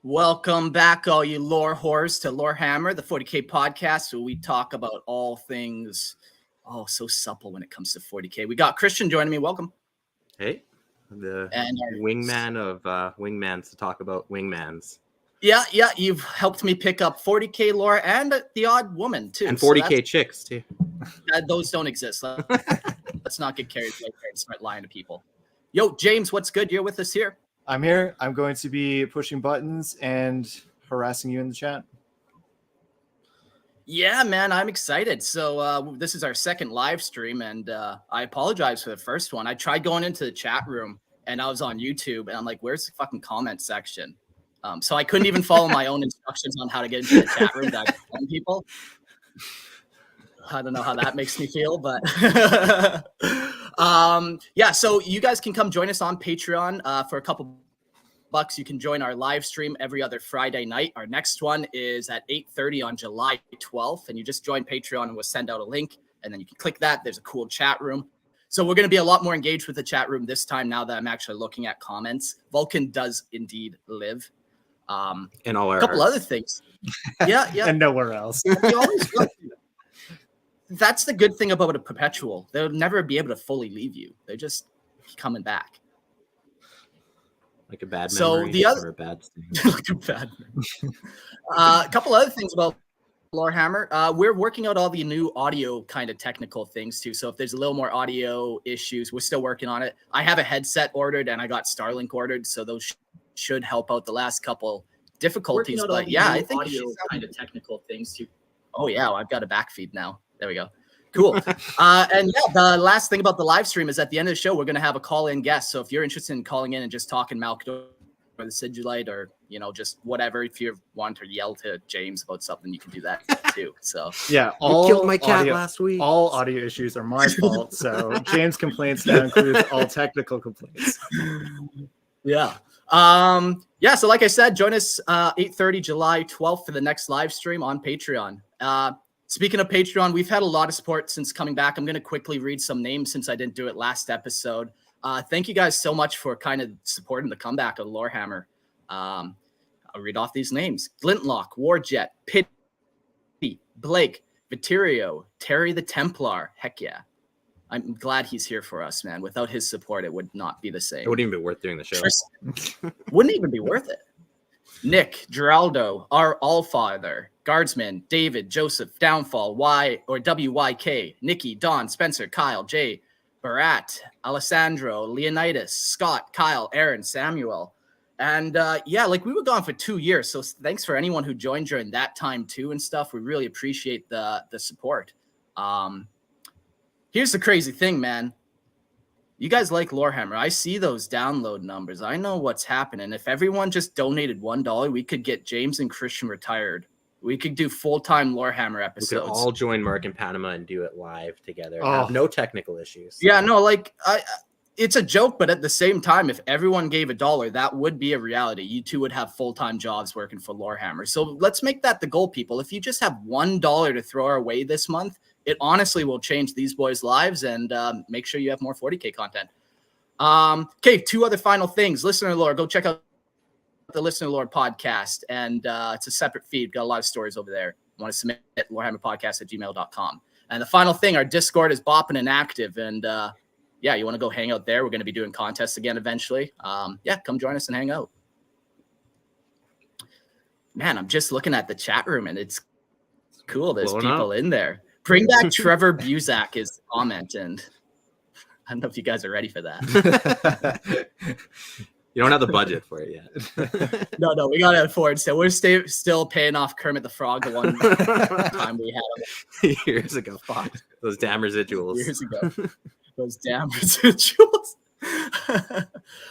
Welcome back, all you lore whores, to Lorehammer, the 40K podcast, where we talk about all things, so supple when it comes to 40K. We got Christian joining me. Welcome. Hey, the wingman of wingmans to talk about wingmans. Yeah, you've helped me pick up 40K lore and the odd woman, too. And 40K chicks, too. Those don't exist. Let's not get carried away and start lying to people. Yo, James, what's good? You're with us here. I'm here. I'm going to be pushing buttons and harassing you in the chat. Yeah, man, I'm excited. So this is our second live stream, and I apologize for the first one. I tried going into the chat room, and I was on YouTube, and I'm like, where's the fucking comment section? So I couldn't even follow my own instructions on how to get into the chat room that I phone people. I don't know how that makes me feel, but yeah, so you guys can come join us on Patreon for a couple bucks. You can join our live stream every other Friday night. Our next one is at 8:30 on July 12th, and you just join Patreon and we'll send out a link, and then you can click that. There's a cool chat room. So we're going to be a lot more engaged with the chat room this time now that I'm actually looking at comments. Vulcan does indeed live. In all our a couple hearts. other things. Yeah. And nowhere else. That's the good thing about a perpetual. They'll never be able to fully leave you. They're just coming back. Like a bad memory. So the other, or a bad thing. like a bad memory. A couple other things about Lorehammer. We're working out all the new audio kind of technical things too. So if there's a little more audio issues, we're still working on it. I have a headset ordered and I got Starlink ordered, so those should help out the last couple difficulties. But yeah, I think audio kind of technical things too. Oh yeah, I've got a backfeed now. There we go. Cool. And yeah, the last thing about the live stream is at the end of the show, we're going to have a call-in guest. So if you're interested in calling in and just talking Malcador or the Sigillite or, just whatever, if you want to yell to James about something, you can do that too. So yeah, you killed my cat last week. All audio issues are my fault. So James complaints now includes all technical complaints. Yeah. Yeah. So like I said, join us 8:30 July 12th for the next live stream on Patreon. Speaking of Patreon, we've had a lot of support since coming back. I'm going to quickly read some names since I didn't do it last episode. Thank you guys so much for kind of supporting the comeback of Lorehammer. I'll read off these names. Glintlock, Warjet, Pitty, Blake, Viterio, Terry the Templar. Heck yeah. I'm glad he's here for us, man. Without his support, it would not be the same. It wouldn't even be worth doing the show. Wouldn't even be worth it. Nick, Geraldo, our Allfather, Guardsman, David, Joseph, Downfall, WYK, Nikki, Don, Spencer, Kyle, Jay, Barat, Alessandro, Leonidas, Scott, Kyle, Aaron, Samuel. And yeah, like we were gone for 2 years. So thanks for anyone who joined during that time too and stuff. We really appreciate the support. Here's the crazy thing, man. You guys like Lorehammer. I see those download numbers. I know what's happening. If everyone just donated $1, we could get James and Christian retired. We could do full-time Lorehammer episodes. We could all join Mark in Panama and do it live together. Have no technical issues. Yeah, no, like it's a joke, but at the same time, if everyone gave $1, that would be a reality. You two would have full-time jobs working for Lorehammer. So let's make that the goal, people. If you just have $1 to throw our way this month, it honestly will change these boys' lives and make sure you have more 40K content. Okay, two other final things. Listener lore, go check out the Listener Lore podcast, and it's a separate feed. Got a lot of stories over there. Want to submit lorehammerpodcast@gmail.com. And the final thing, our Discord is bopping and active, and yeah, you want to go hang out there. We're going to be doing contests again eventually. Yeah, come join us and hang out. Man, I'm just looking at the chat room, and it's cool. There's people in there. Bring back Trevor Buzak is the comment, and I don't know if you guys are ready for that. You don't have the budget for it yet. No, we got to afford. So we're still paying off Kermit the Frog the one time we had him. Years ago. Fuck. Those damn residuals. Years ago. Those damn residuals.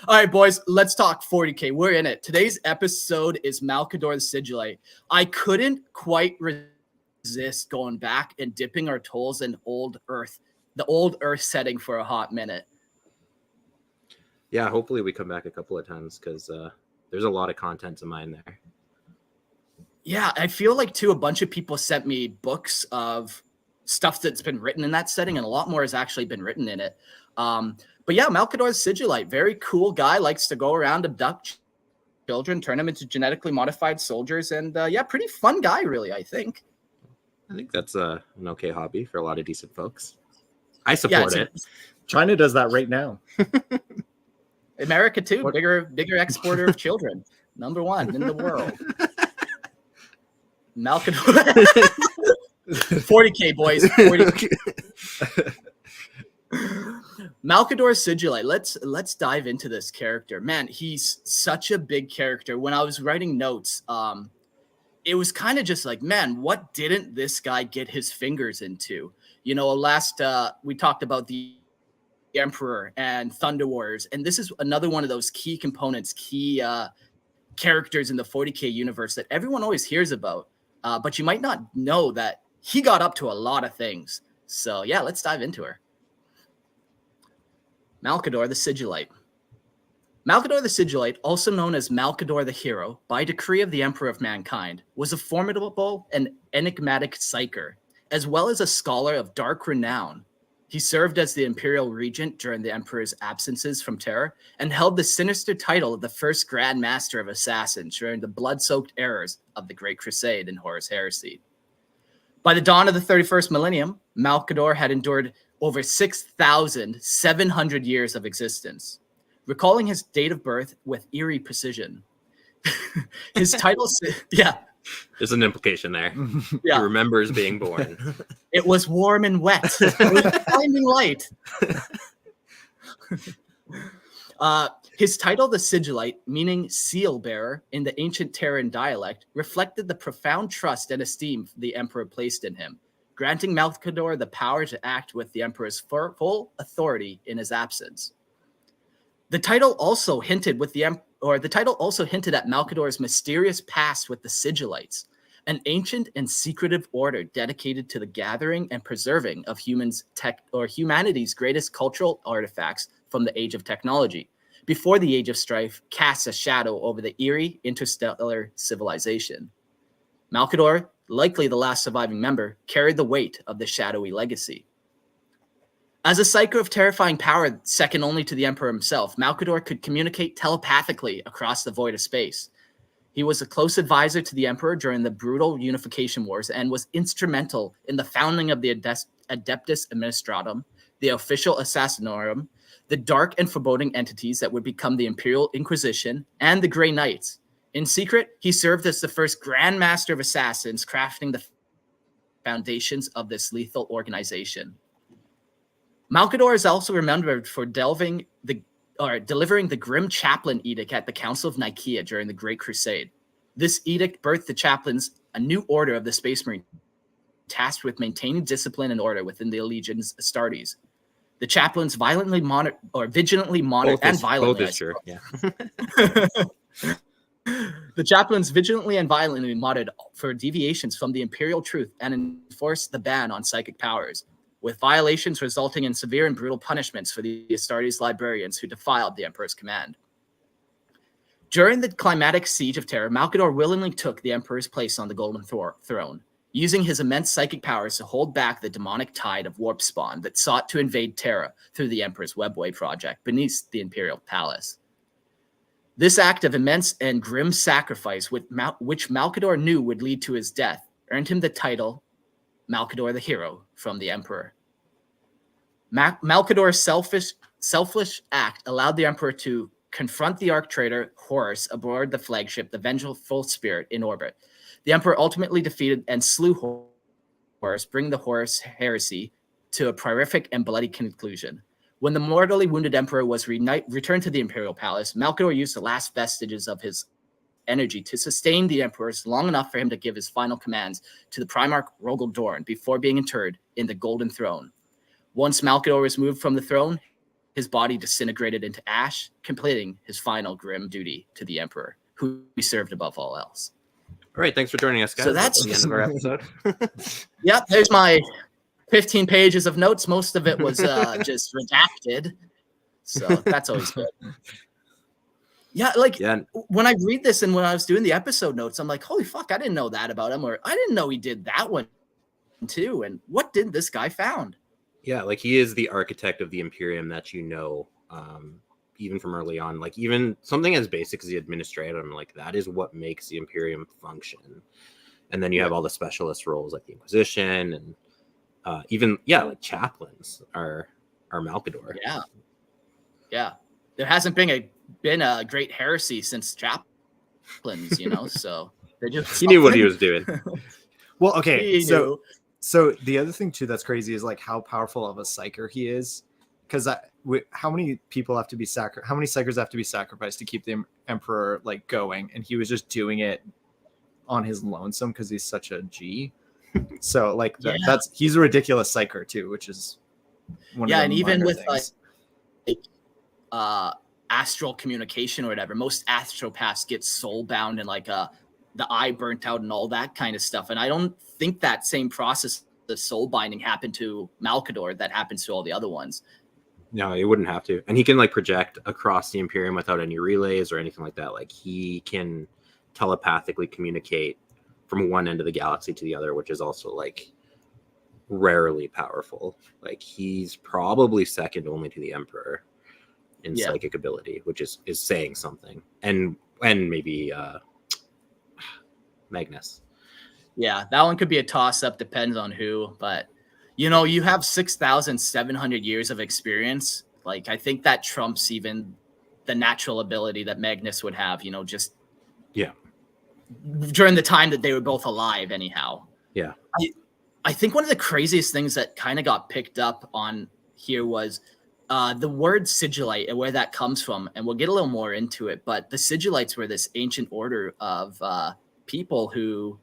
All right, boys, let's talk 40K. We're in it. Today's episode is Malcador the Sigillite. I couldn't quite resist going back and dipping our toes in the old Earth setting for a hot minute. Yeah, hopefully we come back a couple of times because there's a lot of content to mine there. Yeah, I feel like, too, a bunch of people sent me books of stuff that's been written in that setting, and a lot more has actually been written in it. But yeah, Malcador the Sigillite, very cool guy, likes to go around, abduct children, turn them into genetically modified soldiers, and pretty fun guy, really, I think. I think that's an okay hobby for a lot of decent folks. I support it. China does that right now. America too, bigger exporter of children, number 1 in the world. Malcador, 40K boys, 40K. Malcador Sigillite. Let's dive into this character. Man, he's such a big character. When I was writing notes, it was kind of just like, man, what didn't this guy get his fingers into? You know, last we talked about the Emperor and Thunder Warriors, and this is another one of those key components, key characters in the 40K universe that everyone always hears about, but you might not know that he got up to a lot of things. So yeah, let's dive into her. Malcador the Sigillite. Malcador the Sigillite, also known as Malcador the Hero, by decree of the Emperor of Mankind, was a formidable and enigmatic psyker, as well as a scholar of dark renown. He served as the Imperial Regent during the Emperor's absences from Terra, and held the sinister title of the first Grand Master of Assassins during the blood-soaked eras of the Great Crusade in Horus Heresy. By the dawn of the 31st millennium, Malcador had endured over 6,700 years of existence. Recalling his date of birth with eerie precision, his title, There's an implication there. Yeah. He remembers being born. It was warm and wet. It was blinding light. His title, the Sigilite, meaning seal bearer in the ancient Terran dialect, reflected the profound trust and esteem the Emperor placed in him, granting Malcador the power to act with the Emperor's full authority in his absence. The title also hinted at Malcador's mysterious past with the Sigilites, an ancient and secretive order dedicated to the gathering and preserving of humanity's greatest cultural artifacts from the age of technology, before the age of strife casts a shadow over the eerie interstellar civilization. Malcador, likely the last surviving member, carried the weight of the shadowy legacy. As a psyker of terrifying power, second only to the Emperor himself, Malcador could communicate telepathically across the void of space. He was a close advisor to the Emperor during the brutal Unification Wars and was instrumental in the founding of the Adeptus Administratum, the official Assassinorum, the dark and foreboding entities that would become the Imperial Inquisition, and the Grey Knights. In secret, he served as the first Grand Master of Assassins, crafting the foundations of this lethal organization. Malcador is also remembered for delivering the Grim Chaplain Edict at the Council of Nicaea during the Great Crusade. This edict birthed the chaplains, a new order of the Space Marine, tasked with maintaining discipline and order within the Legion's Astartes. The chaplains vigilantly monitored. The chaplains vigilantly and violently monitored for deviations from the imperial truth and enforced the ban on psychic powers, with violations resulting in severe and brutal punishments for the Astartes librarians who defiled the Emperor's command. During the climatic siege of Terra, Malcador willingly took the Emperor's place on the Golden Throne, using his immense psychic powers to hold back the demonic tide of warp spawn that sought to invade Terra through the Emperor's Webway project beneath the Imperial Palace. This act of immense and grim sacrifice, which Malcador knew would lead to his death, earned him the title Malcador the Hero from the Emperor. Malcador's selfish act allowed the Emperor to confront the Arc-Traitor Horus aboard the flagship, the Vengeful Spirit, in orbit. The Emperor ultimately defeated and slew Horus, bringing the Horus Heresy to a prolific and bloody conclusion. When the mortally wounded Emperor was returned to the Imperial Palace, Malcador used the last vestiges of his energy to sustain the Emperors long enough for him to give his final commands to the Primarch Rogel Dorn before being interred in the Golden Throne. Once Malcador was moved from the throne, his body disintegrated into ash, completing his final grim duty to the Emperor, who he served above all else. All right, thanks for joining us, guys. So that's the end of our episode. Yep, there's my 15 pages of notes. Most of it was just redacted, so that's always good. Yeah, when I read this and when I was doing the episode notes, I'm like, holy fuck, I didn't know that about him, or I didn't know he did that one too. And what did this guy found? Yeah, he is the architect of the Imperium that you know. even from early on, like even something as basic as the administratum, like that is what makes the Imperium function. And then you have all the specialist roles like the Inquisition and even like chaplains are Malcador. Yeah. There hasn't been a great heresy since chaplains, so they just He knew what he was doing. Well, okay, He knew. so the other thing too that's crazy is like how powerful of a psyker he is, because how many people have to be how many psykers have to be sacrificed to keep the emperor like going, and he was just doing it on his lonesome because he's such a G. So like he's a ridiculous psyker too, which is one of the and even with things. Astral communication or whatever, most astropaths get soul bound and like the eye burnt out and all that kind of stuff. And I don't think that same process, the soul binding, happened to Malcador that happens to all the other ones. No, it wouldn't have to. And he can like project across the Imperium without any relays or anything like that. Like he can telepathically communicate from one end of the galaxy to the other, which is also like rarely powerful. Like he's probably second only to the Emperor in psychic ability, which is saying something. And maybe Magnus. Yeah, that one could be a toss-up, depends on who. But, you have 6,700 years of experience. Like, I think that trumps even the natural ability that Magnus would have, just during the time that they were both alive anyhow. Yeah. I think one of the craziest things that kind of got picked up on here was the word Sigilite and where that comes from. And we'll get a little more into it. But the Sigilites were this ancient order of people who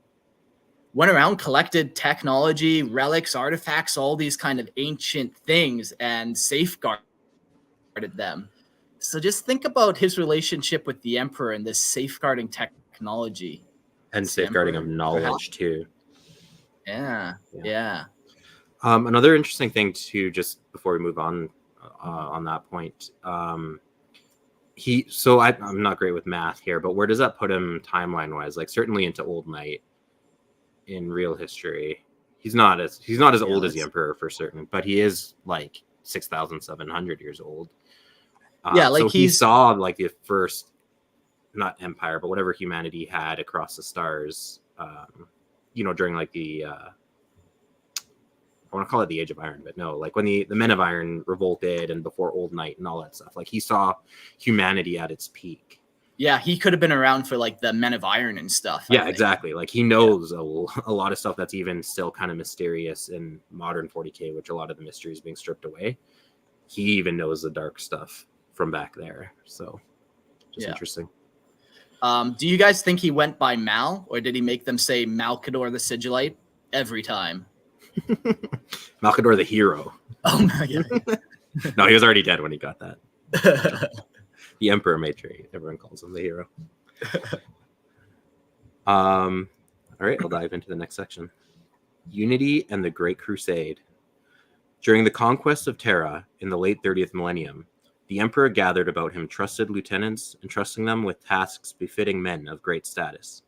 went around, collected technology, relics, artifacts, all these kind of ancient things, and safeguarded them. So just think about his relationship with the Emperor and this safeguarding technology. And safeguarding of knowledge too. Yeah. Another interesting thing too, just before we move on that point, I'm not great with math here, but where does that put him timeline wise? Like certainly into Old Knight in real history. He's not as old as the Emperor for certain, but he is like 6,700 years old. So he saw like the first, not empire, but whatever humanity had across the stars, during like the I want to call it the Age of Iron, but no, like when the Men of Iron revolted and before Old Knight and all that stuff. Like he saw humanity at its peak. Yeah, he could have been around for like the Men of Iron and stuff. Yeah, exactly. Like he knows a lot of stuff that's even still kind of mysterious in modern 40K, which a lot of the mystery is being stripped away. He even knows the dark stuff from back there. So just interesting. Do you guys think he went by Mal, or did he make them say Malcador the Sigillite every time? Malcador the Hero. Oh my God. No, he was already dead when he got that. The Emperor Matri. Everyone calls him the hero. All right, I'll dive into the next section. Unity and the Great Crusade. During the conquest of Terra in the late 30th millennium, the Emperor gathered about him trusted lieutenants, entrusting them with tasks befitting men of great status.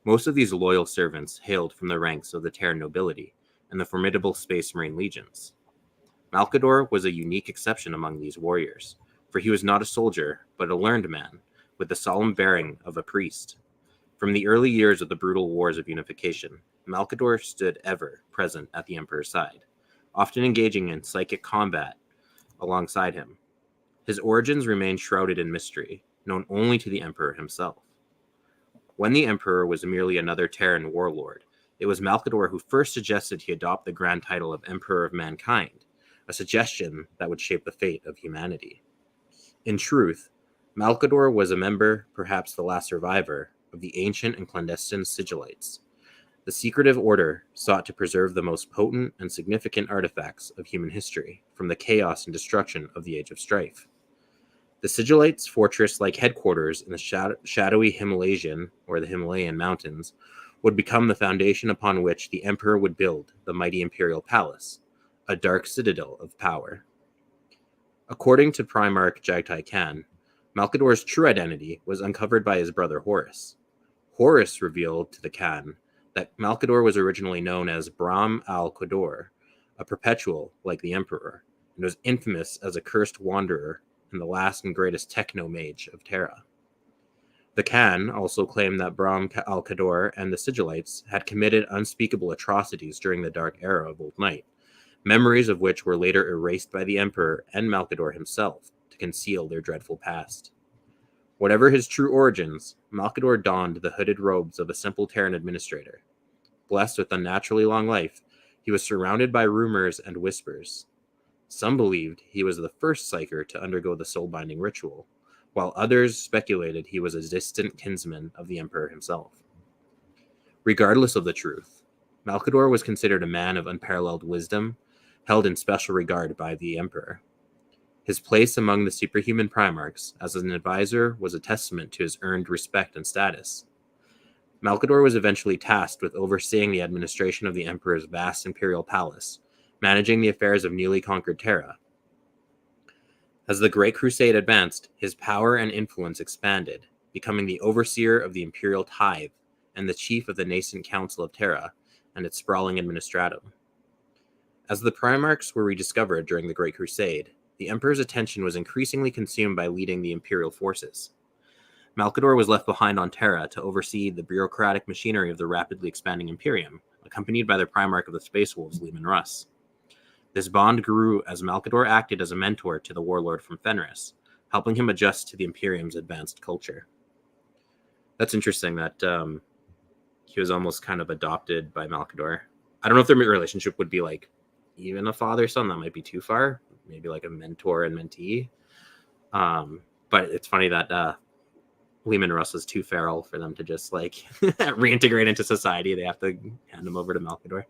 Most of these loyal servants hailed from the ranks of the Terran nobility and the formidable Space Marine legions. Malcador was a unique exception among these warriors, for he was not a soldier, but a learned man, with the solemn bearing of a priest. From the early years of the brutal wars of unification, Malcador stood ever present at the Emperor's side, often engaging in psychic combat alongside him. His origins remain shrouded in mystery, known only to the Emperor himself. When the Emperor was merely another Terran warlord, it was Malcador who first suggested he adopt the grand title of Emperor of Mankind, a suggestion that would shape the fate of humanity. In truth, Malcador was a member, perhaps the last survivor, of the ancient and clandestine Sigilites. The secretive order sought to preserve the most potent and significant artifacts of human history from the chaos and destruction of the Age of Strife. The Sigilites' fortress-like headquarters in the shadowy Himalayan mountains would become the foundation upon which the Emperor would build the mighty Imperial Palace, a dark citadel of power. According to Primarch Jagtai Khan, Malcador's true identity was uncovered by his brother Horus. Horus revealed to the Khan that Malcador was originally known as Brahm al-Qador, a perpetual like the Emperor, and was infamous as a cursed wanderer and the last and greatest techno-mage of Terra. The Khan also claimed that Malcador and the Sigilites had committed unspeakable atrocities during the Dark Era of Old Night, memories of which were later erased by the Emperor and Malcador himself to conceal their dreadful past. Whatever his true origins, Malcador donned the hooded robes of a simple Terran administrator. Blessed with unnaturally long life, he was surrounded by rumors and whispers. Some believed he was the first psyker to undergo the soul-binding ritual, while others speculated he was a distant kinsman of the Emperor himself. Regardless of the truth, Malcador was considered a man of unparalleled wisdom, held in special regard by the Emperor. His place among the superhuman Primarchs as an advisor was a testament to his earned respect and status. Malcador was eventually tasked with overseeing the administration of the Emperor's vast imperial palace, managing the affairs of newly conquered Terra. As the Great Crusade advanced, his power and influence expanded, becoming the overseer of the imperial tithe and the chief of the nascent Council of Terra and its sprawling administratum. As the Primarchs were rediscovered during the Great Crusade, the Emperor's attention was increasingly consumed by leading the imperial forces. Malcador was left behind on Terra to oversee the bureaucratic machinery of the rapidly expanding Imperium, accompanied by the Primarch of the Space Wolves, Leman Russ. This bond grew as Malcador acted as a mentor to the warlord from Fenris, helping him adjust to the Imperium's advanced culture. That's interesting that he was almost kind of adopted by Malcador. I don't know if their relationship would be like even a father-son. That might be too far. Maybe like a mentor and mentee. But it's funny that Leman Russ was too feral for them to just like reintegrate into society. They have to hand him over to Malcador.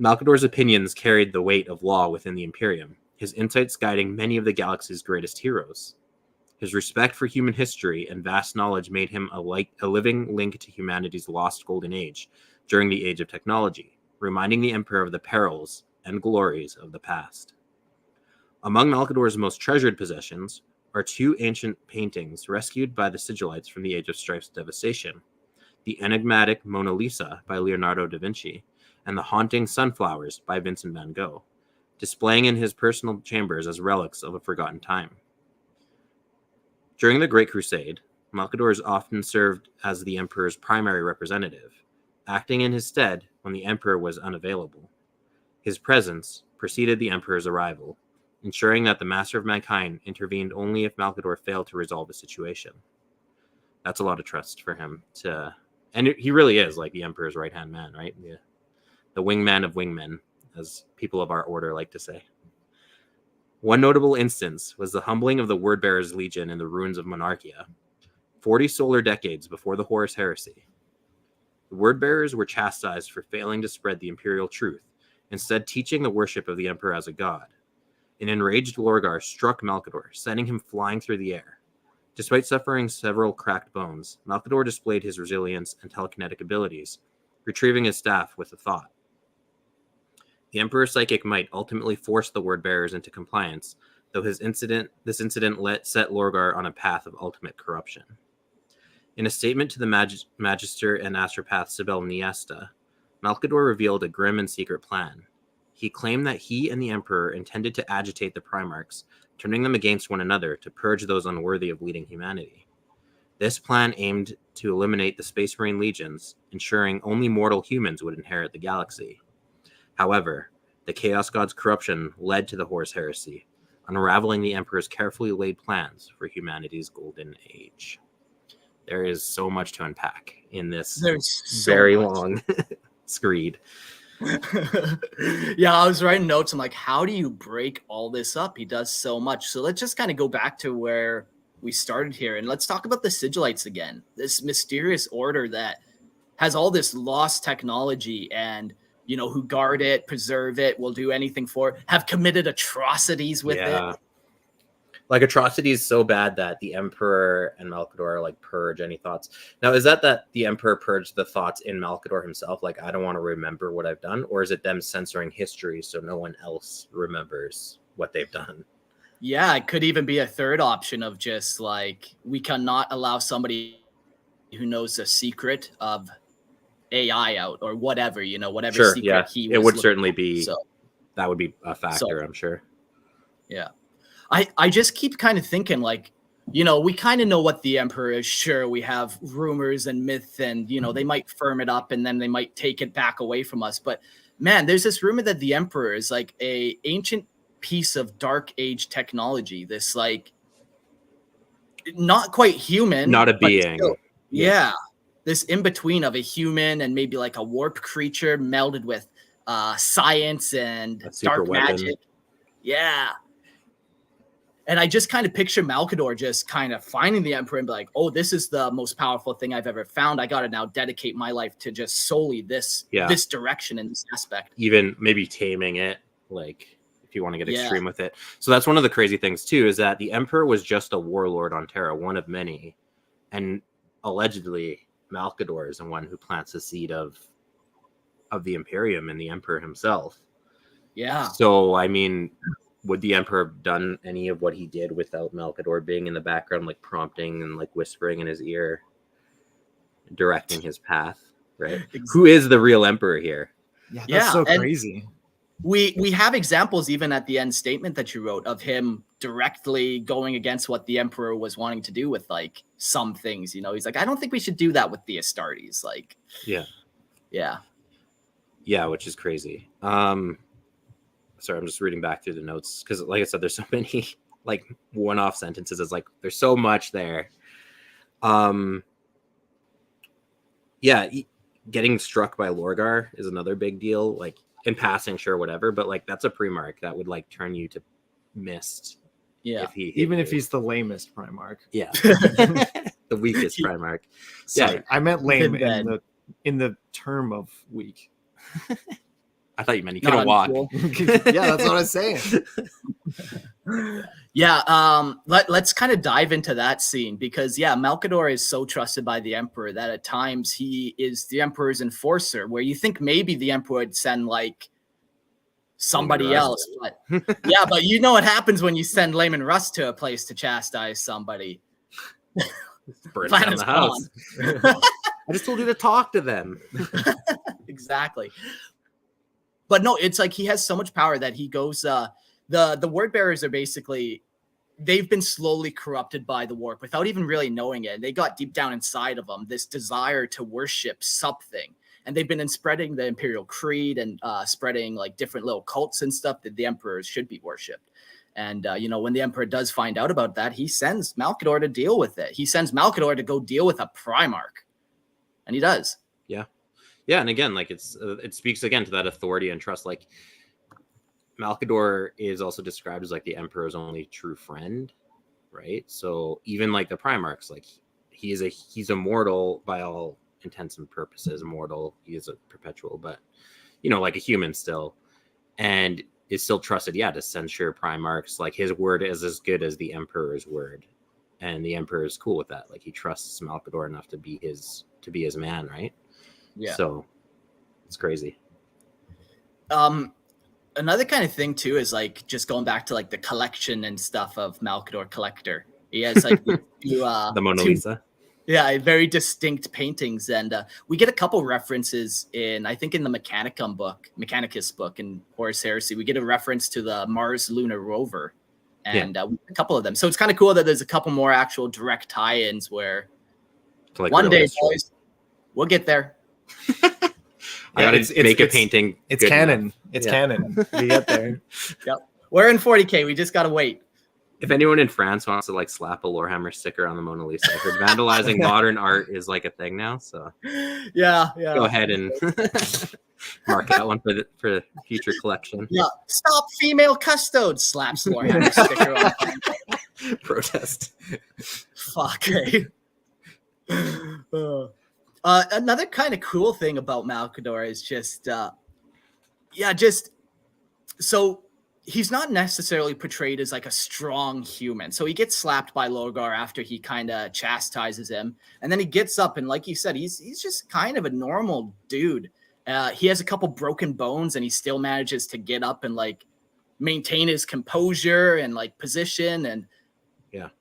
Malcador's opinions carried the weight of law within the Imperium, his insights guiding many of the galaxy's greatest heroes. His respect for human history and vast knowledge made him a living link to humanity's lost golden age during the age of technology, reminding the Emperor of the perils and glories of the past. Among Malcador's most treasured possessions are two ancient paintings rescued by the Sigilites from the Age of Strife's devastation, the enigmatic Mona Lisa by Leonardo da Vinci and the haunting Sunflowers by Vincent van Gogh, displaying in his personal chambers as relics of a forgotten time. During the Great Crusade, Malcador is often served as the Emperor's primary representative, acting in his stead when the Emperor was unavailable. His presence preceded the Emperor's arrival, ensuring that the Master of Mankind intervened only if Malcador failed to resolve a situation. That's a lot of trust for him to... And he really is like the Emperor's right-hand man, right? Yeah. The wingman of wingmen, as people of our order like to say. One notable instance was the humbling of the Wordbearers Legion in the ruins of Monarchia, 40 solar decades before the Horus Heresy. The Wordbearers were chastised for failing to spread the imperial truth, instead teaching the worship of the Emperor as a god. An enraged Lorgar struck Malcador, sending him flying through the air. Despite suffering several cracked bones, Malcador displayed his resilience and telekinetic abilities, retrieving his staff with a thought. The Emperor's psychic might ultimately force the Wordbearers into compliance, though this incident set Lorgar on a path of ultimate corruption. In a statement to the Magister and Astropath Sibel Niesta, Malcador revealed a grim and secret plan. He claimed that he and the Emperor intended to agitate the Primarchs, turning them against one another to purge those unworthy of leading humanity. This plan aimed to eliminate the Space Marine legions, ensuring only mortal humans would inherit the galaxy. However, the Chaos God's corruption led to the Horus Heresy, unraveling the Emperor's carefully laid plans for humanity's golden age. There is so much to unpack in this very long screed. Yeah, I was writing notes. I'm like, how do you break all this up? He does so much. So let's just kind of go back to where we started here, and let's talk about the Sigilites again. This mysterious order that has all this lost technology and, you know, who guard it, preserve it, will do anything for it, have committed atrocities with it. Like atrocities so bad that the Emperor and Malcador like purge any thoughts. Now, is that the Emperor purged the thoughts in Malcador himself? Like, I don't want to remember what I've done, or is it them censoring history so no one else remembers what they've done? Yeah, it could even be a third option of just like, we cannot allow somebody who knows the secret of AI out or whatever, you know, whatever secret he was. It would certainly be, so, that would be a factor, I'm sure. Yeah. I just keep kind of thinking like, you know, we kind of know what the Emperor is. Sure, we have rumors and myth, and you know, they might firm it up and then they might take it back away from us. But man, there's this rumor that the Emperor is like a ancient piece of Dark Age technology. This like not quite human, Not a but being. still, yeah, this in between of a human and maybe like a warp creature melded with science and A super dark weapon. magic. Yeah. And I just kind of picture Malcador just kind of finding the Emperor and be like, oh, this is the most powerful thing I've ever found. I got to now dedicate my life to just solely this direction and this aspect. Even maybe taming it, like if you want to get Yeah. extreme with it. So that's one of the crazy things too, is that the Emperor was just a warlord on Terra, one of many. And allegedly Malcador is the one who plants the seed of the Imperium and the Emperor himself. Yeah. So, I mean, would the Emperor have done any of what he did without Malcador being in the background, like prompting and like whispering in his ear, directing his path, right? Who is the real Emperor here? Yeah, that's Yeah, so and crazy. We have examples even at the end statement that you wrote of him directly going against what the Emperor was wanting to do with like some things. You know, he's like, I don't think we should do that with the Astartes. Like, yeah, which is crazy. Sorry, I'm just reading back through the notes because, like I said, there's so many like one-off sentences. It's like there's so much there. Getting struck by Lorgar is another big deal. Like in passing, sure, whatever, but like that's a Primarch that would like turn you to mist. yeah. If he Even if he's the lamest Primarch. yeah, the weakest Primarch. Sorry, I meant lame Been in the term of weak. I thought you meant he Not couldn't walk. uncool. Yeah, that's what I was saying. Yeah, let's kind of dive into that scene because Malcador is so trusted by the Emperor that at times he is the Emperor's enforcer, where you think maybe the Emperor would send like somebody else, but but you know what happens when you send Layman Rust to a place to chastise somebody. Burn down Planet's the house. I just told you to talk to them. Exactly. But no, it's like he has so much power that he goes the word bearers are basically, they've been slowly corrupted by the warp without even really knowing it. They got deep down inside of them this desire to worship something, and they've been spreading the Imperial Creed and spreading like different little cults and stuff that the emperors should be worshipped. And when the Emperor does find out about that, he sends Malcador to deal with it. He sends Malcador to go deal with a Primarch, and he does. Yeah, and again, like it speaks again to that authority and trust. Like Malcador is also described as like the Emperor's only true friend, right? So even like the Primarchs, like he's immortal by all intents and purposes. Immortal, he is a perpetual, but like a human still, and is still trusted. Yeah, to censure Primarchs. Like his word is as good as the Emperor's word, and the Emperor is cool with that. Like he trusts Malcador enough to be his man, right? Yeah. So it's crazy. Another kind of thing too is like just going back to like the collection and stuff of Malcador Collector. He has like the Mona Lisa. Very distinct paintings, and we get a couple references in the Mechanicus book in Horus Heresy. We get a reference to the Mars Lunar Rover, and a couple of them. So it's kind of cool that there's a couple more actual direct tie-ins where Like one day, history. boys, we'll get there. I gotta make a painting. It's good canon. enough. It's canon. We get there. Yep, we're in 40K. We just gotta wait. If anyone in France wants to like slap a Lorehammer sticker on the Mona Lisa, I heard vandalizing modern art is like a thing now. So Yeah. go ahead and mark that one for future collection. Yeah. Stop female custodes. Slaps Lorehammer sticker on. Protest. Fuck. Another kind of cool thing about Malcador is so he's not necessarily portrayed as like a strong human. So he gets slapped by Lorgar after he kind of chastises him, and then he gets up and, like you said, he's just kind of a normal dude. He has a couple broken bones, and he still manages to get up and like maintain his composure and like position. And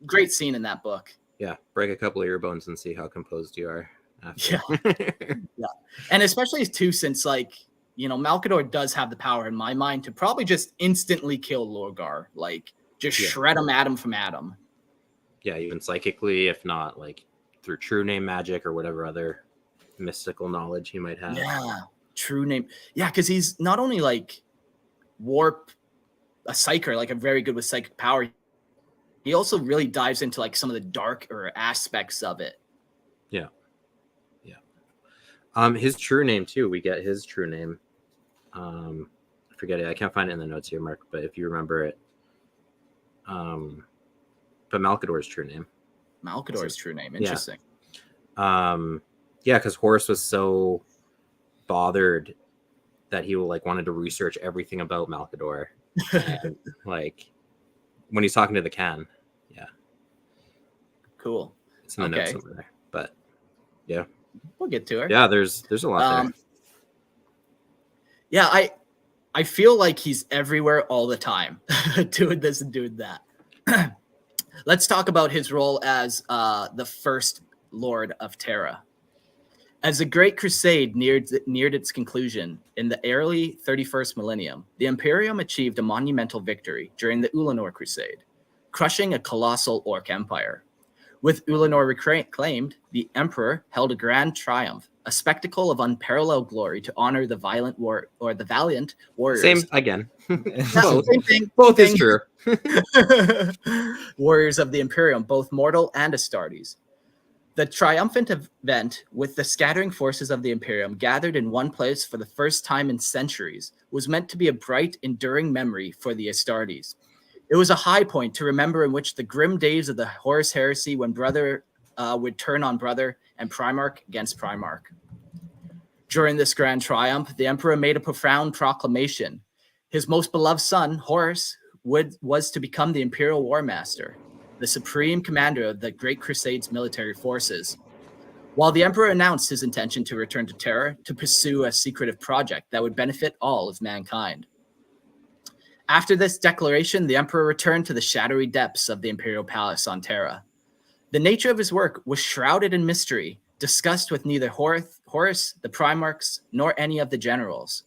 great scene in that book. Yeah, break a couple of your bones and see how composed you are. After. Yeah, and especially too, since like Malcador does have the power in my mind to probably just instantly kill Lorgar. Like Just shred them atom from atom. Yeah, even psychically, if not like through true name magic or whatever other mystical knowledge he might have. Yeah, true name. Yeah, because he's not only like a psyker, like a very good with psychic power. He also really dives into like some of the darker aspects of it. Yeah. His true name too. We get his true name. I forget it. I can't find it in the notes here, Mark. But if you remember it, but Malcador's true name. Malcador's true name. Interesting. Yeah, because Horus was so bothered that he like wanted to research everything about Malcador. And, like when he's talking to the can. Yeah. Cool. It's in the notes over there. But yeah. We'll get to her. Yeah, there's a lot there. Yeah, I feel like he's everywhere all the time, doing this and doing that. Let's talk about his role as the first Lord of Terra. As the Great Crusade neared its conclusion in the early 31st millennium, the Imperium achieved a monumental victory during the Ulanor Crusade, crushing a colossal Orc empire. With Ulanor reclaimed, the Emperor held a grand triumph, a spectacle of unparalleled glory to honor the valiant warriors. Same again. Same thing. Both is true. Warriors of the Imperium, both mortal and Astartes. The triumphant event, with the scattering forces of the Imperium gathered in one place for the first time in centuries, was meant to be a bright, enduring memory for the Astartes. It was a high point to remember in which the grim days of the Horus Heresy, when brother would turn on brother and Primarch against Primarch. During this grand triumph, the Emperor made a profound proclamation. His most beloved son, Horus, was to become the Imperial War Master, the supreme commander of the Great Crusade's military forces. While the Emperor announced his intention to return to Terra to pursue a secretive project that would benefit all of mankind. After this declaration, the Emperor returned to the shadowy depths of the Imperial Palace on Terra. The nature of his work was shrouded in mystery, discussed with neither Horus, the Primarchs, nor any of the generals.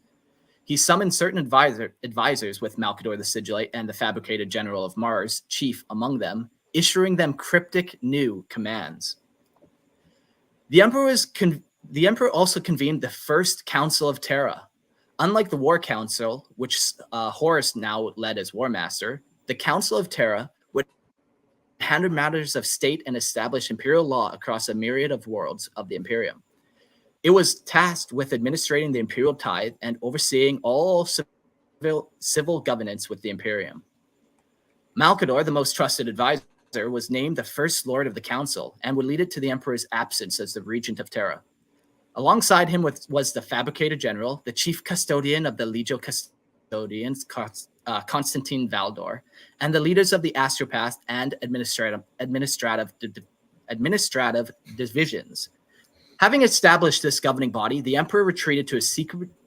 He summoned certain advisors with Malcador the Sigillite and the fabricated general of Mars, chief among them, issuing them cryptic new commands. The Emperor also convened the First Council of Terra. Unlike the War Council, which Horus now led as War Master, the Council of Terra would handle matters of state and establish imperial law across a myriad of worlds of the Imperium. It was tasked with administrating the imperial tithe and overseeing all civil governance with the Imperium. Malcador, the most trusted advisor, was named the first Lord of the Council and would lead it to the Emperor's absence as the Regent of Terra. Alongside him was the fabricated general, the chief custodian of the Legio Custodians, Constantine Valdor, and the leaders of the Astropath and administrative divisions. Having established this governing body, the Emperor retreated to his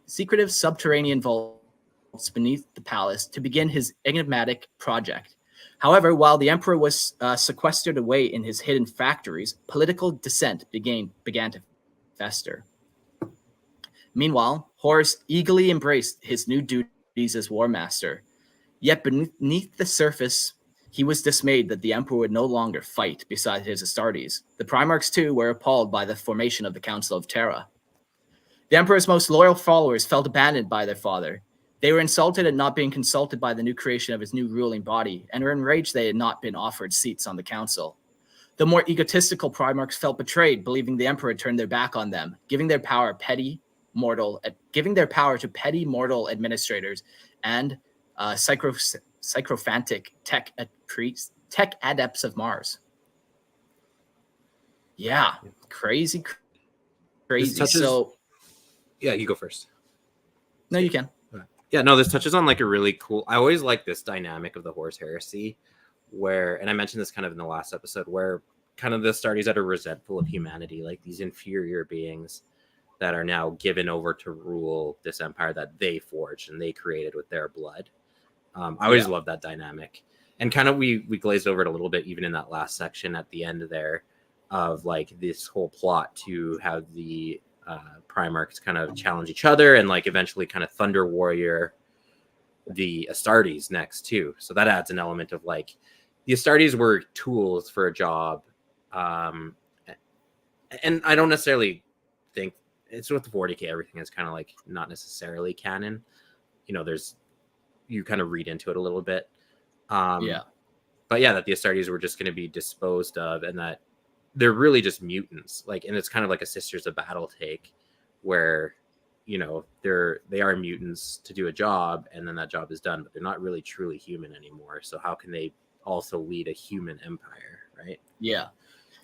secretive subterranean vaults beneath the palace to begin his enigmatic project. However, while the Emperor was sequestered away in his hidden factories, political dissent began to fester. Meanwhile, Horus eagerly embraced his new duties as War Master. Yet beneath the surface, he was dismayed that the Emperor would no longer fight beside his Astartes. The Primarchs, too, were appalled by the formation of the Council of Terra. The Emperor's most loyal followers felt abandoned by their father. They were insulted at not being consulted by the new creation of his new ruling body, and were enraged they had not been offered seats on the council. The more egotistical Primarchs felt betrayed, believing the Emperor had turned their back on them, giving their power to petty mortal administrators and sycophantic tech adepts of Mars. Yeah, crazy. So, yeah, you go first. No, you can. Yeah, no, this touches on like a really cool. I always like this dynamic of the Horus Heresy, where, and I mentioned this kind of in the last episode, where kind of the Astartes that are resentful of humanity, like these inferior beings that are now given over to rule this empire that they forged and they created with their blood. I always love that dynamic. And kind of we glazed over it a little bit, even in that last section at the end there, of like this whole plot to have the Primarchs kind of challenge each other and like eventually kind of Thunder Warrior the Astartes next too. So that adds an element of like the Astartes were tools for a job. And I don't necessarily think it's with the 40K, everything is kind of like not necessarily canon. You know, you kind of read into it a little bit. But yeah, that the Astartes were just going to be disposed of, and that they're really just mutants. Like, and it's kind of like a Sisters of Battle take, where, you know, they are mutants to do a job, and then that job is done, but they're not really truly human anymore. So how can they also lead a human empire, right? Yeah.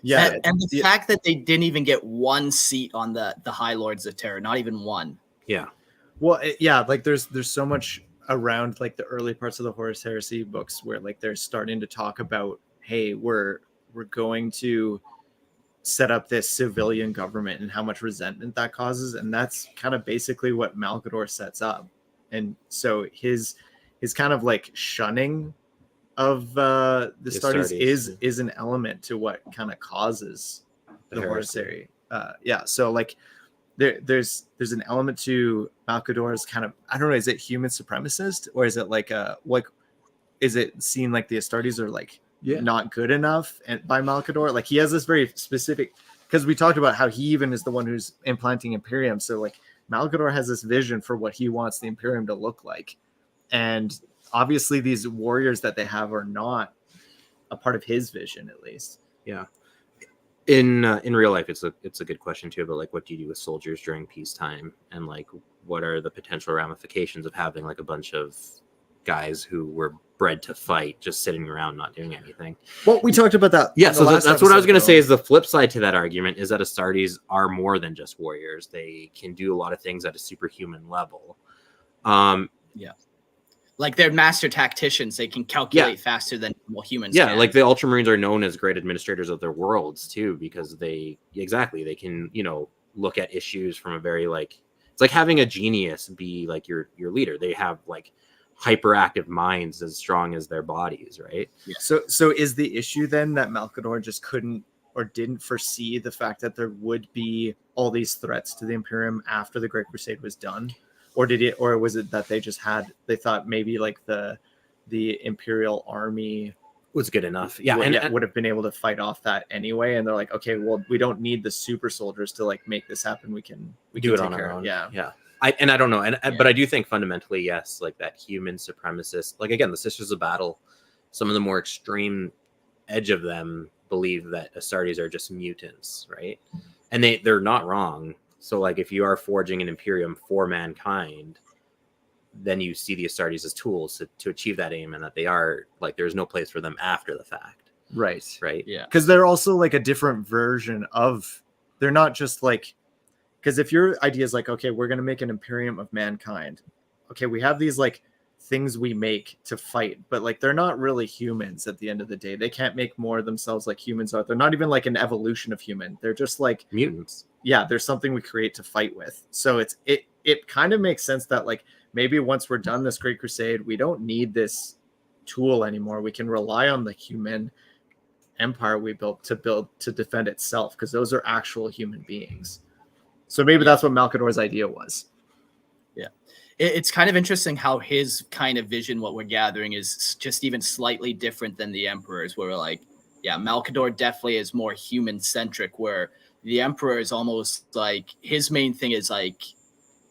And the fact that they didn't even get one seat on the High Lords of Terra, not even one. Yeah. Well, like there's so much around like the early parts of the Horus Heresy books where like they're starting to talk about, hey, we're going to set up this civilian government and how much resentment that causes, and that's kind of basically what Malcador sets up. And so his kind of like shunning of the Astartes is an element to what kind of causes the Horus Heresy. So like there's an element to Malcador's kind of, I don't know, is it human supremacist, or is it like is it seen like the Astartes are like not good enough and by Malcador? Like he has this very specific, because we talked about how he even is the one who's implanting Imperium. So like Malcador has this vision for what he wants the Imperium to look like, and obviously these warriors that they have are not a part of his vision, at least. Yeah. In real life, it's a good question too, about like what do you do with soldiers during peacetime, and like what are the potential ramifications of having like a bunch of guys who were bred to fight just sitting around not doing anything. Well, we talked about that. Yeah, so that's what I was going to say. Is the flip side to that argument is that Astartes are more than just warriors. They can do a lot of things at a superhuman level. Like they're master tacticians. They can calculate faster than humans can. Like the Ultramarines are known as great administrators of their worlds too, because they can, you know, look at issues from a very like, it's like having a genius be like your leader. They have like hyperactive minds as strong as their bodies, right? Yeah. So is the issue then that Malcador just couldn't or didn't foresee the fact that there would be all these threats to the Imperium after the Great Crusade was done? Or was it that they thought maybe like the Imperial army was good enough, would have been able to fight off that anyway, and they're like, okay, well, we don't need the super soldiers to like make this happen. We can do it on our own. I don't know, but I do think fundamentally, yes, like that human supremacist, like again, the Sisters of Battle, some of the more extreme edge of them believe that Astartes are just mutants, right? And they're not wrong. So like if you are forging an Imperium for mankind, then you see the Astartes as tools to achieve that aim, and that they are like, there's no place for them after the fact. Right. Yeah. Because they're also like a different version of, they're not just like, because if your idea is like, okay, we're going to make an Imperium of mankind. Okay, we have these like things we make to fight, but like they're not really humans at the end of the day. They can't make more of themselves like humans are. They're not even like an evolution of human. They're just like mutants. Yeah, there's something we create to fight with. So it kind of makes sense that like maybe once we're done this Great Crusade, we don't need this tool anymore. We can rely on the human empire we built to defend itself, because those are actual human beings. So maybe that's what Malcador's idea was. Yeah. It's kind of interesting how his kind of vision, what we're gathering, is just even slightly different than the Emperor's, where we're like, yeah, Malcador definitely is more human-centric, where the Emperor is almost like, his main thing is like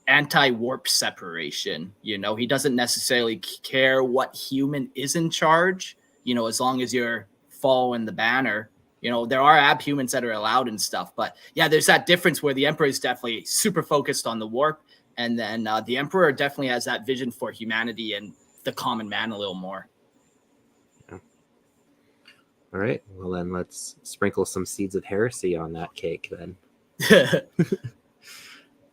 anti-warp separation. You know, he doesn't necessarily care what human is in charge, you know, as long as you're following the banner. You know, there are abhumans that are allowed and stuff, but yeah, there's that difference where the Emperor is definitely super focused on the warp, and then the Emperor definitely has that vision for humanity and the common man a little more. All right, well then let's sprinkle some seeds of heresy on that cake then.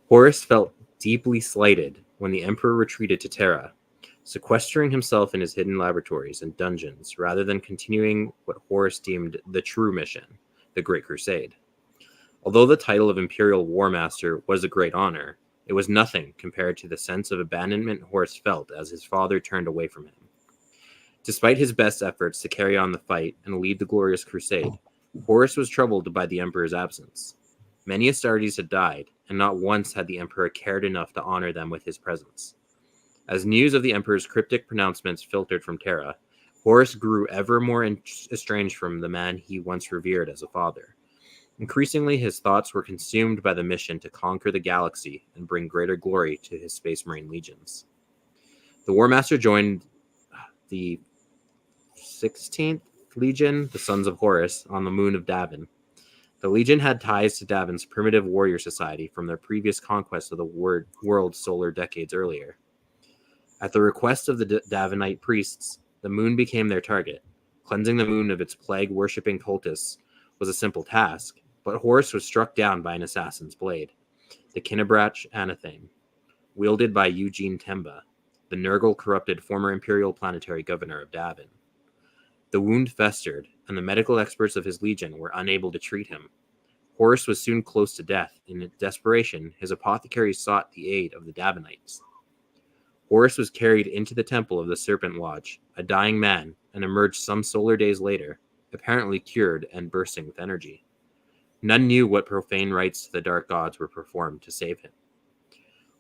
Horus felt deeply slighted when the Emperor retreated to Terra, sequestering himself in his hidden laboratories and dungeons rather than continuing what Horus deemed the true mission, the Great Crusade. Although the title of Imperial War Master was a great honor, it was nothing compared to the sense of abandonment Horus felt as his father turned away from him. Despite his best efforts to carry on the fight and lead the glorious crusade, Horus was troubled by the Emperor's absence. Many Astartes had died, and not once had the Emperor cared enough to honor them with his presence. As news of the Emperor's cryptic pronouncements filtered from Terra, Horus grew ever more estranged from the man he once revered as a father. Increasingly, his thoughts were consumed by the mission to conquer the galaxy and bring greater glory to his Space Marine legions. The War Master joined the 16th Legion, the Sons of Horus, on the moon of Davin. The Legion had ties to Davin's primitive warrior society from their previous conquest of the world solar decades earlier. At the request of the Davinite priests, the moon became their target. Cleansing the moon of its plague-worshipping cultists was a simple task, but Horus was struck down by an assassin's blade, the Kinnebrach Anathame, wielded by Eugene Temba, the Nurgle-corrupted former Imperial planetary governor of Davin. The wound festered, and the medical experts of his legion were unable to treat him. Horus was soon close to death. In desperation, his apothecaries sought the aid of the Davinites. Horus was carried into the temple of the Serpent Lodge, a dying man, and emerged some solar days later, apparently cured and bursting with energy. None knew what profane rites to the dark gods were performed to save him.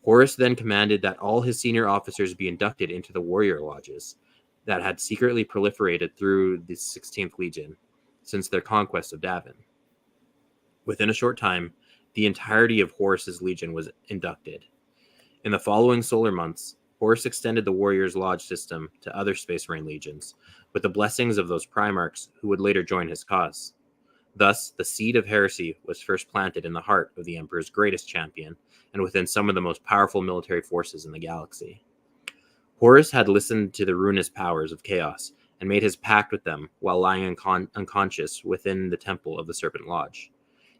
Horus then commanded that all his senior officers be inducted into the warrior lodges that had secretly proliferated through the 16th Legion since their conquest of Davin. Within a short time, the entirety of Horus's legion was inducted. In the following solar months, Horus extended the Warriors Lodge system to other Space Marine legions, with the blessings of those Primarchs who would later join his cause. Thus, the seed of heresy was first planted in the heart of the Emperor's greatest champion, and within some of the most powerful military forces in the galaxy. Horus had listened to the ruinous powers of chaos, and made his pact with them while lying unconscious within the temple of the Serpent Lodge.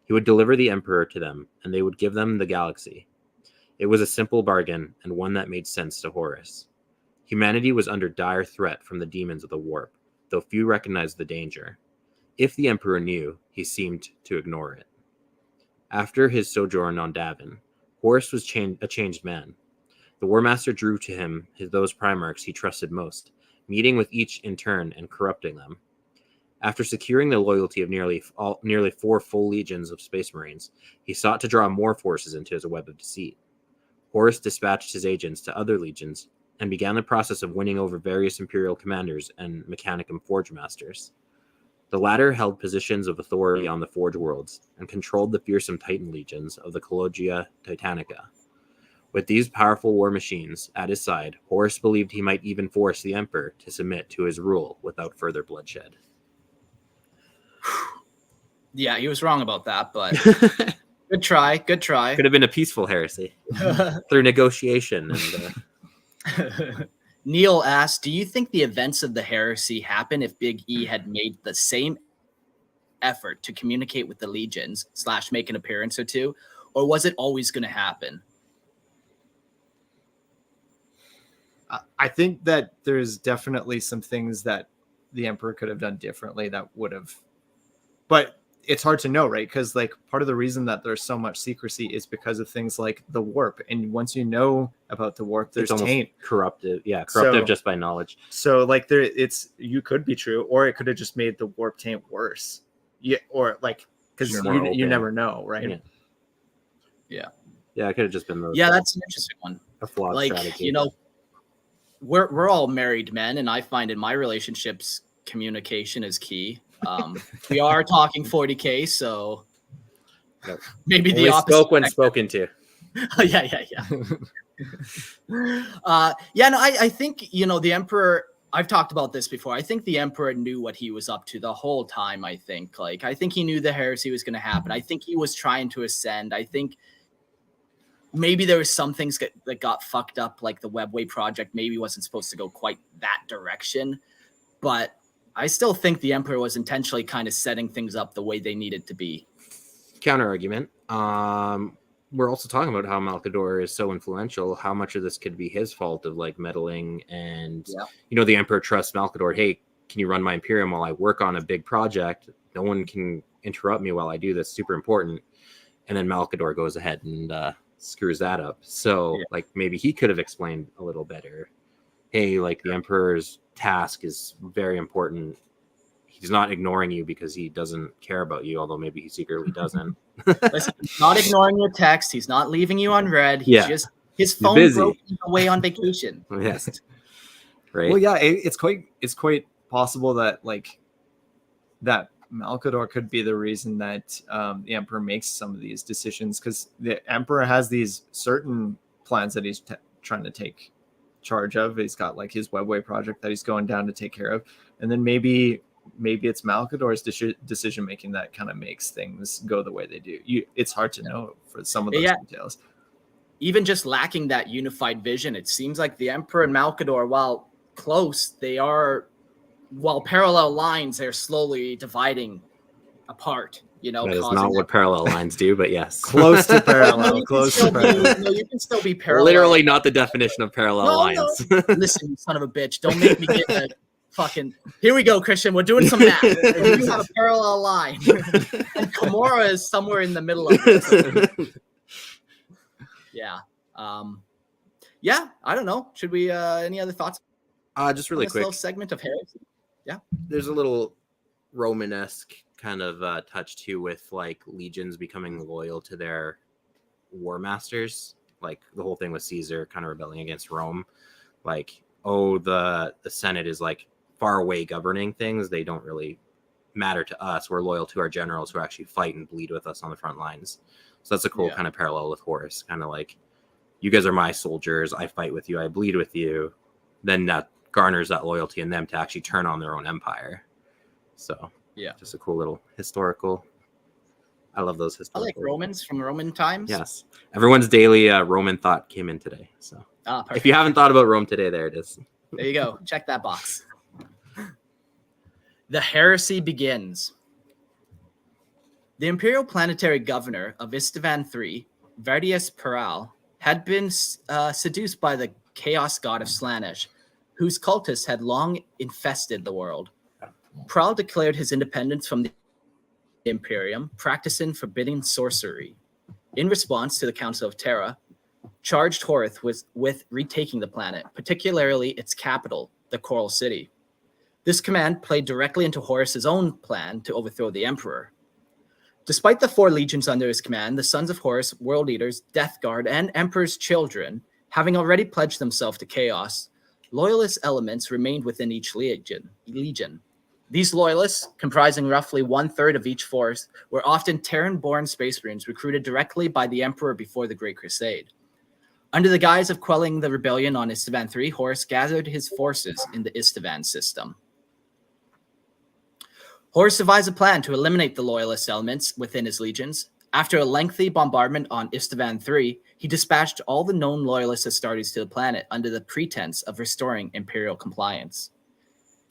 He would deliver the Emperor to them, and they would give them the galaxy. It was a simple bargain, and one that made sense to Horus. Humanity was under dire threat from the demons of the warp, though few recognized the danger. If the Emperor knew, he seemed to ignore it. After his sojourn on Davin, Horus was a changed man. The War Master drew to him those Primarchs he trusted most, meeting with each in turn and corrupting them. After securing the loyalty of nearly 4 full legions of Space Marines, he sought to draw more forces into his web of deceit. Horus dispatched his agents to other legions and began the process of winning over various Imperial commanders and Mechanicum Forge Masters. The latter held positions of authority on the Forge Worlds and controlled the fearsome Titan legions of the Collegia Titanica. With these powerful war machines at his side, Horus believed he might even force the Emperor to submit to his rule without further bloodshed. Yeah, he was wrong about that, but good try. Good try. Could have been a peaceful heresy through negotiation. And Neil asked, do you think the events of the heresy happen if Big E had made the same effort to communicate with the legions / make an appearance or two, or was it always going to happen? I think that there's definitely some things that the Emperor could have done differently that would have, but it's hard to know, right? Because like part of the reason that there's so much secrecy is because of things like the warp, and once you know about the warp, there's taint. Corruptive just by knowledge. So like you could be true, or it could have just made the warp taint worse. Yeah, or like because you never know, right? Yeah, it could have just been those. Yeah, that's an interesting one. A flawed strategy. We're all married men, and I find in my relationships communication is key. We are talking 40K, so maybe the opposite. Spoke when spoken to. Yeah. I think the Emperor. I've talked about this before. I think the Emperor knew what he was up to the whole time. I think he knew the heresy was going to happen. I think he was trying to ascend. I think maybe there was some things that got fucked up, like the Webway project maybe wasn't supposed to go quite that direction, but I still think the Emperor was intentionally kind of setting things up the way they needed to be. Counter argument. We're also talking about how Malcador is so influential. How much of this could be his fault of like meddling and, the Emperor trusts Malcador. Hey, can you run my Imperium while I work on a big project? No one can interrupt me while I do this. Super important. And then Malcador goes ahead and screws that up. So like maybe he could have explained a little better. Hey, like the Emperor's task is very important. He's not ignoring you because he doesn't care about you, although maybe he secretly doesn't. Listen, he's not ignoring your text. He's not leaving you unread. He's just His phone busy. broke away on vacation. Yes. Right. Well, yeah, it's quite possible that like that Malcador could be the reason that the Emperor makes some of these decisions, because the Emperor has these certain plans that he's trying to take charge of. He's got like his webway project that he's going down to take care of, and then maybe it's Malcador's decision making that kind of makes things go the way they do. It's hard to know for some of those details. Even just lacking that unified vision, it seems like the Emperor and Malcador, while close, while parallel lines, they're slowly dividing apart. That is not what parallel lines do, but yes. Close to parallel. You can still be parallel. Literally not the definition of parallel lines. No. Listen, you son of a bitch. Don't make me get a fucking... Here we go, Christian. We're doing some math. You have a parallel line. And Kimura is somewhere in the middle of it. Yeah. Yeah, I don't know. Should we... any other thoughts? Just really quick. Little segment of heresy. Yeah. There's a little Romanesque kind of touch too, with like legions becoming loyal to their war masters. Like the whole thing with Caesar kind of rebelling against Rome. Like, the Senate is like far away governing things. They don't really matter to us. We're loyal to our generals who actually fight and bleed with us on the front lines. So that's a cool kind of parallel with Horus. Kind of like, you guys are my soldiers. I fight with you. I bleed with you. Then that garners that loyalty in them to actually turn on their own empire. So just a cool little historical. I love those historical. I like Romans from Roman times. Yes, everyone's daily Roman thought came in today. So if you haven't thought about Rome today, there it is. There you go. Check that box. The heresy begins. The imperial planetary governor of Istavan III, Verdius Peral, had been seduced by the chaos god of Slanesh, whose cultists had long infested the world. Peral declared his independence from the Imperium, practicing forbidden sorcery. In response to the Council of Terra, charged Horus with retaking the planet, particularly its capital, the Coral City. This command played directly into Horus's own plan to overthrow the Emperor. Despite the 4 legions under his command, the sons of Horus, world eaters, Death Guard, and Emperor's children, having already pledged themselves to chaos, loyalist elements remained within each legion. These loyalists, comprising roughly 1/3 of each force, were often Terran-born Space Marines recruited directly by the Emperor before the Great Crusade. Under the guise of quelling the rebellion on Istavan III, Horus gathered his forces in the Istavan system. Horus devised a plan to eliminate the loyalist elements within his legions. After a lengthy bombardment on Istavan III, he dispatched all the known loyalist Astartes to the planet under the pretense of restoring imperial compliance.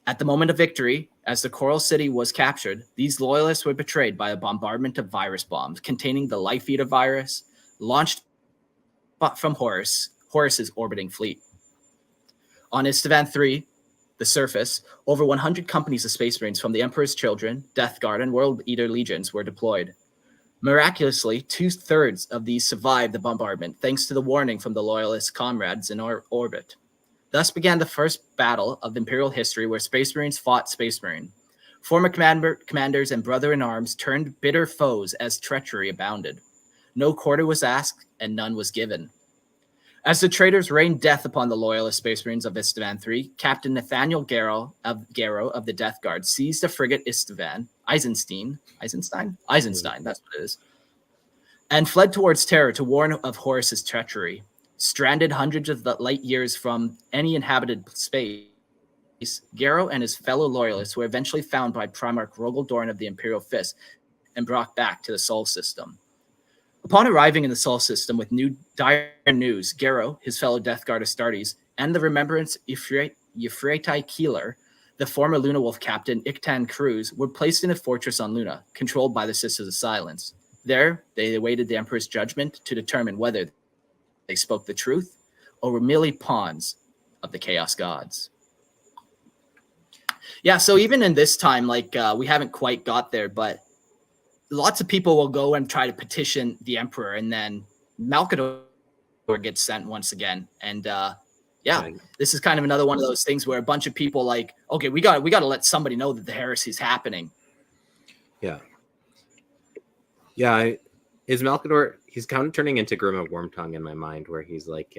At the moment of victory, as the Coral City was captured, these loyalists were betrayed by a bombardment of virus bombs containing the Life Eater virus, launched from Horus's orbiting fleet. On Istavan III, the surface, over 100 companies of Space Marines from the Emperor's Children, Death Guard, and World Eater legions were deployed. Miraculously, 2/3 of these survived the bombardment, thanks to the warning from the loyalist comrades in orbit. Thus began the first battle of Imperial history where Space Marines fought Space Marine. Former commanders and brother-in-arms turned bitter foes as treachery abounded. No quarter was asked, and none was given. As the traitors rained death upon the loyalist Space Marines of Istavan III, Captain Nathaniel Garrow of the Death Guard seized a frigate Eisenstein, that's what it is, and fled towards Terra to warn of Horus's treachery. Stranded hundreds of light years from any inhabited space, Garrow and his fellow loyalists were eventually found by Primarch Rogel Dorn of the Imperial Fist and brought back to the Sol System. Upon arriving in the Sol System with dire news, Garrow, his fellow Death Guard Astartes, and the Remembrance Euphratai Keeler, the former Luna Wolf captain Iktan Cruz, were placed in a fortress on Luna, controlled by the Sisters of Silence. There, they awaited the Emperor's judgment to determine whether they spoke the truth or were merely pawns of the Chaos Gods. Yeah, so even in this time, we haven't quite got there, but lots of people will go and try to petition the Emperor, and then Malcador gets sent once again. And this is kind of another one of those things where a bunch of people okay, we got to let somebody know that the heresy is happening. Yeah. Yeah, Is Malcador? He's kind of turning into Grim of Wormtongue in my mind, where he's like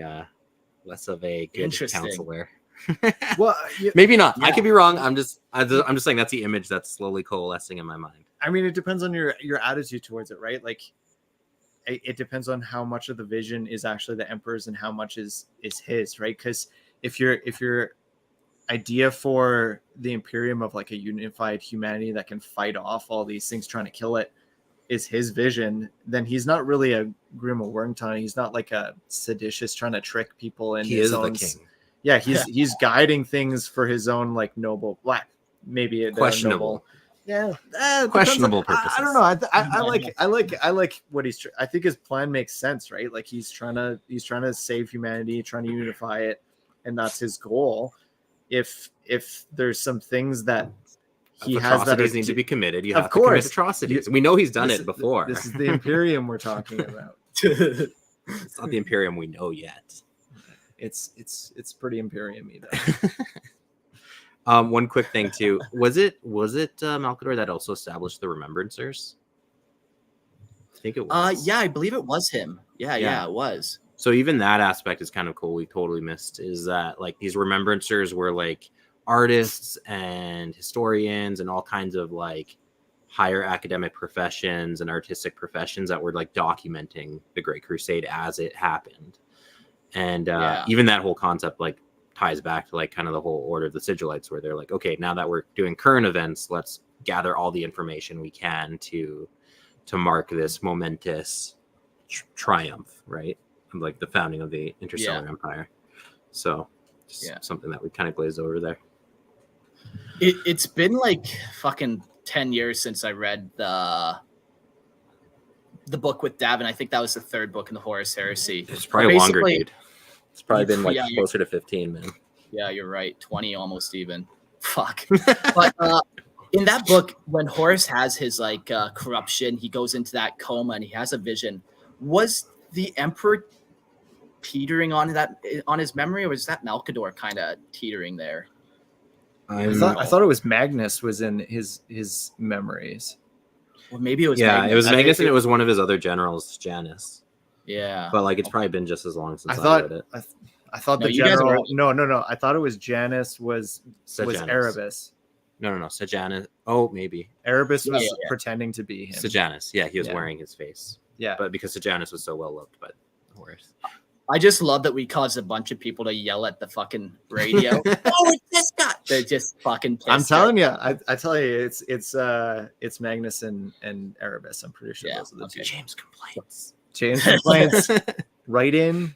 less of a good Interesting. counselor. Well, Maybe not. I Yeah. could be wrong. I'm just saying that's the image that's slowly coalescing in my mind. I mean, it depends on your attitude towards it, right? Like, it depends on how much of the vision is actually the Emperor's and how much is his, right? Because if your idea for the Imperium of like a unified humanity that can fight off all these things trying to kill it is his vision, then he's not really a Grim of Wormtongue. He's not like a seditious trying to trick people in He his is own. the king. Yeah, he's guiding things for his own like noble, maybe Questionable. Questionable purposes. I don't know. I like what he's. I think his plan makes sense, right? Like he's trying to save humanity, trying to unify it, and that's his goal. If there's some things that he has that need to be committed, you of have to commit course. atrocities. We know he's done it before. This is the Imperium we're talking about. It's not the Imperium we know yet. It's pretty Imperium-y though. One quick thing too. Was it Malcador that also established the Remembrancers? I think it was. Yeah, I believe it was him. Yeah, it was. So even that aspect is kind of cool. We totally missed is that like these Remembrancers were like artists and historians and all kinds of like higher academic professions and artistic professions that were like documenting the Great Crusade as it happened. And even that whole concept like ties back to like kind of the whole Order of the Sigilites, where they're like, okay, now that we're doing current events, let's gather all the information we can to mark this momentous triumph, right? Of like the founding of the Interstellar Empire. So something that we kind of glazed over there. It's been like fucking 10 years since I read the book with Davin. I think that was the third book in the Horus Heresy. It's probably longer, dude. It's probably been like Yeah, closer to 15, man. Yeah, you're right. 20 almost even. Fuck. But in that book, when Horus has his like corruption, he goes into that coma and he has a vision. Was the Emperor teetering on his memory, or was that Malcador kind of teetering there? I thought it was Magnus was in his memories. Or maybe it was Magnus. It was Magnus, and it was one of his other generals, Janus. Yeah, but like it's probably been just as long since I read it. I thought the general. No. I thought it was Janus was Erebus. No. Sejanus. Oh, maybe Erebus was pretending to be him. Sejanus. Yeah, he was wearing his face. Yeah, but because Sejanus was so well loved by Horus. I just love that we caused a bunch of people to yell at the fucking radio. Oh, it's this guy! They're just fucking pissed. I'm telling you, I tell you, it's Magnus and Erebus. I'm pretty sure those are the two. James complaints. Write in.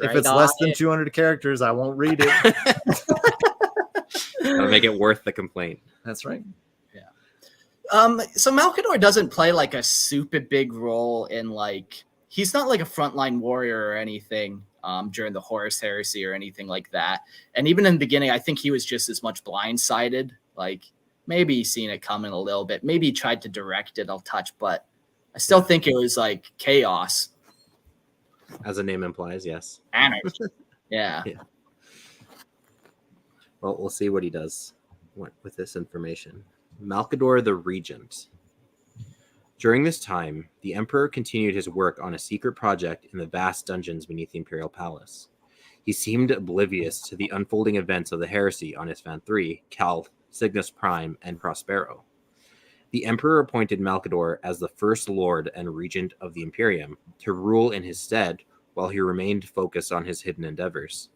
If it's less than 200 characters, I won't read it. Gotta make it worth the complaint. That's right. Yeah. So Malcador doesn't play like a super big role in like. He's not like a frontline warrior or anything during the Horus Heresy or anything like that. And even in the beginning, I think he was just as much blindsided. Like maybe he's seen it coming a little bit. Maybe he tried to direct it a touch, but I still think it was like chaos. As the name implies, yes. Anarchy. Yeah. Well, we'll see what he does with this information. Malcador the Regent. During this time, the Emperor continued his work on a secret project in the vast dungeons beneath the Imperial Palace. He seemed oblivious to the unfolding events of the heresy on Isfan III, Cal, Cygnus Prime, and Prospero. The Emperor appointed Malcador as the First Lord and Regent of the Imperium to rule in his stead while he remained focused on his hidden endeavors.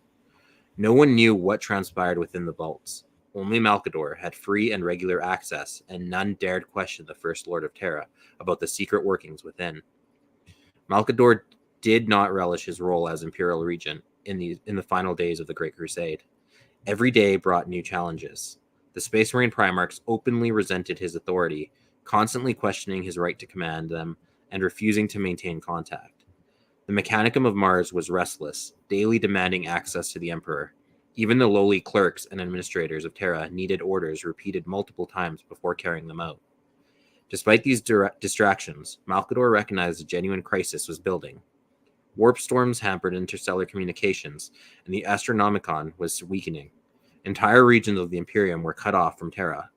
No one knew what transpired within the vaults. Only Malcador had free and regular access, and none dared question the First Lord of Terra about the secret workings within. Malcador did not relish his role as Imperial Regent in the final days of the Great Crusade. Every day brought new challenges. The Space Marine Primarchs openly resented his authority, constantly questioning his right to command them and refusing to maintain contact. The Mechanicum of Mars was restless, daily demanding access to the Emperor. Even the lowly clerks and administrators of Terra needed orders repeated multiple times before carrying them out. Despite these distractions, Malcador recognized a genuine crisis was building. Warp storms hampered interstellar communications, and the Astronomicon was weakening. Entire regions of the Imperium were cut off from Terra.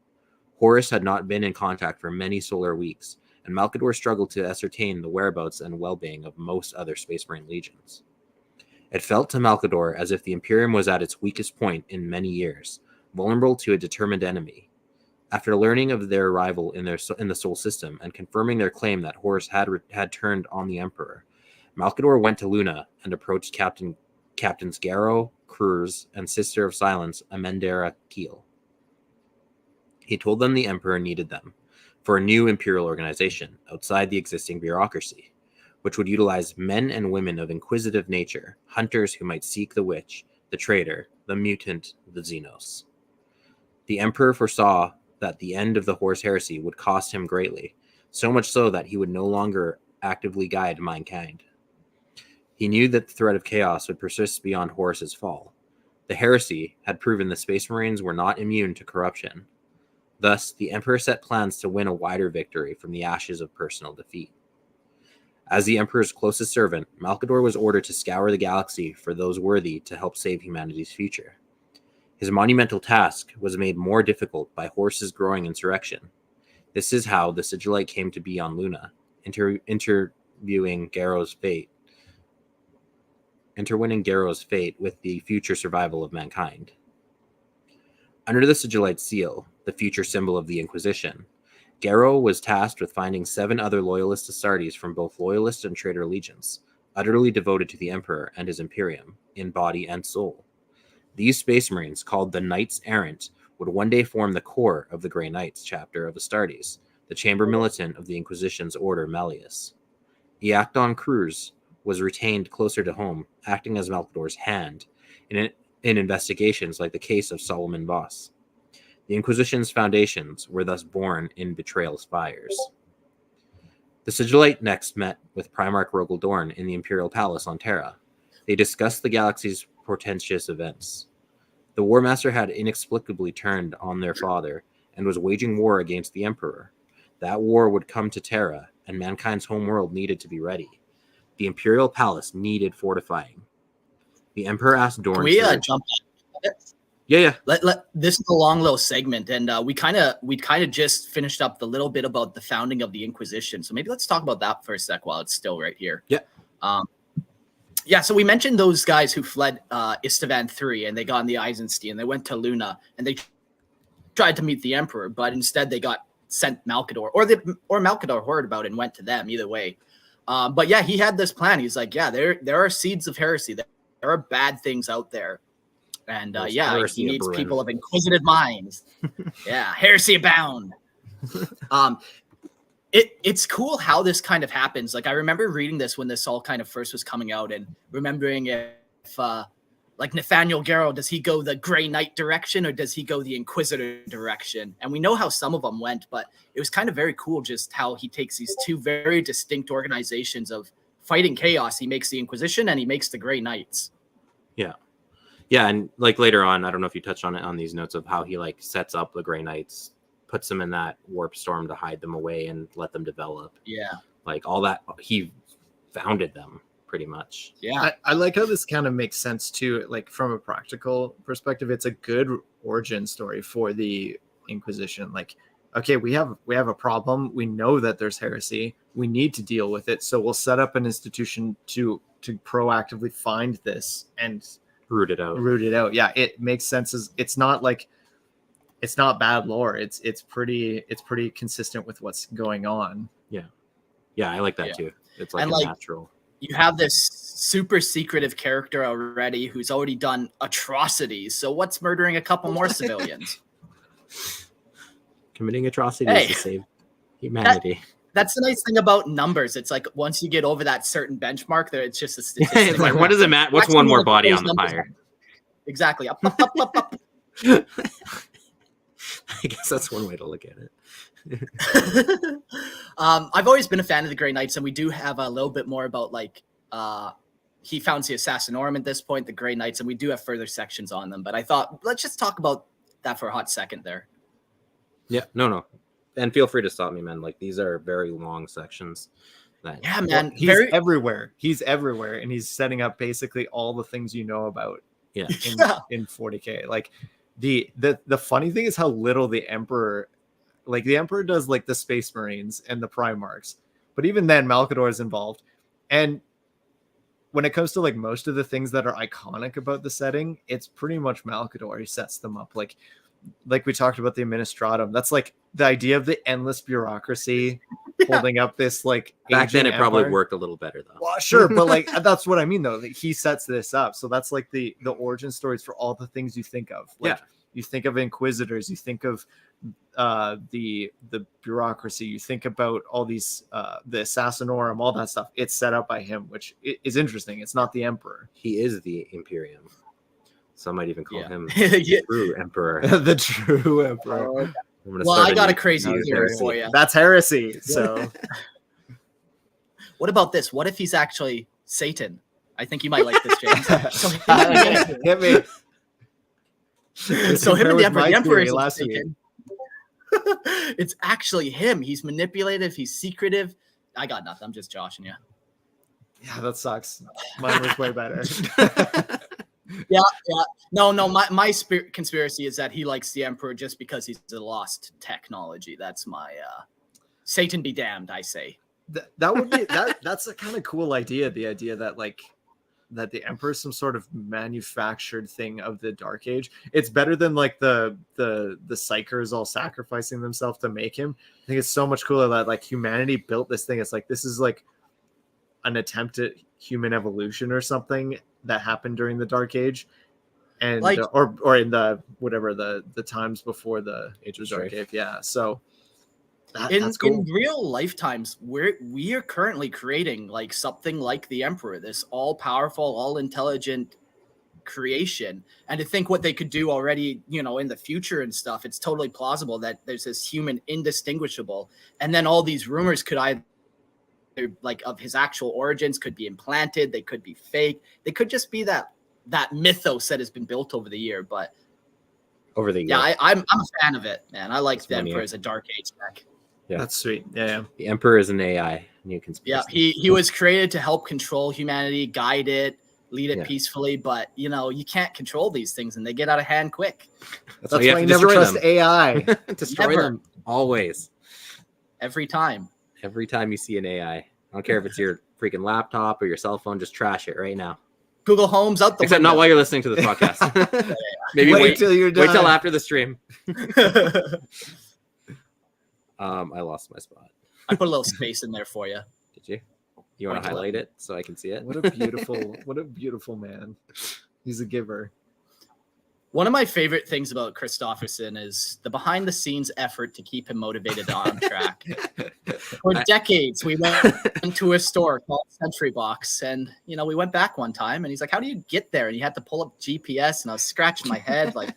Horus had not been in contact for many solar weeks, and Malcador struggled to ascertain the whereabouts and well-being of most other Space Marine legions. It felt to Malcador as if the Imperium was at its weakest point in many years, vulnerable to a determined enemy. After learning of their arrival in the Sol system and confirming their claim that Horus had turned on the Emperor, Malcador went to Luna and approached Captains Garrow, Cruz, and Sister of Silence, Amendera Keel. He told them the Emperor needed them for a new Imperial organization outside the existing bureaucracy, which would utilize men and women of inquisitive nature, hunters who might seek the witch, the traitor, the mutant, the Xenos. The Emperor foresaw that the end of the Horus Heresy would cost him greatly, so much so that he would no longer actively guide mankind. He knew that the threat of chaos would persist beyond Horus's fall. The heresy had proven the Space Marines were not immune to corruption. Thus, the Emperor set plans to win a wider victory from the ashes of personal defeat. As the Emperor's closest servant, Malcador was ordered to scour the galaxy for those worthy to help save humanity's future. His monumental task was made more difficult by Horus's growing insurrection. This is how the Sigilite came to be on Luna, interviewing Garrow's fate with the future survival of mankind. Under the Sigilite seal, the future symbol of the Inquisition, Garrow was tasked with finding 7 other loyalist Astartes from both loyalist and traitor legions, utterly devoted to the Emperor and his Imperium, in body and soul. These Space Marines, called the Knights Errant, would one day form the core of the Grey Knights chapter of Astartes, the chamber militant of the Inquisition's Order Malleus. Iacton Cruz was retained closer to home, acting as Malcador's hand in investigations like the case of Solomon Voss. The Inquisition's foundations were thus born in Betrayal's fires. The Sigilite next met with Primarch Rogel Dorn in the Imperial Palace on Terra. They discussed the galaxy's portentous events. The War Master had inexplicably turned on their father and was waging war against the Emperor. That war would come to Terra, and mankind's homeworld needed to be ready. The Imperial Palace needed fortifying. The Emperor asked Dorn. Can we jump in? Yeah. This is a long little segment, and we kind of just finished up the little bit about the founding of the Inquisition. So maybe let's talk about that for a sec while it's still right here. Yeah. Yeah, so we mentioned those guys who fled Istavan 3, and they got on the Eisenstein. They went to Luna, and they tried to meet the Emperor, but instead they got sent Malcador, or Malcador heard about it and went to them. Either way, but yeah, he had this plan. He's like, yeah, there are seeds of heresy. There are bad things out there, and he needs people of inquisitive minds. Yeah, heresy abound. It's cool how this kind of happens. Like, I remember reading this when this all kind of first was coming out and remembering if like Nathaniel Garrow, does he go the Grey Knight direction or does he go the Inquisitor direction? And we know how some of them went, but it was kind of very cool just how he takes these two very distinct organizations of fighting chaos. He makes the Inquisition and he makes the Grey Knights. Yeah, and like later on, I don't know if you touched on it on these notes of how he like sets up the Grey Knights, puts them in that warp storm to hide them away and let them develop. Yeah. Like all that, he founded them pretty much. Yeah. I like how this kind of makes sense too. Like from a practical perspective, it's a good origin story for the Inquisition. Like, okay, we have a problem. We know that there's heresy. We need to deal with it. So we'll set up an institution to proactively find this and root it out. Yeah. It makes sense. It's not bad lore. It's pretty consistent with what's going on. Yeah, I like that too. It's like natural. You have this super secretive character already who's already done atrocities. So what's murdering a couple more civilians? Committing atrocities to save humanity. That's the nice thing about numbers. It's like once you get over that certain benchmark, there it's just a statistic. It's like, what does it matter? What's one more body on the fire? Exactly. Up. I guess that's one way to look at it. I've always been a fan of the Grey Knights, and we do have a little bit more about like he founds the Assassinorum at this point, the Grey Knights, and we do have further sections on them. But I thought let's just talk about that for a hot second there. Yeah, no. And feel free to stop me, man. Like these are very long sections. Yeah, man. He's everywhere. He's everywhere, and he's setting up basically all the things you know about. Yeah. In 40K. Like the funny thing is how little the Emperor Like the Emperor does like the Space Marines and the Primarchs, but even then Malcador is involved. And when it comes to like most of the things that are iconic about the setting, it's pretty much Malcador. He sets them up like we talked about the Administratum. That's like the idea of the endless bureaucracy holding up this like Back then, it aging probably empire. worked a little better though. Well, sure, but like that's what I mean though. Like, he sets this up, so that's like the origin stories for all the things you think of. Like, you think of Inquisitors, you think of the bureaucracy, you think about all these the Assassinorum, all that stuff. It's set up by him, which is interesting. It's not the Emperor. He is the Imperium. Some might even call him Yeah. the true Emperor. The true Emperor. Okay. I'm gonna Well, start I got new- a crazy new theory heresy. for you. That's heresy. So What about this? What if he's actually Satan? I think you might like this, James. So hit me. So him and the Emperor. The Emperor is last week. Satan. It's actually him. He's manipulative. He's secretive. I got nothing. I'm just joshing you. Yeah, that sucks. Mine was way better. Yeah. No. My conspiracy is that he likes the Emperor just because he's a lost technology. That's my Satan be damned, I say. That would be that's a kind of cool idea. The idea that like that the Emperor is some sort of manufactured thing of the Dark Age. It's better than like the psykers all sacrificing themselves to make him. I think it's so much cooler that like humanity built this thing. It's like this is like an attempt at human evolution or something that happened during the Dark Age, and Like- or in the whatever the times before the Age of Dark Strife. Age. Yeah, so In that's cool. real lifetimes, we are currently creating like something like the Emperor, this all powerful, all intelligent creation. And to think what they could do already, in the future and stuff, it's totally plausible that there's this human indistinguishable, and then all these rumors could either like of his actual origins could be implanted, they could be fake, they could just be that mythos that has been built over the year. But Over the yeah, year. I'm a fan of it, man. I like It's the funny, Emperor yeah. as a Dark Age tech. Yeah. That's sweet. Yeah. The Emperor is an AI. New Yeah, conspiracy. he was created to help control humanity, guide it, lead it Yeah. peacefully. But you can't control these things, and they get out of hand quick That's why why you have you to never destroy trust them. AI. Destroy Never. them always. every time. Every time you see an AI, I don't care if it's your freaking laptop or your cell phone, just trash it right now. Google Homes out the Except not window. while you're listening to the podcast. Maybe Wait till you're done. wait till after the stream. I lost my spot. I put a little space in there for you. Did you? You want Wait to till highlight it so I can see it? What a beautiful man. He's a giver. One of my favorite things about Christofferson is the behind-the-scenes effort to keep him motivated on track. For decades, we went into a store called Century Box, and we went back one time, and he's like, "How do you get there?" And you had to pull up GPS, and I was scratching my head like,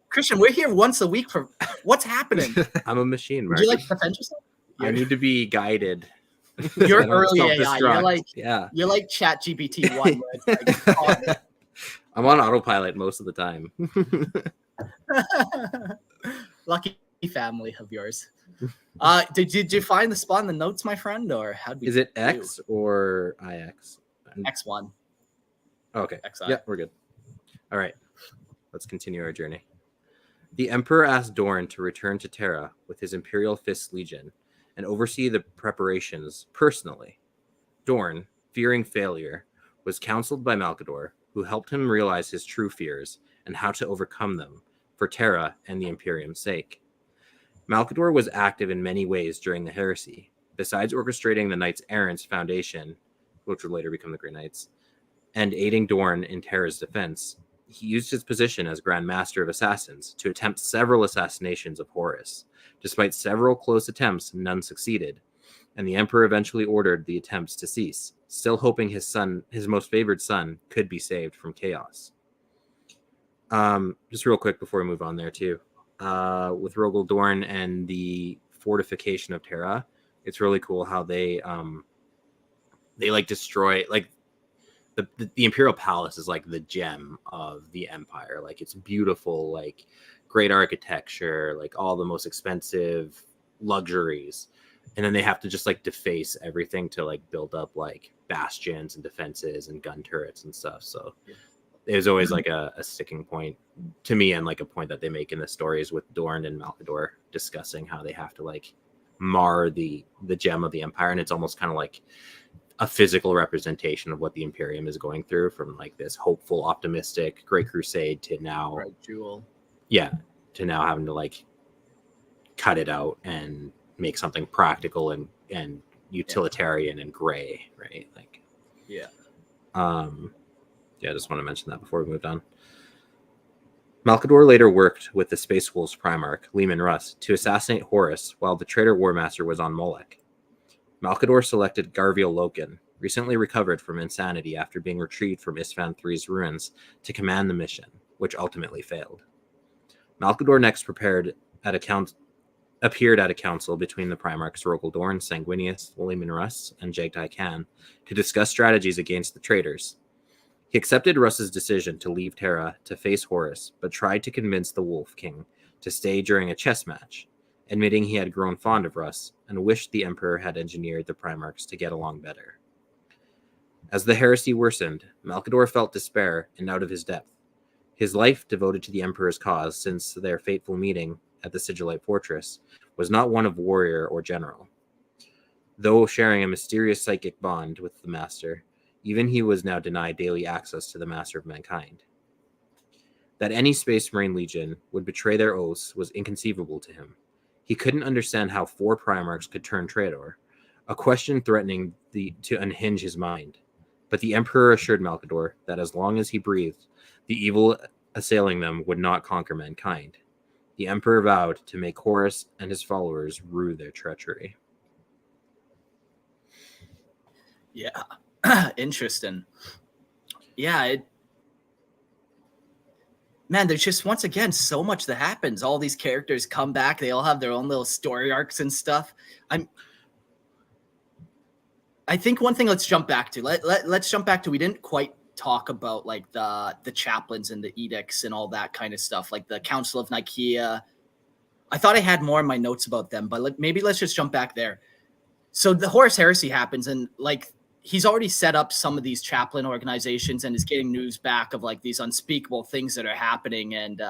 "Christian, we're here once a week for what's happening? I'm a machine, Would Mark. you like to defend yourself?" I need to be guided. You're I don't early AI. self-destruct. Yeah, You're like ChatGPT 1. Where it's like, I'm on autopilot most of the time. lucky family of yours. Did you find the spot in the notes, my friend, or how did Is it X or IX? X1? Okay. XI. Yeah, we're good. All right. Let's continue our journey. The Emperor asked Dorn to return to Terra with his Imperial Fist Legion and oversee the preparations personally. Dorn, fearing failure, was counseled by Malcador, who helped him realize his true fears and how to overcome them for Terra and the Imperium's sake. Malcador was active in many ways during the heresy. Besides orchestrating the Knights Errant's foundation, which would later become the Grey Knights, and aiding Dorn in Terra's defense, he used his position as Grand Master of Assassins to attempt several assassinations of Horus. Despite several close attempts, none succeeded, and the Emperor eventually ordered the attempts to cease, still hoping his most favored son, could be saved from chaos. Just real quick before we move on there too, with Rogel Dorn and the fortification of Terra, it's really cool how they like destroy like the Imperial Palace is like the gem of the Empire. Like it's beautiful, like great architecture, like all the most expensive luxuries. And then they have to just like deface everything to like build up like bastions and defenses and gun turrets and stuff. So it was always like a sticking point to me, and like a point that they make in the stories with Dorn and Malcador discussing how they have to like mar the gem of the Empire, and it's almost kind of like a physical representation of what the Imperium is going through, from like this hopeful, optimistic Great Crusade to now, Red Jewel. Yeah, to now having to like cut it out and make something practical and utilitarian and gray, right? Like, yeah. Yeah, I just want to mention that before we moved on. Malcador later worked with the Space Wolves Primarch, Leman Russ, to assassinate Horus while the traitor Warmaster was on Molech. Malcador selected Garviel Loken, recently recovered from insanity after being retrieved from Isfan III's ruins, to command the mission, which ultimately failed. Malcador next appeared at a council between the Primarchs Rogel Dorn, Sanguinius, Leman Russ, and Jagdai Khan to discuss strategies against the traitors. He accepted Russ's decision to leave Terra to face Horus, but tried to convince the Wolf King to stay during a chess match, admitting he had grown fond of Russ and wished the Emperor had engineered the Primarchs to get along better. As the heresy worsened, Malcador felt despair and out of his depth. His life devoted to the Emperor's cause since their fateful meeting at the Sigilite fortress was not one of warrior or general. Though sharing a mysterious psychic bond with the Master, even he was now denied daily access to the Master of Mankind. That any Space Marine Legion would betray their oaths was inconceivable to him. He couldn't understand how 4 Primarchs could turn traitor, a question threatening to unhinge his mind. But the Emperor assured Malcador that as long as he breathed, the evil assailing them would not conquer mankind. The Emperor vowed to make Horus and his followers rue their treachery. Yeah. Interesting. Yeah, man, there's just, once again, so much that happens. All these characters come back. They all have their own little story arcs and stuff. I think one thing, let's jump back to. Let's jump back to, we didn't quite talk about like the chaplains and the edicts and all that kind of stuff, like the Council of Nicaea. I thought I had more in my notes about them, but maybe let's just jump back there. So the Horus Heresy happens, and like he's already set up some of these chaplain organizations and is getting news back of like these unspeakable things that are happening. And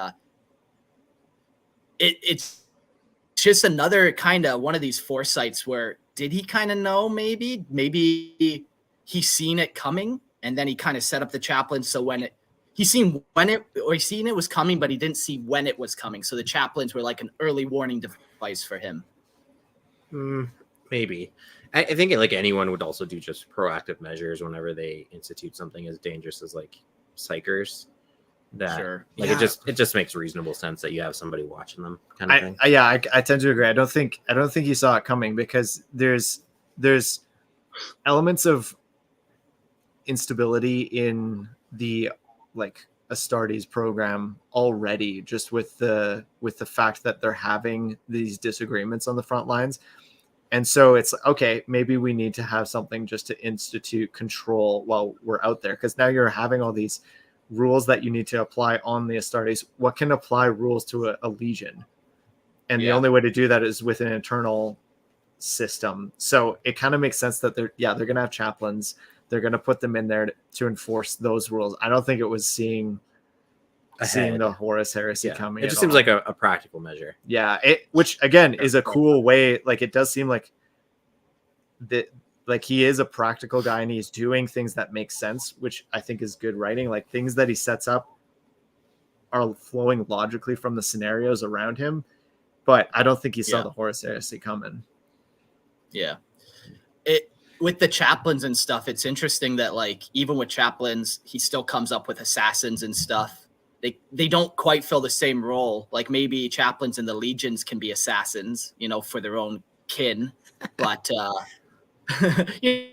it's just another kind of one of these foresights where, did he kind of know maybe he's seen it coming, and then he kind of set up the chaplain. So when he seen it was coming, but he didn't see when it was coming. So the chaplains were like an early warning device for him. Maybe. I think like anyone would also do just proactive measures whenever they institute something as dangerous as like psykers. That Sure. Like Yeah. it just makes reasonable sense that you have somebody watching them, kind of thing. I tend to agree. I don't think he saw it coming, because there's elements of instability in the like Astartes program already, just with the fact that they're having these disagreements on the front lines. And so it's okay, maybe we need to have something just to institute control while we're out there, because now you're having all these rules that you need to apply on the Astartes. What can apply rules to a legion? And the only way to do that is with an internal system. So it kind of makes sense that they're going to have chaplains. They're going to put them in there to enforce those rules. I don't think it was seeing the Horus Heresy coming. It just seems like a practical measure. Yeah, which again is a cool way. Like, it does seem like that, like he is a practical guy and he's doing things that make sense, which I think is good writing. Like, things that he sets up are flowing logically from the scenarios around him, but I don't think he saw the Horus Heresy coming. Yeah. With the chaplains and stuff, it's interesting that like even with chaplains, he still comes up with assassins and stuff. They don't quite fill the same role. Like maybe chaplains in the legions can be assassins, for their own kin, but you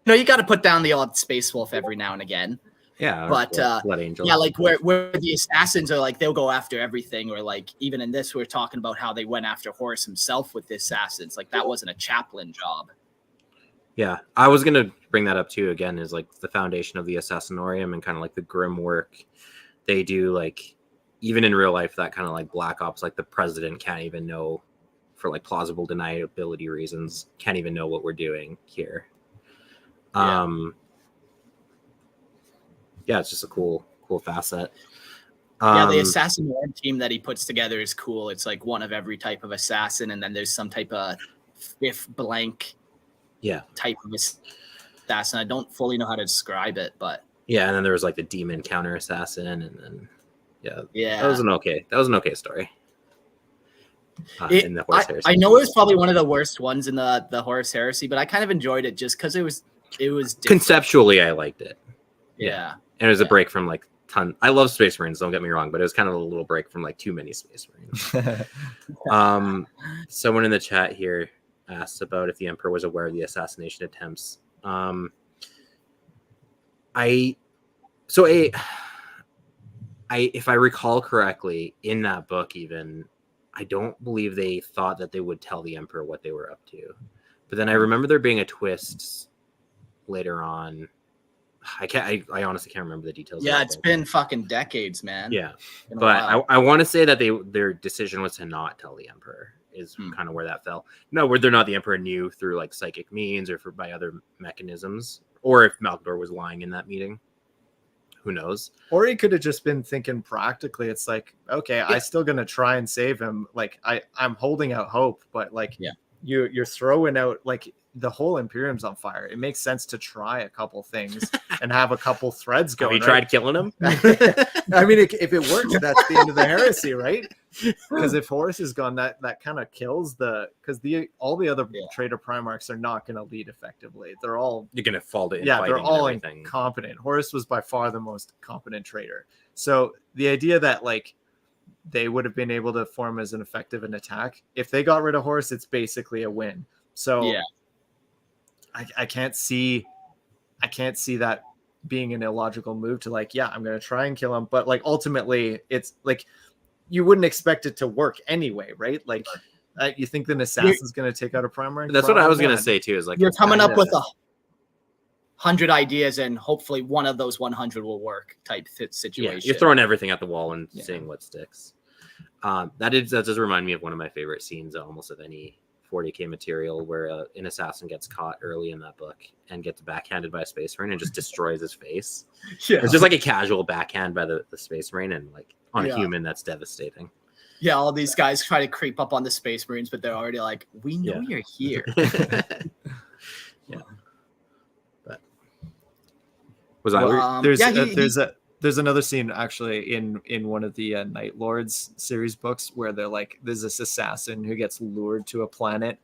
got to put down the odd space wolf every now and again. Yeah, but Blood Angel. Yeah, like where the assassins are like they'll go after everything, or like even in this we're talking about how they went after Horus himself with the assassins. Like that wasn't a chaplain job. Yeah, I was gonna bring that up too. Again, is like the foundation of the Assassinorium and kind of like the grim work they do. Like even in real life, that kind of like black ops, like the president can't even know, for like plausible deniability reasons, can't even know what we're doing here. Yeah, it's just a cool cool facet. Yeah, the assassin war team that he puts together is cool. It's like one of every type of assassin, and then there's some type of fifth blank type of assassin. I don't fully know how to describe it, but yeah, and then there was like the demon counter assassin, and then yeah, that was an okay story. In the Horus Heresy. I know it was probably one of the worst ones in the Horus Heresy, but I kind of enjoyed it just because it was different. Conceptually, I liked it. Yeah. And it was a break from like I love Space Marines, don't get me wrong, but it was kind of a little break from like too many Space Marines. Someone in the chat here asked about if the Emperor was aware of the assassination attempts. If I recall correctly, in that book, even I don't believe they thought that they would tell the Emperor what they were up to. But then I remember there being a twist later on. I honestly can't remember the details. Yeah, it's been fucking decades, man. Yeah, but I want to say that their decision was to not tell the Emperor is kind of where that fell. No, whether or not the Emperor knew through like psychic means or by other mechanisms, or if Malcador was lying in that meeting, who knows? Or he could have just been thinking practically. It's like, okay, I'm still gonna try and save him. Like I'm holding out hope, but like you're throwing out like the whole Imperium's on fire. It makes sense to try a couple things and have a couple threads going. Have you tried killing him? I mean, if it works, that's the end of the heresy, right? Because if Horus is gone, that kind of kills all the other traitor Primarchs are not going to lead effectively. They're all you're going to fall to they're all incompetent. Horus was by far the most competent traitor. So the idea that like they would have been able to form as an effective an attack if they got rid of Horus, it's basically a win. So I can't see that being an illogical move to like, I'm going to try and kill him. But like, ultimately it's like, you wouldn't expect it to work anyway, right? Like you think an assassin's going to take out a Primarch? That's what I was going to say too, is like, you're coming up with 100 ideas and hopefully one of those 100 will work type situation. Yeah, you're throwing everything at the wall and seeing what sticks. That does remind me of one of my favorite scenes almost of any 40k material, where an assassin gets caught early in that book and gets backhanded by a Space Marine and just destroys his face. Yeah, it's just like a casual backhand by the Space Marine, and like on a human, that's devastating. Yeah, all these guys try to creep up on the Space Marines, but they're already like, we know you're here. But there's another scene actually in one of the Night Lords series books where they're like, there's this assassin who gets lured to a planet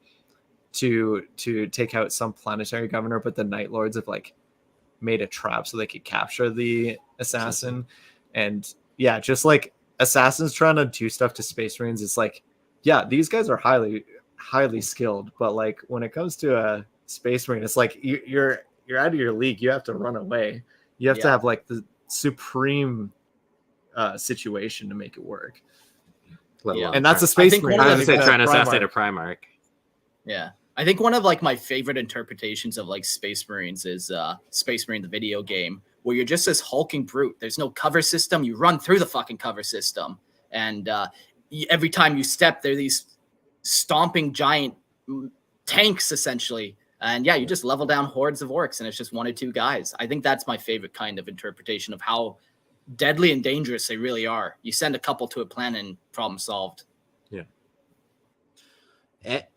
to take out some planetary governor, but the Night Lords have like made a trap so they could capture the assassin. And just like assassins trying to do stuff to Space Marines, it's like, these guys are highly skilled, but like when it comes to a Space Marine, it's like you're out of your league. You have to run away. You have to have like the supreme situation to make it work. And that's a Space Marine. I was trying to assassinate a Primarch. Yeah. I think one of like my favorite interpretations of like Space Marines is Space Marine the video game, where you're just this hulking brute. There's no cover system. You run through the fucking cover system, and every time you step, there are these stomping giant tanks essentially. And you just level down hordes of orcs, and it's just one or two guys. I think that's my favorite kind of interpretation of how deadly and dangerous they really are. You send a couple to a planet and problem solved. Yeah.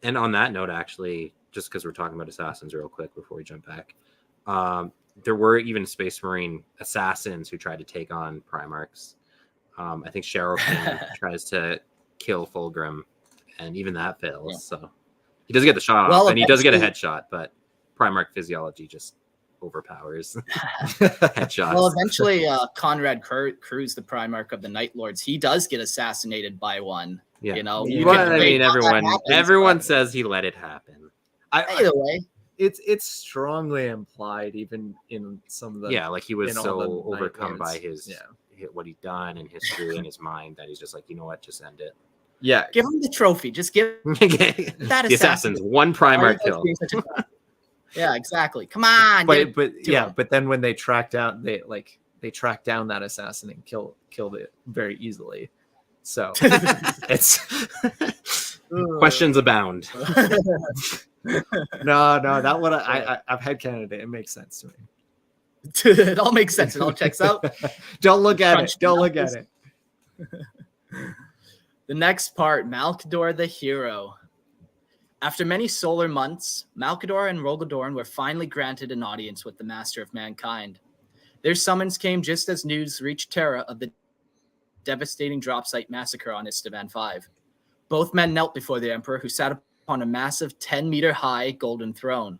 And on that note, actually, just because we're talking about assassins real quick before we jump back, there were even Space Marine assassins who tried to take on Primarchs. I think Sharokin tries to kill Fulgrim, and even that fails. So he does get the shot off, and he does get a headshot, but Primarch physiology just overpowers headshots. Well, eventually, Conrad Cruz, the Primarch of the Night Lords, he does get assassinated by one. Yeah. You know, everyone says he let it happen. Either way, it's strongly implied, even in some of the like he was so overcome by his what he'd done and history in his mind that he's just like, you know what, just end it. Yeah, give him the trophy. Just give that the assassins one Primarch kill. Yeah, exactly. Come on. But then when they track down, they track down that assassin and killed it very easily. So it's questions abound. No, that one I've had candidate. It makes sense to me. It all makes sense. It all checks out. Don't look at Crunch it. Don't look numbers. at it. The next part, Malcador the Hero. After many solar months, Malcador and Rogadorn were finally granted an audience with the Master of Mankind. Their summons came just as news reached Terra of the devastating drop site massacre on Esteban V. Both men knelt before the Emperor, who sat upon a massive 10-meter-high golden throne.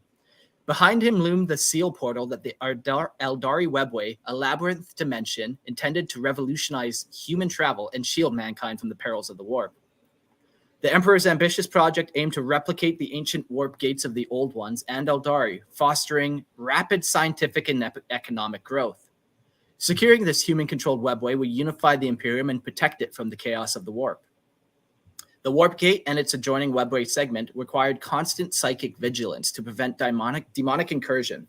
Behind him loomed the seal portal that the Eldari Webway, a labyrinth dimension intended to revolutionize human travel and shield mankind from the perils of the warp. The Emperor's ambitious project aimed to replicate the ancient warp gates of the Old Ones and Eldari, fostering rapid scientific and economic growth. Securing this human-controlled webway would unify the Imperium and protect it from the chaos of the warp. The warp gate and its adjoining webway segment required constant psychic vigilance to prevent demonic incursion.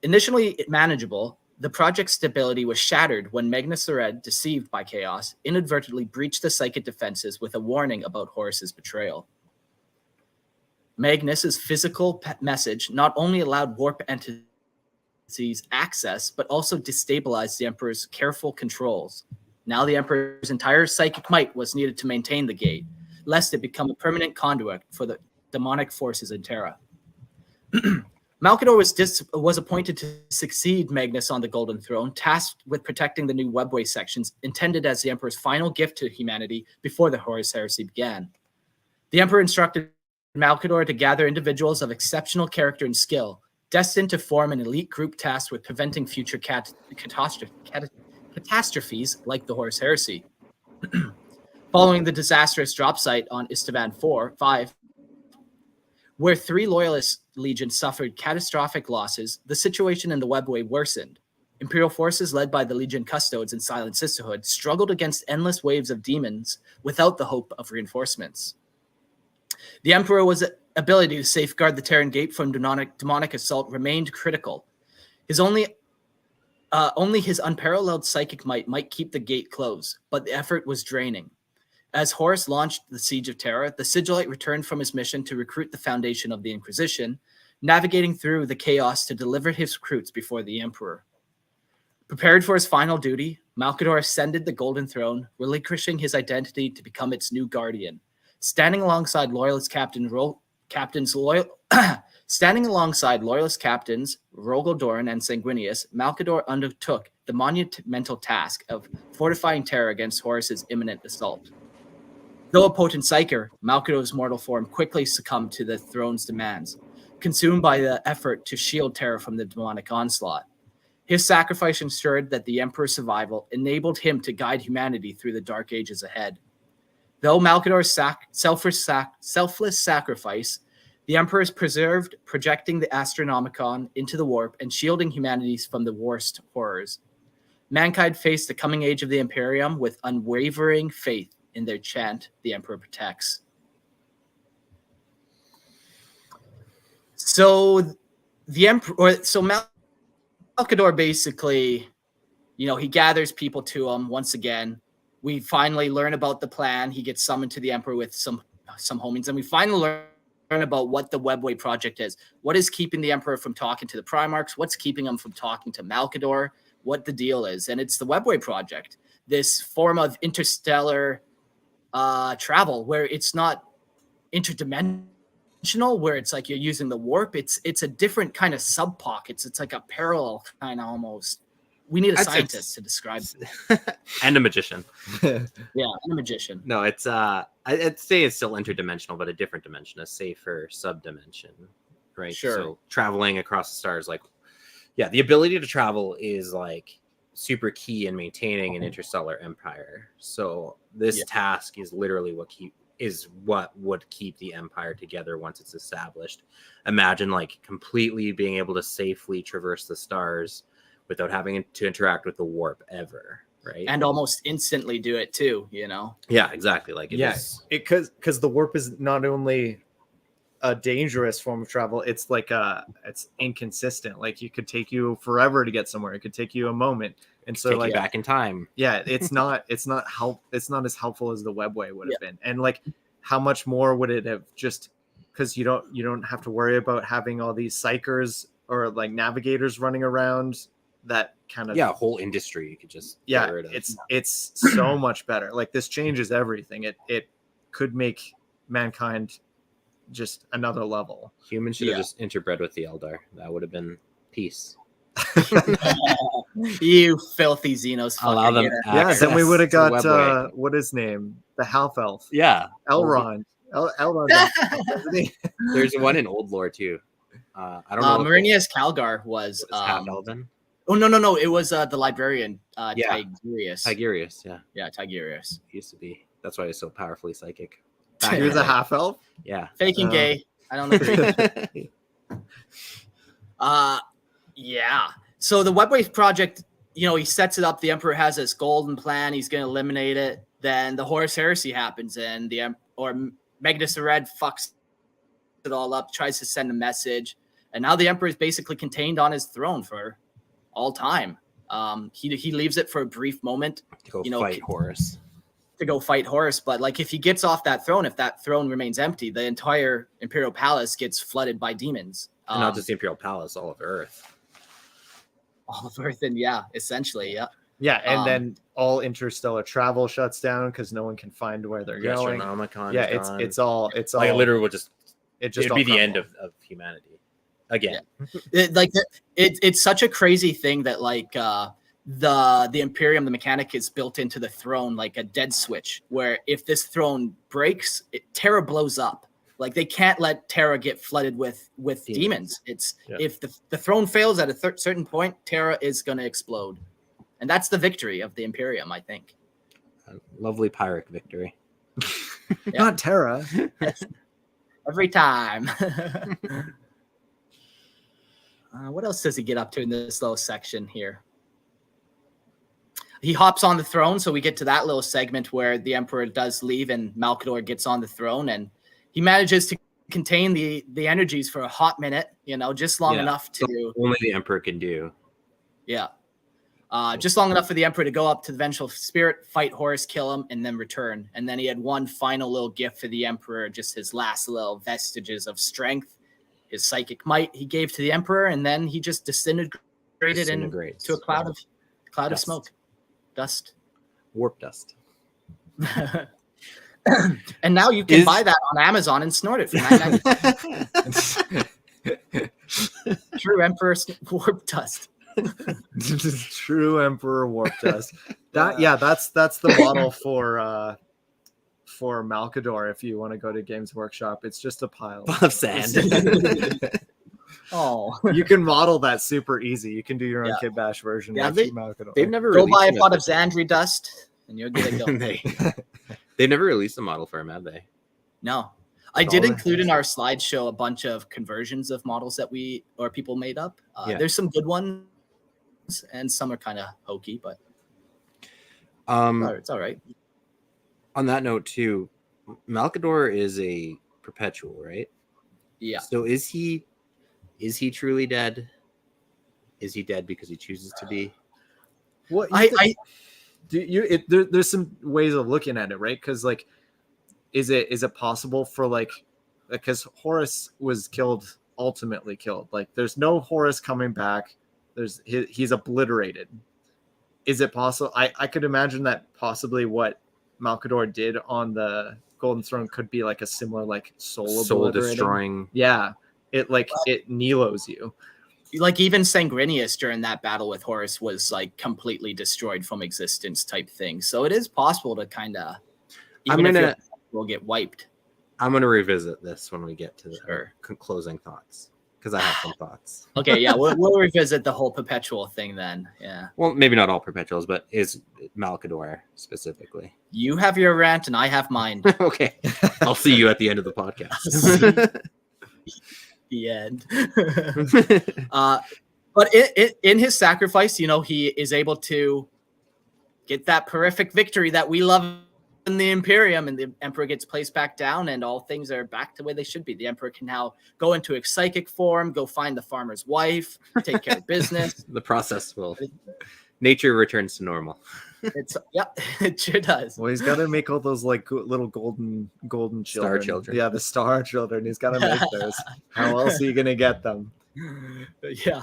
Initially manageable, the project's stability was shattered when Magnus the Red, deceived by chaos, inadvertently breached the psychic defenses with a warning about Horus's betrayal. Magnus's physical message not only allowed warp entities access, but also destabilized the Emperor's careful controls. Now the Emperor's entire psychic might was needed to maintain the gate, lest it become a permanent conduit for the demonic forces in Terra. Malcador was appointed to succeed Magnus on the Golden Throne, tasked with protecting the new webway sections, intended as the Emperor's final gift to humanity before the Horus Heresy began. The Emperor instructed Malcador to gather individuals of exceptional character and skill, destined to form an elite group tasked with preventing future catastrophes like the Horus Heresy. Following the disastrous drop site on Esteban V, where 3 loyalist legions suffered catastrophic losses, the situation in the webway worsened. Imperial forces led by the Legion Custodes and Silent Sisterhood struggled against endless waves of demons without the hope of reinforcements. The Emperor's ability to safeguard the Terran Gate from demonic assault remained critical. Only his unparalleled psychic might keep the gate closed, but the effort was draining. As Horus launched the Siege of Terra, the Sigilite returned from his mission to recruit the Foundation of the Inquisition, navigating through the chaos to deliver his recruits before the Emperor. Prepared for his final duty, Malcador ascended the Golden Throne, relinquishing his identity to become its new guardian. Standing alongside loyalist captains Rogadorn and Sanguinius, Malcador undertook the monumental task of fortifying Terra against Horus's imminent assault. Though a potent psyker, Malcador's mortal form quickly succumbed to the throne's demands, consumed by the effort to shield Terra from the demonic onslaught. His sacrifice ensured that the Emperor's survival enabled him to guide humanity through the dark ages ahead. Though Malcador's selfless sacrifice, the Emperor is preserved, projecting the Astronomicon into the warp and shielding humanity from the worst horrors. Mankind faced the coming age of the Imperium with unwavering faith in their chant, the Emperor protects. So the Emperor, Malcador basically, he gathers people to him once again. We finally learn about the plan. He gets summoned to the Emperor with some homies, and we finally learn about what the Webway project is. What is keeping the Emperor from talking to the Primarchs? What's keeping him from talking to Malcador? What the deal is? And it's the Webway project, this form of interstellar travel where it's not interdimensional, where it's like you're using the warp. It's a different kind of sub pockets. It's like a parallel kind of almost. We need a scientist to describe it. And a magician. Yeah, and a magician. No, it's I'd say it's still interdimensional, but a different dimension, a safer subdimension, right? Sure. So traveling across the stars, the ability to travel is super key in maintaining an interstellar empire. So this task is literally what would keep the empire together once it's established. Imagine completely being able to safely traverse the stars without having to interact with the warp ever, right? And almost instantly do it too, Yeah, exactly. Because the warp is not only a dangerous form of travel, it's it's inconsistent. You could take you forever to get somewhere. It could take you a moment. And so take you back in time. Yeah, it's not as helpful as the Webway would have been. And how much more would it have, just because you don't have to worry about having all these psykers or navigators running around that kind of whole industry you could just get rid of. It's so much better. Like this changes everything. It could make mankind just another level. Humans should have just interbred with the Eldar. That would have been peace. You filthy Xenos. Allow them then we would have got webway. what his name, the half elf. Yeah, Elrond. Elrond. There's one in old lore too. I don't know. Marinius Calgar was half elven. Oh no! It was the librarian, Tigurius. Tigurius, Yeah, Tigurius. He used to be. That's why he's so powerfully psychic. He was a half elf. Yeah. Faking gay. I don't agree. Yeah. So the Webwave project, he sets it up. The Emperor has this golden plan. He's going to eliminate it. Then the Horus Heresy happens, and Magnus the Red fucks it all up, tries to send a message, and now the Emperor is basically contained on his throne for all time. He leaves it for a brief moment to go fight Horus. To go fight Horus, but like if he gets off that throne, if that throne remains empty, the entire Imperial Palace gets flooded by demons. And not just the Imperial Palace, all of Earth. All of Earth, and essentially, Yeah, and then all interstellar travel shuts down because no one can find where they're going. Astronomican. Yeah, it's all like it literally would just it'd be the crumble. end of humanity again. Yeah. It's such a crazy thing that like the Imperium, the mechanic is built into the throne like a dead switch, where if this throne breaks, Terra blows up. Like they can't let Terra get flooded with demons. If the throne fails at a certain point, Terra is going to explode. And that's the victory of the Imperium, I think. A lovely Pyrrhic victory. Not Terra. Every time. What else does he get up to in this little section here? He hops on the throne, so we get to that little segment where the Emperor does leave and Malcador gets on the throne, and he manages to contain the energies for a hot minute, just long enough to... Only the Emperor can do. Yeah. Just long enough for the Emperor to go up to the Vengeful Spirit, fight Horus, kill him, and then return. And then he had one final little gift for the Emperor, just his last little vestiges of strength, his psychic might he gave to the Emperor, and then he just disintegrated into a cloud of smoke. Dust. Warp dust. And now you can buy that on Amazon and snort it for $9.99. True Emperor warp dust. True Emperor warp dust. That's the model for Malcador. If you want to go to Games Workshop, it's just a pile of sand. Oh, you can model that super easy. You can do your own Kit Bash version. Yeah, Malcador. They've never go buy a pot of Xandri dust, and you'll get it going. They never released a model for him, have they? No. I did include in our slideshow a bunch of conversions of models that people made up. There's some good ones, and some are kind of hokey, but it's all right. On that note, too, Malcador is a perpetual, right? Yeah. So is he truly dead? Is he dead because he chooses to be? What there's some ways of looking at it, right? Because like, is it possible for because Horus was ultimately killed. Like, there's no Horus coming back. He's obliterated. Is it possible? I could imagine that possibly what Malcador did on the Golden Throne could be like a similar soul destroying. Yeah, it Nelos you. Like even Sanguinius during that battle with Horus was like completely destroyed from existence type thing. So it is possible to kind of will get wiped. I'm gonna revisit this when we get to the closing thoughts, because I have some thoughts. Okay, yeah, we'll revisit the whole perpetual thing then. Yeah. Well, maybe not all perpetuals, but is Malcador specifically? You have your rant and I have mine. Okay, I'll see you at the end of the podcast. The end. But in his sacrifice, he is able to get that horrific victory that we love in the Imperium, and the Emperor gets placed back down, and all things are back to where they should be. The Emperor can now go into a psychic form, go find the farmer's wife, take care of business. The process nature returns to normal. It sure does. Well, he's got to make all those little golden children. Star children. Yeah, the star children. He's got to make those. How else are you gonna get them? Yeah.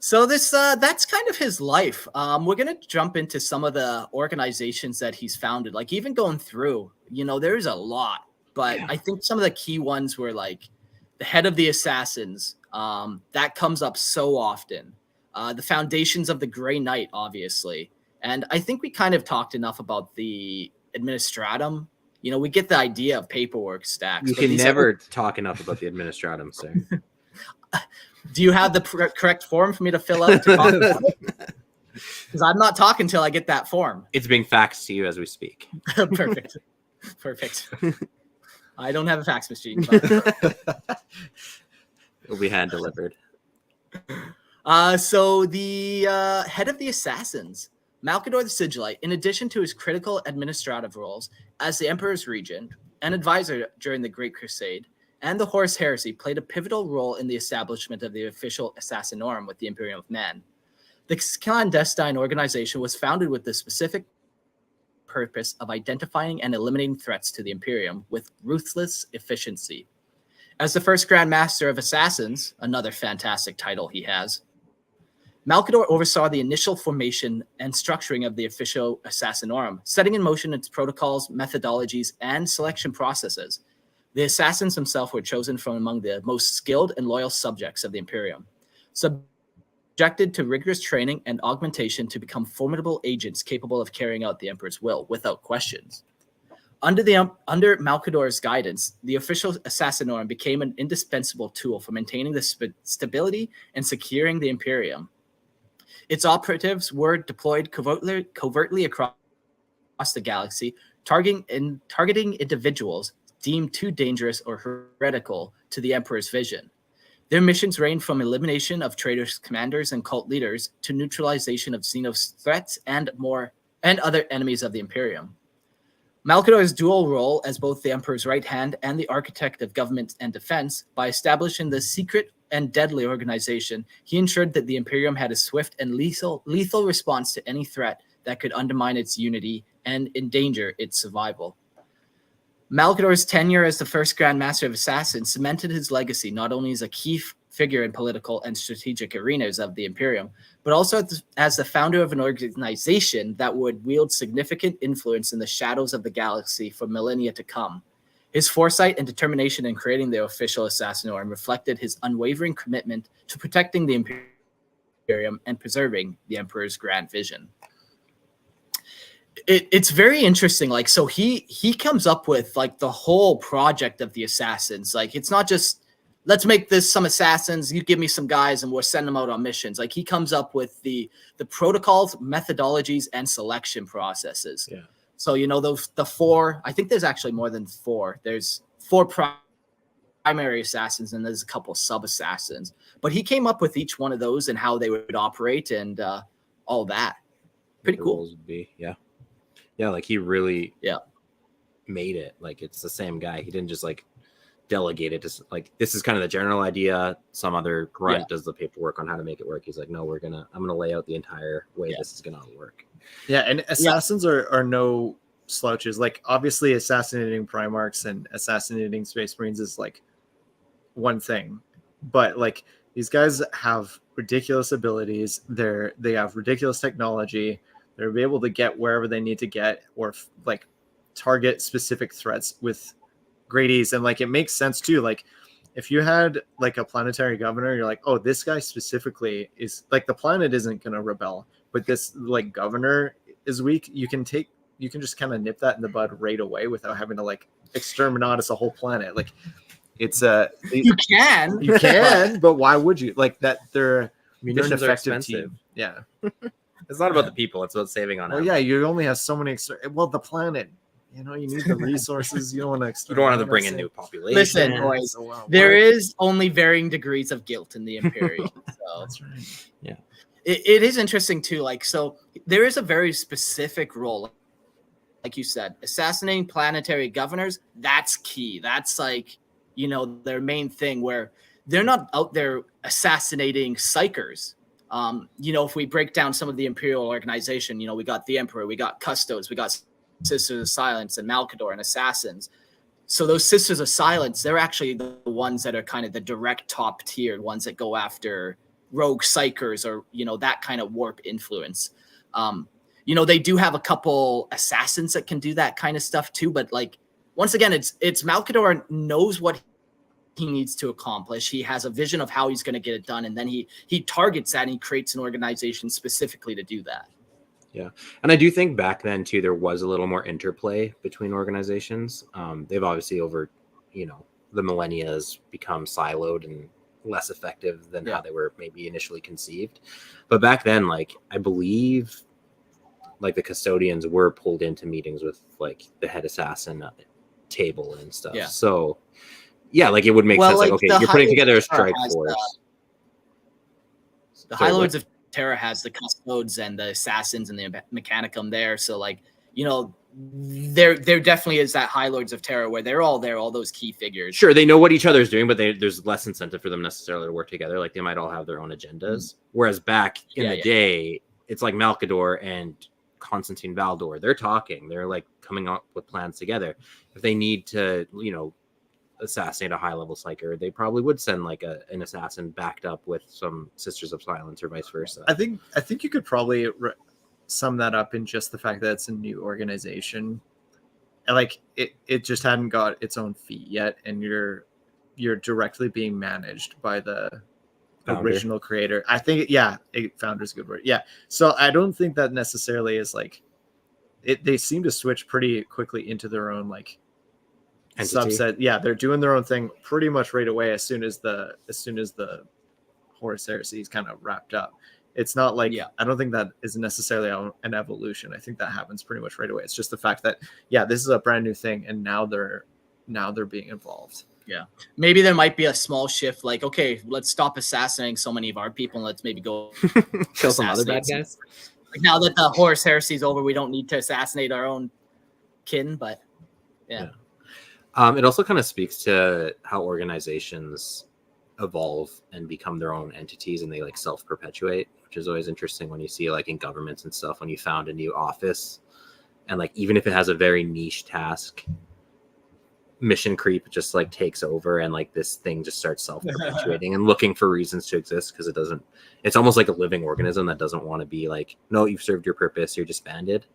So this that's kind of his life. We're gonna jump into some of the organizations that he's founded. Like even going through, there's a lot, but I think some of the key ones were like the head of the assassins. That comes up so often. The foundations of the Grey Knight, obviously, and I think we kind of talked enough about the administratum. We get the idea of paperwork stacks. You can never talk enough about the administratum, sir. Do you have the correct form for me to fill out to talk about it? Because I'm not talking until I get that form. It's being faxed to you as we speak. Perfect. I don't have a fax machine. But... It'll be hand delivered. So the head of the assassins, Malcador the Sigillite, in addition to his critical administrative roles as the Emperor's Regent and advisor during the Great Crusade, and the Horus Heresy, played a pivotal role in the establishment of the official Assassinorum with the Imperium of Man. The clandestine organization was founded with the specific purpose of identifying and eliminating threats to the Imperium with ruthless efficiency. As the first Grand Master of Assassins, another fantastic title he has, Malcador oversaw the initial formation and structuring of the official Assassinorum, setting in motion its protocols, methodologies, and selection processes. The assassins themselves were chosen from among the most skilled and loyal subjects of the Imperium, subjected to rigorous training and augmentation to become formidable agents capable of carrying out the Emperor's will without questions. Under Malcador's guidance, the official Assassinorum became an indispensable tool for maintaining the stability and securing the Imperium. Its operatives were deployed covertly across the galaxy, targeting individuals deemed too dangerous or heretical to the Emperor's vision. Their missions ranged from elimination of traitorous commanders and cult leaders to neutralization of Xenos threats and other enemies of the Imperium. Malcador's dual role as both the Emperor's right hand and the architect of government and defense, by establishing the secret and deadly organization, he ensured that the Imperium had a swift and lethal response to any threat that could undermine its unity and endanger its survival. Malcador's tenure as the first Grand Master of Assassins cemented his legacy not only as a key figure in political and strategic arenas of the Imperium, but also as the founder of an organization that would wield significant influence in the shadows of the galaxy for millennia to come. His foresight and determination in creating the official Assassinorum reflected his unwavering commitment to protecting the Imperium and preserving the Emperor's grand vision. It's very interesting. Like, so he comes up with like the whole project of the assassins. Like, it's not just let's make this some assassins, you give me some guys and we'll send them out on missions. Like, he comes up with the protocols, methodologies, and selection processes. Yeah. So, the four, I think there's actually more than four. There's four primary assassins and there's a couple sub-assassins. But he came up with each one of those and how they would operate and all that. Pretty cool. Roles would be, yeah. Yeah, like he really Yeah. made it. Like, it's the same guy. He didn't just like delegate it to like, this is kind of the general idea. Some other grunt does the paperwork on how to make it work. He's like, no, I'm gonna lay out the entire way this is gonna work. Yeah, and assassins are no slouches. Like, obviously assassinating Primarchs and assassinating Space Marines is like one thing, but like these guys have ridiculous abilities. They have ridiculous technology. They'll be able to get wherever they need to get, or like target specific threats with great ease. And like, it makes sense too. Like, if you had like a planetary governor, you're like, oh, this guy specifically is like, the planet isn't going to rebel, but this like governor is weak. You can just kind of nip that in the bud right away without having to like exterminatus a whole planet. Like, it's you can, but why would you? Like, that they're an Munitions are effective expensive. team. Yeah. It's not about the people. It's about saving on. Well, yeah, you only have so many. The planet. You need the resources. You don't want to. You don't want to bring in new population. Listen, boys, there is only varying degrees of guilt in the Imperium. So that's right. Yeah, it is interesting too. Like, so there is a very specific role, like you said, assassinating planetary governors. That's key. That's like their main thing, where they're not out there assassinating psykers. If we break down some of the Imperial organization, we got the Emperor, we got Custos, we got Sisters of Silence and Malcador and Assassins. So those Sisters of Silence, they're actually the ones that are kind of the direct top tier ones that go after rogue psykers or, that kind of warp influence. They do have a couple assassins that can do that kind of stuff too. But like, once again, it's Malcador knows what he needs to accomplish. He has a vision of how he's going to get it done. And then he targets that and he creates an organization specifically to do that. Yeah. And I do think back then too, there was a little more interplay between organizations. They've obviously over, the millennia has become siloed and less effective than how they were maybe initially conceived. But back then, like, I believe like the custodians were pulled into meetings with like the head assassin table and stuff. Yeah. So yeah, like it would make sense. Like, okay, you're putting together a strike force. The High Lords of Terra has the custodes and the assassins and the mechanicum there. So like, there definitely is that High Lords of Terra where they're all there, all those key figures. Sure, they know what each other's doing, but there's less incentive for them necessarily to work together. Like they might all have their own agendas. Whereas back in the day, it's like Malcador and Constantine Valdor. They're talking. They're like coming up with plans together. If they need to, assassinate a high-level psyker, they probably would send like an assassin backed up with some Sisters of Silence or vice versa. I think you could probably sum that up in just the fact that it's a new organization. Like it just hadn't got its own feet yet, and you're directly being managed by the original creator. I think founder's a good word. Yeah. So I don't think that necessarily is like they seem to switch pretty quickly into their own like entity. Subset. Yeah, they're doing their own thing pretty much right away as soon as the Horus Heresy is kind of wrapped up. It's not like I don't think that is necessarily an evolution. I think that happens pretty much right away. It's just the fact that this is a brand new thing, and now they're being involved. Yeah, maybe there might be a small shift. Like, okay, let's stop assassinating so many of our people, and let's maybe go kill some other bad guys. Like now that the Horus Heresy is over, we don't need to assassinate our own kin. But yeah. It also kind of speaks to how organizations evolve and become their own entities, and they like self-perpetuate, which is always interesting when you see like in governments and stuff, when you found a new office and like even if it has a very niche task, mission creep just like takes over, and like this thing just starts self-perpetuating and looking for reasons to exist because it's almost like a living organism that doesn't want to be like, no, you've served your purpose, you're disbanded.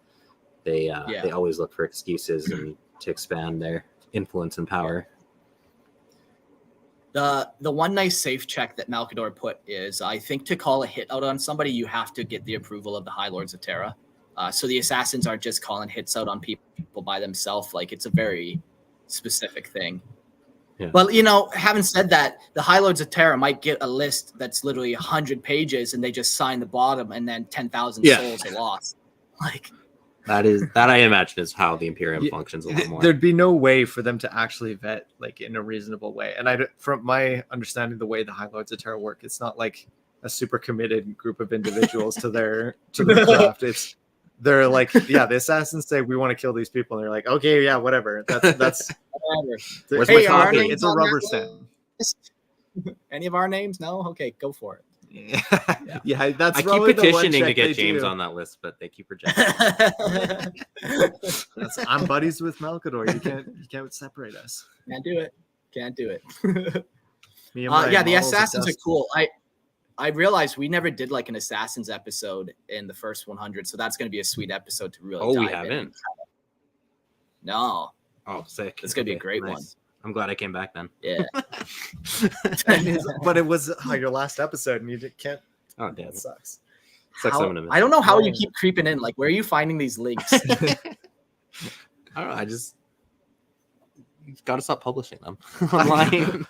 They always look for excuses and to expand their influence and power. The one nice safe check that Malcador put is, I think, to call a hit out on somebody, you have to get the approval of the High Lords of Terra. So the assassins aren't just calling hits out on people by themselves. Like, it's a very specific thing. Yeah. But, having said that, the High Lords of Terra might get a list that's literally 100 pages and they just sign the bottom and then 10,000 souls are lost. Like, that I imagine is how the Imperium functions a lot more. There'd be no way for them to actually vet like in a reasonable way. And from my understanding, the way the High Lords of Terra work, it's not like a super committed group of individuals to their craft. They're like, the assassins say we want to kill these people, and they're like, okay, yeah, whatever. That's where's my coffee? It's a rubber stamp. Any of our names? No? Okay, go for it. Yeah, that's. I keep petitioning to get James on that list, but they keep rejecting. I'm buddies with Malcador. You can't separate us. Can't do it. The assassins are cool. I realized we never did like an assassins episode in the first 100, so that's going to be a sweet episode to really. We haven't. No. Oh, sick! It's going to be a great one. I'm glad I came back then. Yeah. But it was your last episode, and you can't. Oh, damn. It sucks. I don't know how you keep creeping in. Like, where are you finding these links? I don't know. You've got to stop publishing them online.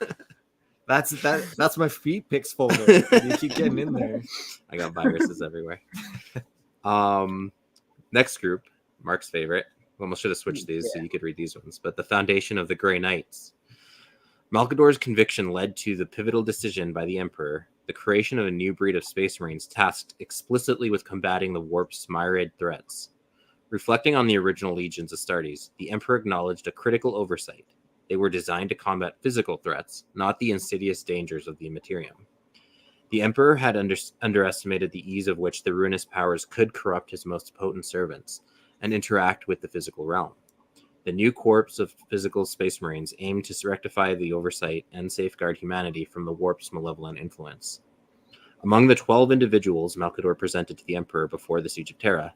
That's my feed pics folder. You keep getting in there. I got viruses everywhere. Next group, Mark's favorite. We almost should have switched these so you could read these ones. But the Foundation of the Grey Knights. Malcador's conviction led to the pivotal decision by the Emperor, the creation of a new breed of Space Marines tasked explicitly with combating the Warp's myriad threats. Reflecting on the original legions Astartes, the Emperor acknowledged a critical oversight. They were designed to combat physical threats, not the insidious dangers of the Imperium. The Emperor had underestimated the ease of which the ruinous powers could corrupt his most potent servants and interact with the physical realm. The new corps of physical Space Marines aimed to rectify the oversight and safeguard humanity from the Warp's malevolent influence. Among the 12 individuals Malcador presented to the Emperor before the Siege of Terra,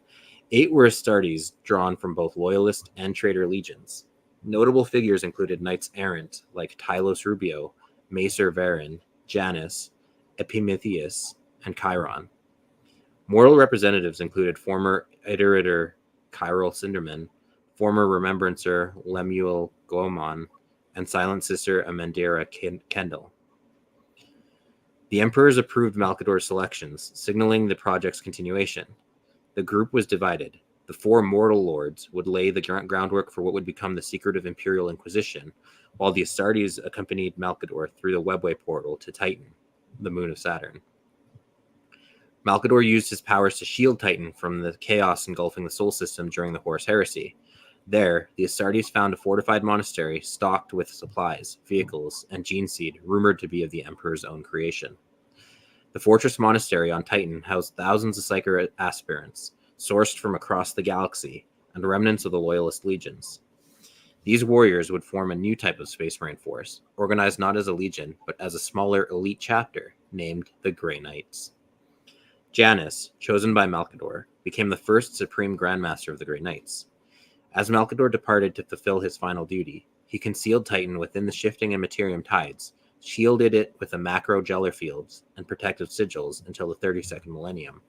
8 were Astartes drawn from both loyalist and traitor legions. Notable figures included knights errant like Tylos Rubio, Macer Varin, Janus, Epimetheus, and Chiron. Mortal representatives included former Iterator Chiral Cinderman, former Remembrancer Lemuel Goemon, and Silent Sister Amandera Kendall. The Emperors approved Malcador's selections, signaling the project's continuation. The group was divided. The 4 mortal lords would lay the groundwork for what would become the secretive Imperial Inquisition, while the Astartes accompanied Malcador through the webway portal to Titan, the moon of Saturn. Malcador used his powers to shield Titan from the chaos engulfing the Sol system during the Horus Heresy. There, the Astartes found a fortified monastery stocked with supplies, vehicles, and gene seed rumored to be of the Emperor's own creation. The fortress monastery on Titan housed thousands of psyker aspirants, sourced from across the galaxy, and remnants of the Loyalist legions. These warriors would form a new type of Space Marine force, organized not as a legion, but as a smaller elite chapter, named the Grey Knights. Janus, chosen by Malcador, became the first Supreme Grandmaster of the Grey Knights. As Malcador departed to fulfill his final duty, he concealed Titan within the shifting and materium tides, shielded it with the macro gellar fields and protective sigils until the 32nd millennium.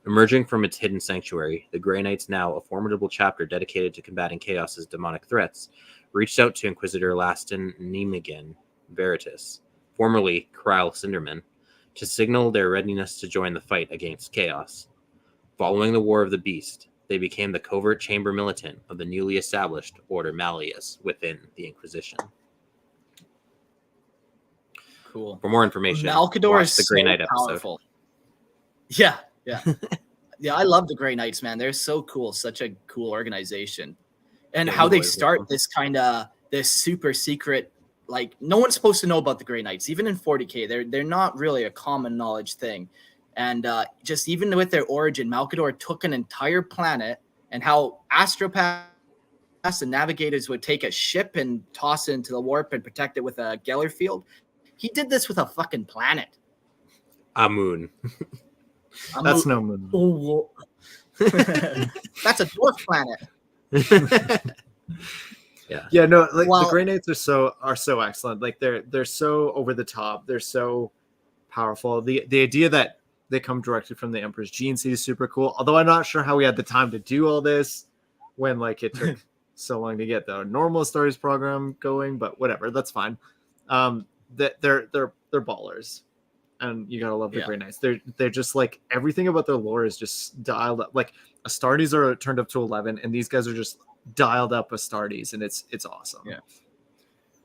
Emerging from its hidden sanctuary, the Grey Knights, now a formidable chapter dedicated to combating Chaos's demonic threats, reached out to Inquisitor Laston Nemigan Veritas, formerly Krile Cinderman, to signal their readiness to join the fight against Chaos. Following the War of the Beast, they became the covert chamber militant of the newly established Order Malleus within the Inquisition. Cool. For more information, Malcador watch is the Grey so Knight episode. powerful. Yeah. Yeah, I love the Grey Knights, man. They're so cool. Such a cool organization. And Yeah, how they always start love this super secret, like no one's supposed to know about the Grey Knights. Even in 40K, they're not really a common knowledge thing. And just even with their origin, Malcador took an entire planet, and how astropaths and navigators would take a ship and toss it into the warp and protect it with a Geller field. He did this with a fucking planet. A moon. That's no moon. Oh, that's a dwarf planet. Yeah, no, like Well- the Grey Knights are so excellent. Like they're so over the top. They're so powerful. The idea that they come directly from the Emperor's gene seed is super cool. Although I'm not sure how we had the time to do all this when like it took so long to get the normal Stars program going. But whatever, that's fine. They're ballers, and you gotta love the Grey Knights. They're just like everything about their lore is just dialed up. Like Astartes are turned up to 11, and these guys are just dialed up Astartes, and it's awesome. Yeah.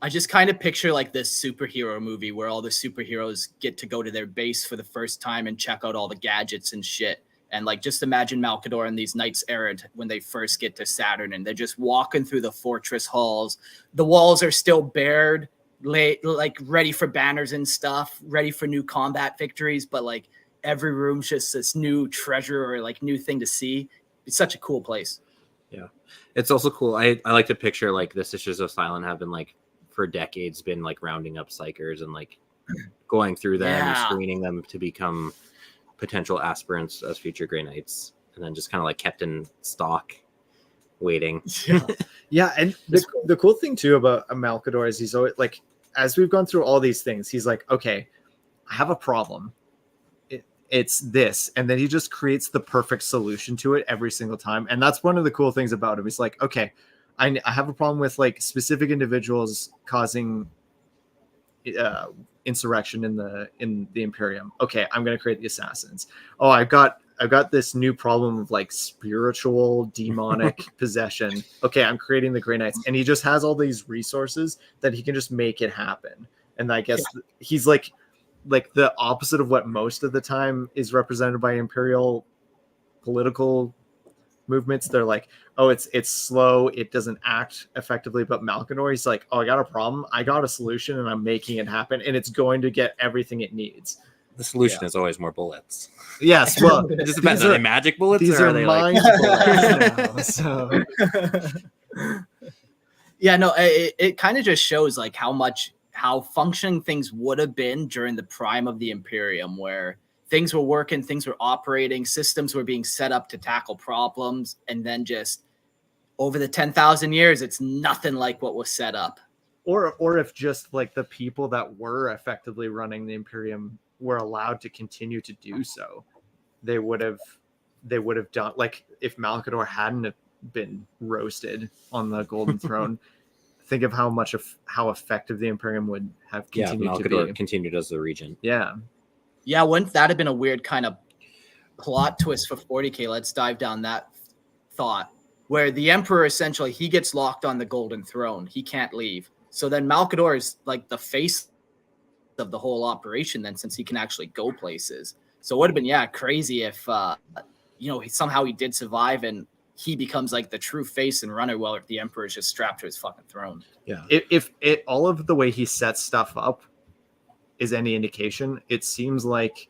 I just kind of picture like this superhero movie where all the superheroes get to go to their base for the first time and check out all the gadgets and shit. And like, just imagine Malcador and these knights errant when they first get to Saturn, and they're just walking through the fortress halls. The walls are still bared, like ready for banners and stuff, ready for new combat victories. But like every room's just this new treasure or like new thing to see. It's such a cool place. Yeah, it's also cool. I like to picture like the Sisters of Silent have been like for decades been like rounding up psychers and like going through them and screening them to become potential aspirants as future Grey Knights, and then just kind of like kept in stock waiting. Yeah, and the cool thing too about Malcador is he's always like, as we've gone through all these things, he's like, okay, I have a problem. It's this, and then he just creates the perfect solution to it every single time. And that's one of the cool things about him. He's like, okay, I have a problem with like specific individuals causing insurrection in the Imperium. Okay, I'm gonna create the assassins. Oh, I've got this new problem of like spiritual demonic possession. Okay, I'm creating the Grey Knights, and he just has all these resources that he can just make it happen. And I guess he's like the opposite of what most of the time is represented by Imperial political movements. They're like, oh, it's slow, it doesn't act effectively. But Malcador, he's like, oh, I got a problem, I got a solution, and I'm making it happen, and it's going to get everything it needs. The solution is always more bullets. Yes, well, it just depends. Are they magic bullets? These or are they mind bullets now, so. Yeah, no, it kind of just shows like how how functioning things would have been during the prime of the Imperium, where things were working, things were operating, systems were being set up to tackle problems, and then just over the 10,000 years, it's nothing like what was set up. Or if just like the people that were effectively running the Imperium were allowed to continue to do so, they would have done, like, if Malcador hadn't been roasted on the Golden Throne, think of how effective the Imperium would have continued to Malcador be. continued as the regent. Yeah. Yeah, wouldn't that have been a weird kind of plot twist for 40K? Let's dive down that thought, where the Emperor essentially, he gets locked on the Golden Throne. He can't leave. So then Malcador is like the face of the whole operation then, since he can actually go places. So it would have been, crazy if, somehow he did survive and he becomes like the true face and runner while the Emperor is just strapped to his fucking throne. Yeah. If all of the way he sets stuff up is any indication, it seems like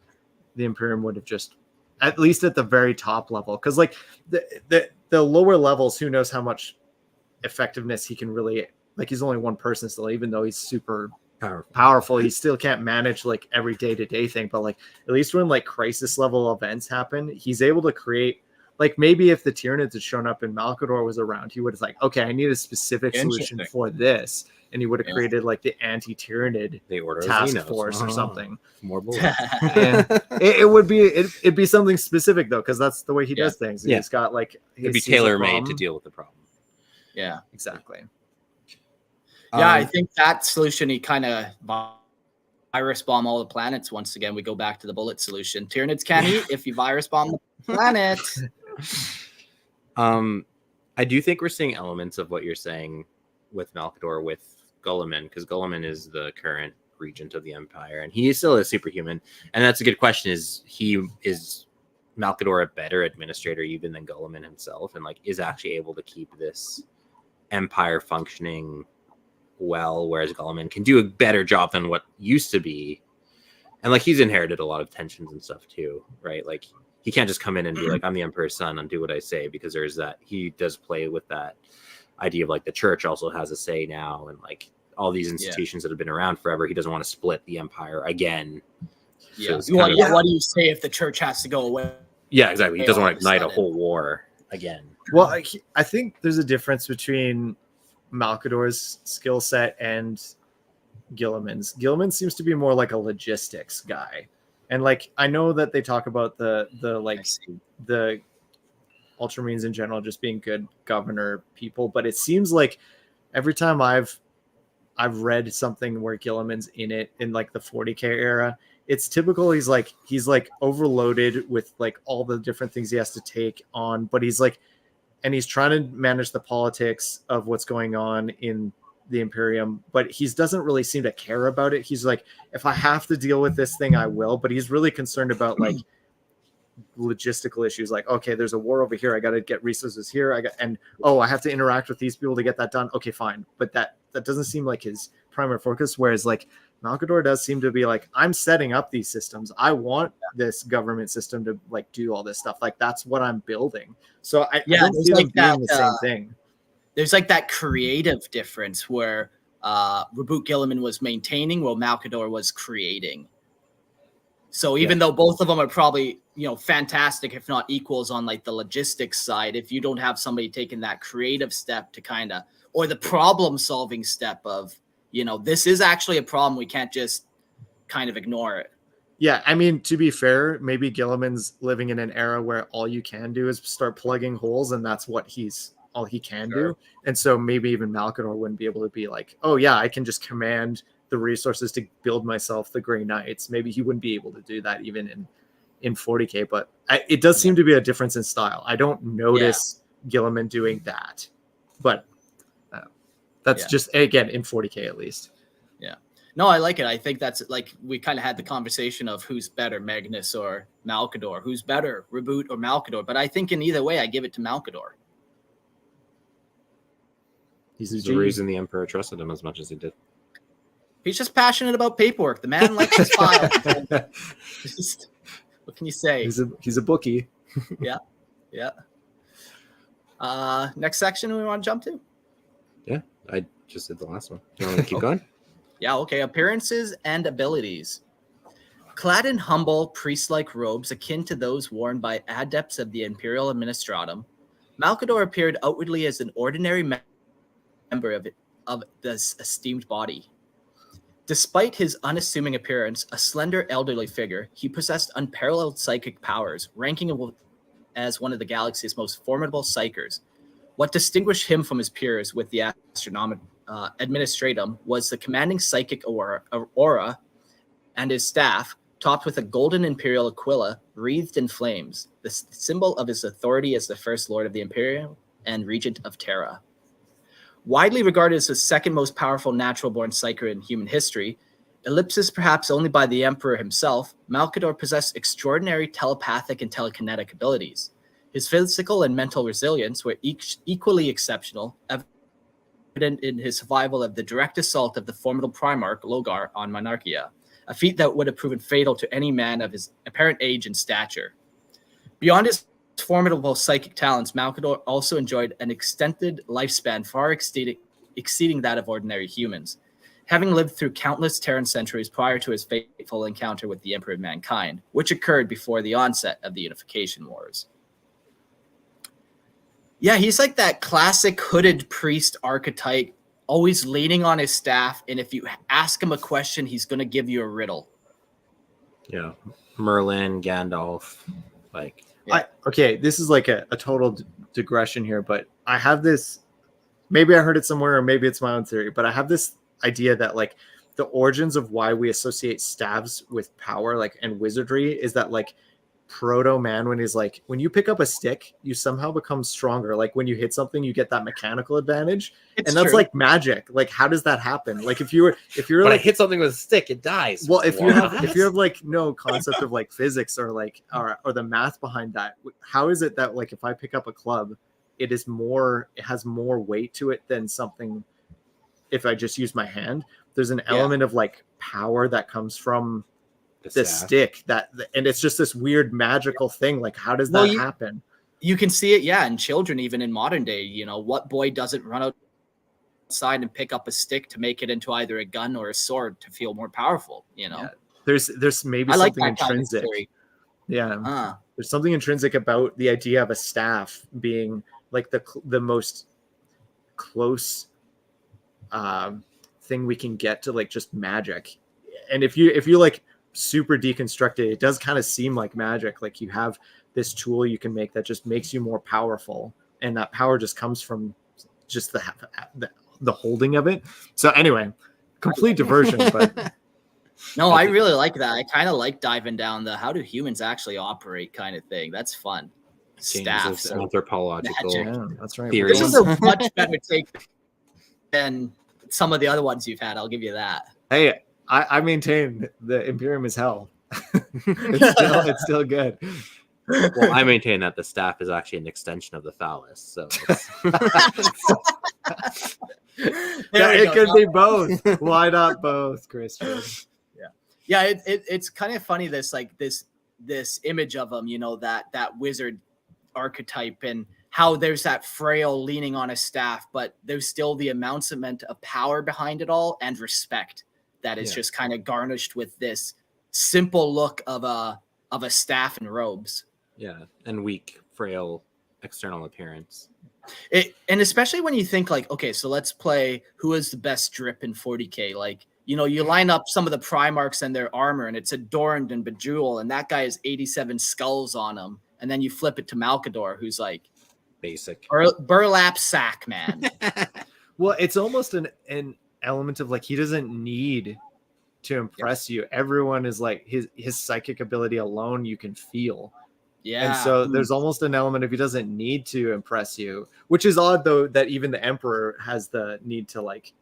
the Imperium would have just, at least at the very top level, because like the lower levels, who knows how much effectiveness he can really, like, he's only one person still, even though he's super powerful, he still can't manage like every day-to-day thing. But like, at least when like crisis level events happen, he's able to create, like, maybe if the Tyranids had shown up and Malcador was around, he would have like, okay, I need a specific solution for this, and he would have created like the anti-Tyranid task force or something. More bullets. It'd be something specific though, because that's the way he does things. Yeah. He's got like, it'd be tailor-made to deal with the problem. Yeah, exactly. Yeah, I think that solution, he kind of virus bomb all the planets. Once again, we go back to the bullet solution. Tyranids can't eat if you virus bomb the planet. I do think we're seeing elements of what you're saying with Malcador with Guilliman, because Guilliman is the current regent of the Empire, and he is still a superhuman. And that's a good question. Is Malcador a better administrator even than Guilliman himself, and like is actually able to keep this empire functioning well, whereas Guilliman can do a better job than what used to be? And like, he's inherited a lot of tensions and stuff too, right? Like, he can't just come in and be like, I'm the Emperor's son and do what I say, because there's that, he does play with that idea of like the church also has a say now, and like all these institutions that have been around forever, he doesn't want to split the empire again. Yeah. So what do you say if the church has to go away? Yeah, exactly. He doesn't want to ignite a whole war again. Well, I think there's a difference between Malcador's skill set and Guilliman's. Guilliman seems to be more like a logistics guy. And like, I know that they talk about the Ultramarines in general just being good governor people, but it seems like every time I've read something where Guilliman's in it in like the 40K era, it's typical. He's like overloaded with like all the different things he has to take on, but he's like, and he's trying to manage the politics of what's going on in the Imperium, but he doesn't really seem to care about it. He's like, if I have to deal with this thing, I will. But he's really concerned about like logistical issues. Like, okay, there's a war over here. I got to get resources here. I have to interact with these people to get that done. Okay, fine. But that doesn't seem like his primary focus. Whereas like Malcador does seem to be like, I'm setting up these systems. I want this government system to like do all this stuff. Like, that's what I'm building. So I don't see them being the same thing. There's like that creative difference where Reboot Guilliman was maintaining while Malcador was creating. So even though both of them are probably, fantastic, if not equals on like the logistics side, if you don't have somebody taking that creative step to kind of, or the problem solving step of, this is actually a problem, we can't just kind of ignore it. Yeah, I mean, to be fair, maybe Guilliman's living in an era where all you can do is start plugging holes, and that's what all he can do. And so maybe even Malcador wouldn't be able to be like, oh yeah, I can just command the resources to build myself the Grey Knights. Maybe he wouldn't be able to do that even in 40K, but it does seem to be a difference in style. I don't notice Guilliman doing that, but that's just, again, in 40K at least. Yeah. No, I like it. I think that's like, we kind of had the conversation of who's better, Magnus or Malcador, who's better, Reboot or Malcador. But I think in either way, I give it to Malcador. He's the reason the Emperor trusted him as much as he did. He's just passionate about paperwork. The man likes his file. What can you say? He's a bookie. Yeah. Next section we want to jump to? Yeah, I just did the last one. Do you want to keep going? Yeah, okay. Appearances and abilities. Clad in humble, priest-like robes akin to those worn by adepts of the Imperial Administratum, Malcador appeared outwardly as an ordinary member of this esteemed body. Despite his unassuming appearance, a slender elderly figure, he possessed unparalleled psychic powers, ranking him as one of the galaxy's most formidable psykers. What distinguished him from his peers with the Astronomican Administratum was the commanding psychic aura and his staff, topped with a golden imperial aquila wreathed in flames, the symbol of his authority as the first lord of the Imperium and regent of Terra. Widely regarded as the second most powerful natural-born psyker in human history, eclipsed perhaps only by the Emperor himself, Malcador possessed extraordinary telepathic and telekinetic abilities. His physical and mental resilience were equally exceptional, evident in his survival of the direct assault of the formidable Primarch Logar on Monarchia, a feat that would have proven fatal to any man of his apparent age and stature. Beyond his formidable psychic talents, Malcador also enjoyed an extended lifespan far exceeding that of ordinary humans, having lived through countless Terran centuries prior to his fateful encounter with the Emperor of Mankind, which occurred before the onset of the Unification Wars. Yeah, he's like that classic hooded priest archetype, always leaning on his staff, and if you ask him a question, he's going to give you a riddle. Yeah. Merlin, Gandalf, like... Okay, this is like a total digression here, but I have this, maybe I heard it somewhere or maybe it's my own theory, but I have this idea that like the origins of why we associate staves with power, like, and wizardry is that like proto man, when he's like, when you pick up a stick, you somehow become stronger. Like when you hit something, you get that mechanical advantage. It's and that's true. like magic. Like, how does that happen? Like if you're But like, I hit something with a stick, it dies. well, if you have like no concept of like physics or like or the math behind that, how is it that like if I pick up a club, it has more weight to it than something if I just use my hand? There's an element of like power that comes from the stick, and it's just this weird magical thing. Like, how does that happen? You can see it, in children, even in modern day. You know, what boy doesn't run outside and pick up a stick to make it into either a gun or a sword to feel more powerful? You know, there's maybe something intrinsic. There's something intrinsic about the idea of a staff being like the most close thing we can get to like just magic. And if you like super deconstructed, it does kind of seem like magic. Like you have this tool you can make that just makes you more powerful, and that power just comes from just the holding of it. So anyway, complete diversion, but no, I really like that. I kind of like diving down the how do humans actually operate kind of thing. That's fun. Staff, anthropological that's right. theories. This is a much better take than some of the other ones you've had. I'll give you that. Hey, I maintain the Imperium is hell. it's still good. Well, I maintain that the staff is actually an extension of the phallus. So it could be both. Why not both, Christian? Yeah. It's kind of funny. This image of him, you know, that wizard archetype, and how there's that frail leaning on a staff, but there's still the amount of power behind it all and respect that is just kind of garnished with this simple look of a staff and robes. Yeah, and weak, frail external appearance. And especially when you think like, okay, so let's play who is the best drip in 40K. Like, you know, you line up some of the Primarchs and their armor, and it's adorned and bejeweled, and that guy has 87 skulls on him. And then you flip it to Malcador, who's like basic burlap sack man. Well, it's almost an element of like he doesn't need to impress you. Everyone is like his psychic ability alone you can feel. And so there's almost an element of he doesn't need to impress you, which is odd though that even the Emperor has the need to like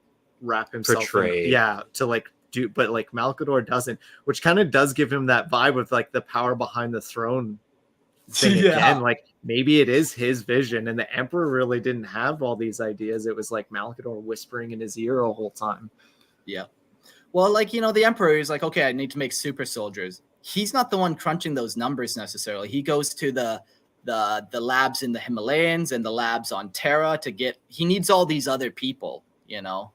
wrap himself portray to like do, but like Malcador doesn't, which kind of does give him that vibe of like the power behind the throne thing again. Like maybe it is his vision, and the Emperor really didn't have all these ideas. It was like Malcador whispering in his ear the whole time. Yeah. Well, like, you know, the Emperor is like, okay, I need to make super soldiers. He's not the one crunching those numbers necessarily. He goes to the labs in the Himalayas and the labs on Terra he needs all these other people, you know,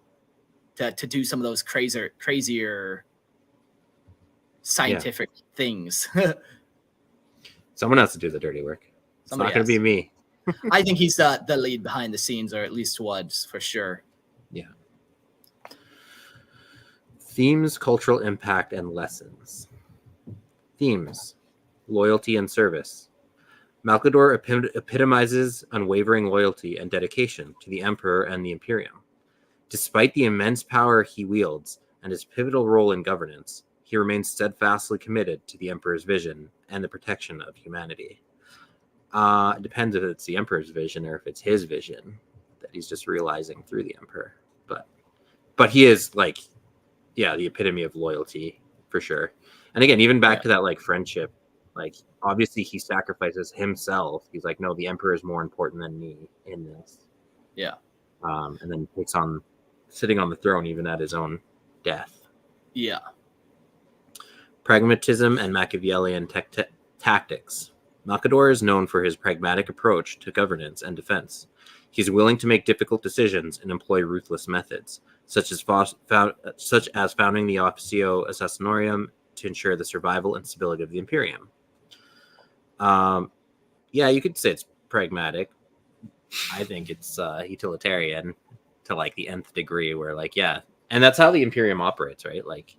to do some of those crazier scientific things. Someone has to do the dirty work. It's not going to be me. I think he's the lead behind the scenes, or at least was, for sure. Yeah. Themes, cultural impact, and lessons. Themes: loyalty and service. Malcador epitomizes unwavering loyalty and dedication to the Emperor and the Imperium. Despite the immense power he wields and his pivotal role in governance, he remains steadfastly committed to the Emperor's vision and the protection of humanity. It depends if it's the Emperor's vision or if it's his vision that he's just realizing through the Emperor. But he is like, yeah, the epitome of loyalty for sure. And again, even back to that like friendship, like obviously he sacrifices himself. He's like, no, the Emperor is more important than me in this. Yeah. And then takes on sitting on the throne even at his own death. Yeah. Pragmatism and Machiavellian tactics. Malcador is known for his pragmatic approach to governance and defense. He's willing to make difficult decisions and employ ruthless methods, such as founding the Officio Assassinorum to ensure the survival and stability of the Imperium. Yeah, you could say it's pragmatic. I think it's utilitarian to like the nth degree, where like, yeah, and that's how the Imperium operates, right? Like,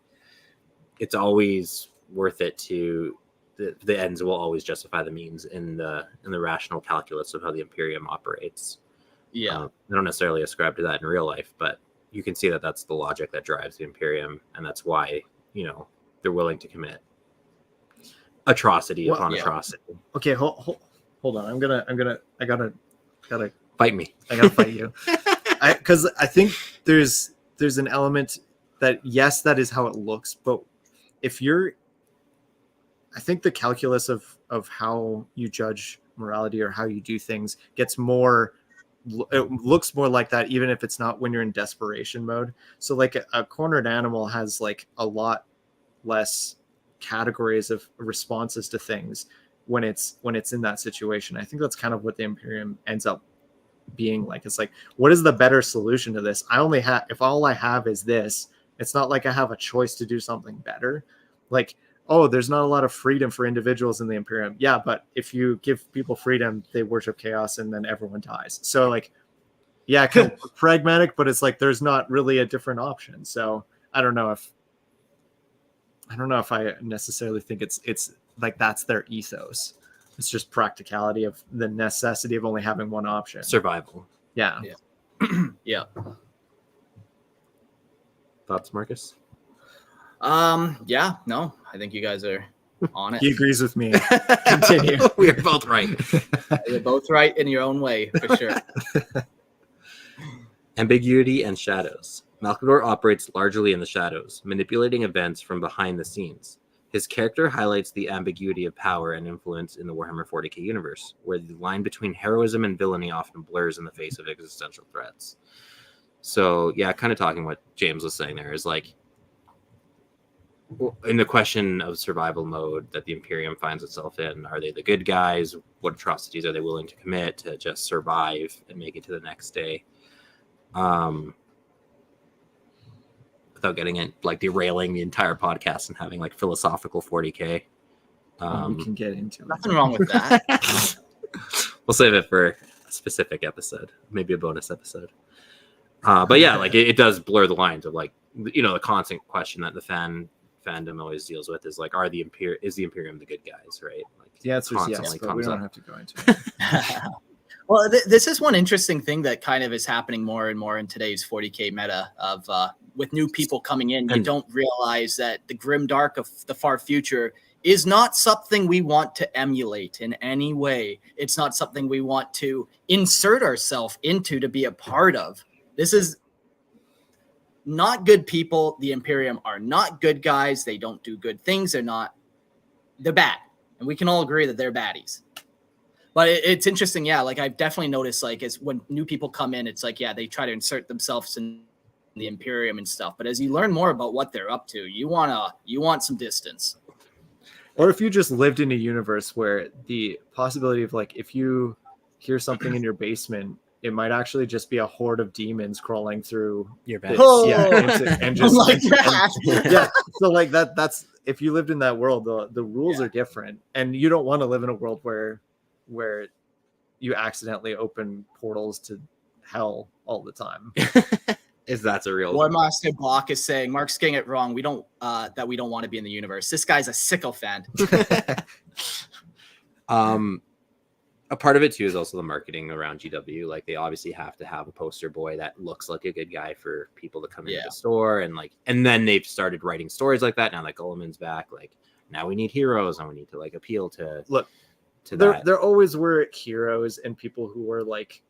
it's always worth it to the ends will always justify the means in the rational calculus of how the Imperium operates. Yeah, I don't necessarily ascribe to that in real life, but you can see that that's the logic that drives the Imperium, and that's why, you know, they're willing to commit atrocity upon atrocity. Okay, hold on. I gotta Fight me. I gotta fight you. Because I think there's an element that, yes, that is how it looks, but I think the calculus of how you judge morality or how you do things gets more, it looks more like that, even if it's not when you're in desperation mode. So like a cornered animal has like a lot less categories of responses to things when it's in that situation. I think that's kind of what the Imperium ends up being like. It's like, what is the better solution to this? If all I have is this, it's not like I have a choice to do something better. Like, oh, there's not a lot of freedom for individuals in the Imperium. Yeah, but if you give people freedom, they worship chaos and then everyone dies. So like, yeah, kind of pragmatic, but it's like there's not really a different option. So I don't know if I necessarily think it's like that's their ethos. It's just practicality of the necessity of only having one option. Survival. Yeah. yeah. Thoughts, Marcus? Yeah, no, I think you guys are on it. He agrees with me. Continue. We're both right. You're both right in your own way, for sure. Ambiguity and shadows. Malcador operates largely in the shadows, manipulating events from behind the scenes. His character highlights the ambiguity of power and influence in the Warhammer 40k universe, where the line between heroism and villainy often blurs in the face of existential threats. So, yeah, kind of talking what James was saying there is like, in the question of survival mode that the Imperium finds itself in, are they the good guys? What atrocities are they willing to commit to just survive and make it to the next day? Without getting it, like derailing the entire podcast and having like philosophical 40k. We can get into it. Nothing wrong with that. We'll save it for a specific episode, maybe a bonus episode. But yeah, like it does blur the lines of like, you know, the constant question that the fandom always deals with is like, is the Imperium the good guys, right? Like, the answer is yes, but we don't have to go into it. Well, this is one interesting thing that kind of is happening more and more in today's 40k meta of with new people coming in. You don't realize that the grim dark of the far future is not something we want to emulate in any way. It's not something we want to insert ourselves into to be a part of. This is not good people. The Imperium are not good guys. They don't do good things. They're bad. And we can all agree that they're baddies. But it's interesting. Yeah. Like I've definitely noticed, like, as when new people come in, it's like, yeah, they try to insert themselves in the Imperium and stuff. But as you learn more about what they're up to, you want some distance. Or if you just lived in a universe where the possibility of like, if you hear something in your basement it might actually just be a horde of demons crawling through Your the- bed. Oh, and just like and- that. yeah. So like that's if you lived in that world, the rules are different, and you don't want to live in a world where you accidentally open portals to hell all the time. That's a real War Master Block is saying Mark's getting it wrong. We don't want to be in the universe. This guy's a sycophant. A part of it too is also the marketing around GW. Like they obviously have to have a poster boy that looks like a good guy for people to come into the store, and then they've started writing stories like that. Now that Gulliman's back, like now we need heroes and we need to like appeal to that. There always were heroes and people who were like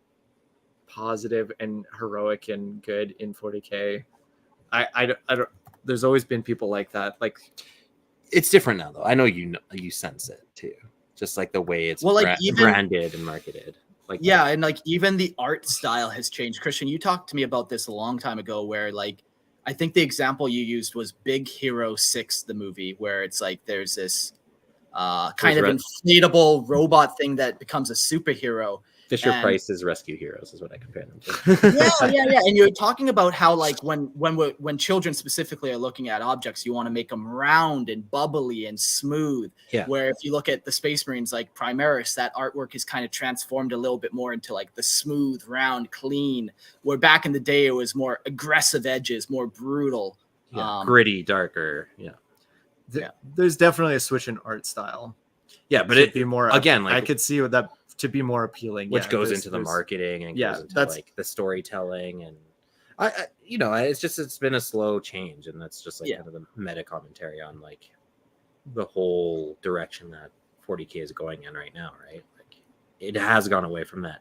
positive and heroic and good in 40K. I don't. There's always been people like that. Like It's different now though. I know you sense it too. Just like the way it's branded and marketed. Like yeah, and like even the art style has changed. Christian, you talked to me about this a long time ago where like I think the example you used was Big Hero 6, the movie, where it's like there's this kind of inflatable robot thing that becomes a superhero. Fisher Price's Rescue Heroes is what I compare them to. Yeah. And you're talking about how like when children specifically are looking at objects, you want to make them round and bubbly and smooth. Yeah. Where if you look at the Space Marines like Primaris, that artwork is kind of transformed a little bit more into like the smooth, round, clean. Where back in the day it was more aggressive edges, more brutal, gritty, darker. Yeah. There's definitely a switch in art style. Yeah, but it'd be more again. Like I could see that to be more appealing, which goes into the marketing and goes into like the storytelling, and I it's been a slow change, and that's just like kind of the meta commentary on like the whole direction that 40K is going in right now, right? Like it has gone away from that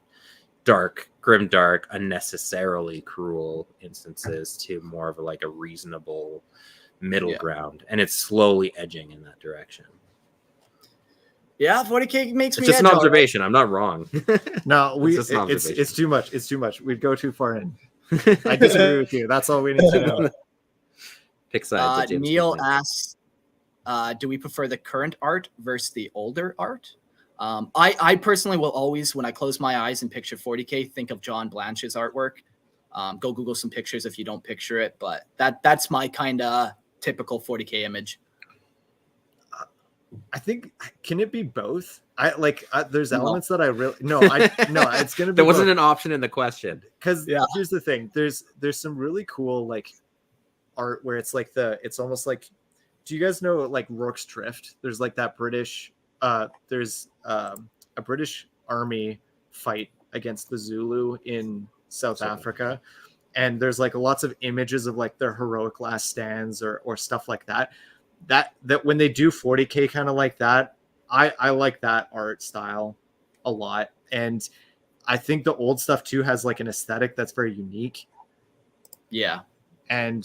grim dark, unnecessarily cruel instances to more of a reasonable middle ground, and it's slowly edging in that direction. Yeah, 40K makes me. It's just an observation. I'm not wrong. No, it's too much. It's too much. We'd go too far in. I disagree with you. That's all we need to know. Pick sides. Neil asks, do we prefer the current art versus the older art? I personally will always, when I close my eyes and picture 40K, think of John Blanche's artwork. Go Google some pictures if you don't picture it, but that's my kind of typical 40K image. I think, can it be both? There's elements that I really it's gonna be there wasn't both. an option in the question, because here's the thing, there's some really cool like art where it's like it's almost like, do you guys know like Rourke's Drift? There's like that British there's a British army fight against the Zulu in South Africa, and there's like lots of images of like their heroic last stands or stuff like that. That when they do 40K kind of like that, I like that art style a lot, and I think the old stuff too has like an aesthetic that's very unique. Yeah, and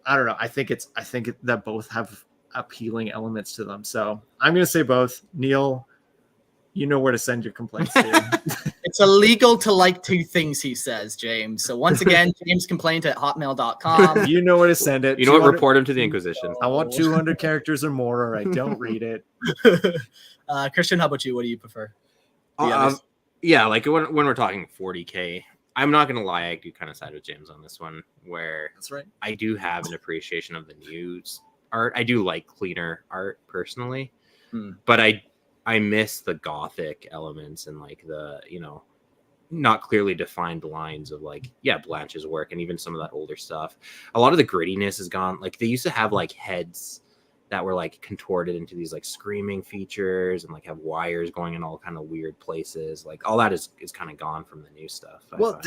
I don't know. I think that both have appealing elements to them. So I'm gonna say both. Neil, you know where to send your complaints to. It's illegal to like two things, he says, James. So once again, jamescomplaint@hotmail.com. You know where to send it. You know what? Report him to the Inquisition. I want 200 characters or more, or I don't read it. Christian, how about you? What do you prefer? Yeah, like when we're talking 40K, I'm not gonna lie, I do kind of side with James on this one, where that's right. I do have an appreciation of the new art. I do like cleaner art personally, but I miss the gothic elements and like the, not clearly defined lines of like, Blanche's work and even some of that older stuff. A lot of the grittiness is gone. Like they used to have like heads that were like contorted into these like screaming features and like have wires going in all kind of weird places. Like all that is kind of gone from the new stuff. Well,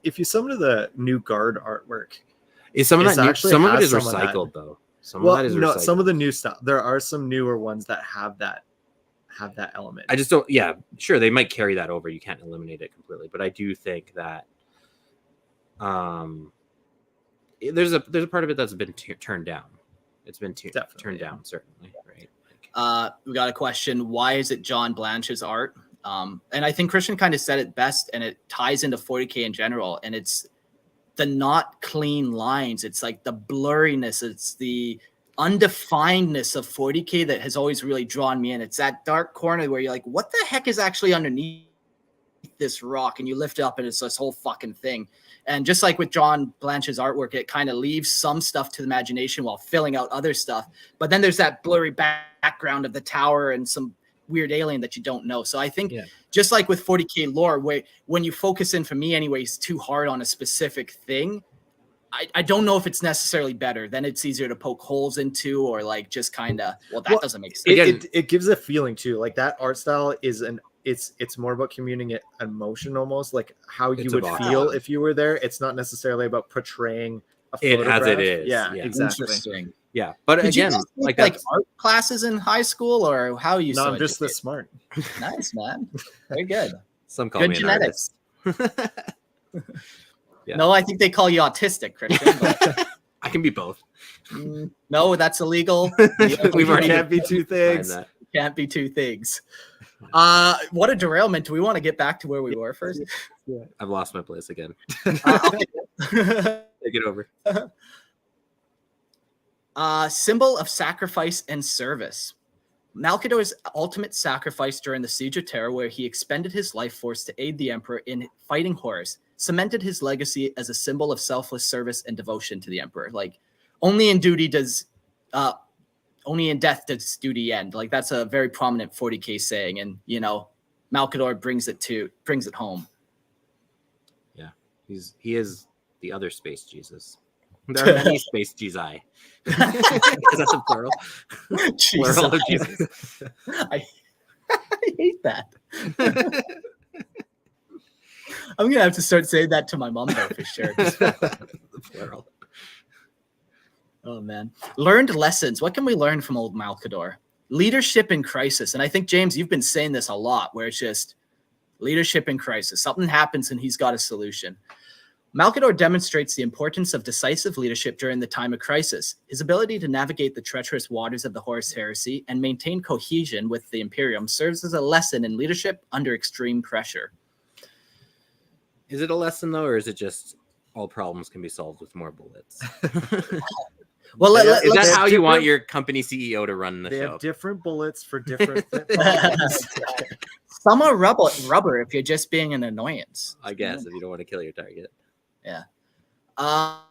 if you summon the new guard artwork, some of it is recycled though. Some of the new stuff. There are some newer ones that have that element. I just don't. Yeah, sure, they might carry that over. You can't eliminate it completely, but I do think that there's a part of it that's been turned down. It's been turned down, certainly. Right. We got a question. Why is it John Blanche's art? And I think Christian kind of said it best, and it ties into 40K in general. And it's the not clean lines. It's like the blurriness. It's the undefinedness of 40K that has always really drawn me in. It's that dark corner where you're like, what the heck is actually underneath this rock and you lift it up and it's this whole fucking thing. And just like with John Blanche's artwork, it kind of leaves some stuff to the imagination while filling out other stuff. But then there's that blurry background of the tower and some weird alien that you don't know. So I think just like with 40K lore, where when you focus in, for me anyways, too hard on a specific thing, I don't know if it's necessarily better. Then it's easier to poke holes into, or like just kind of, that doesn't make sense. It gives a feeling too. Like that art style is it's more about communicating emotion, almost like how you would feel if you were there. It's not necessarily about portraying a photograph. It as it is. Yeah, exactly. Interesting. Yeah, but Did again, you like art classes in high school, or how you? No, I'm just this smart. Nice, man. Very good. Some call good me genetics. An artist. Yeah. No, I think they call you autistic, Christian. But... I can be both. No, that's illegal. We've already can't be two things. Can't be two things. What a derailment. Do we want to get back to where we were first? Yeah. I've lost my place again. Take it over. Symbol of sacrifice and service. Malcador's ultimate sacrifice during the Siege of Terra, where he expended his life force to aid the Emperor in fighting Horus, cemented his legacy as a symbol of selfless service and devotion to the Emperor. Like, only in death does duty end. Like, that's a very prominent 40K saying, and Malcador brings it home. Yeah, he is the other space Jesus. There are many space Jesus. Is that the plural? Plural of Jesus. I hate that. I'm gonna have to start saying that to my mom though, for sure. The plural. Oh man. Learned lessons. What can we learn from old Malcador? Leadership in crisis. And I think, James, you've been saying this a lot, where it's just leadership in crisis. Something happens and he's got a solution. Malcador demonstrates the importance of decisive leadership during the time of crisis. His ability to navigate the treacherous waters of the Horus Heresy and maintain cohesion with the Imperium serves as a lesson in leadership under extreme pressure. Is it a lesson, though, or is it just all problems can be solved with more bullets? Well, is that how you want your company CEO to run the show? They have different bullets for different problems. Some are rubber if you're just being an annoyance. I guess, if you don't want to kill your target. Yeah. I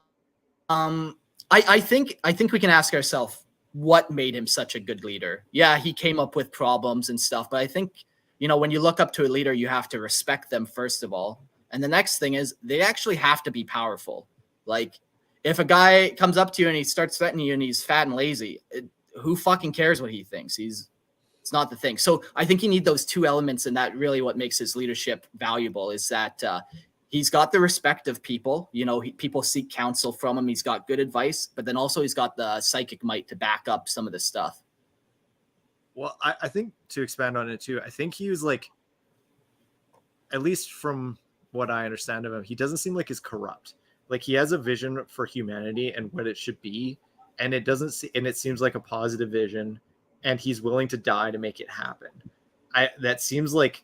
think we can ask ourselves what made him such a good leader. Yeah, he came up with problems and stuff, but I think, when you look up to a leader, you have to respect them first of all. And the next thing is they actually have to be powerful. Like, if a guy comes up to you and he starts threatening you and he's fat and lazy, who fucking cares what he thinks? It's not the thing. So I think you need those two elements, and that really what makes his leadership valuable is that he's got the respect of people. People seek counsel from him. He's got good advice, but then also he's got the psychic might to back up some of this stuff. Well, I think to expand on it too, I think he was like, at least from what I understand of him, he doesn't seem like he's corrupt. Like, he has a vision for humanity and what it should be, and it seems like a positive vision, and he's willing to die to make it happen. That seems like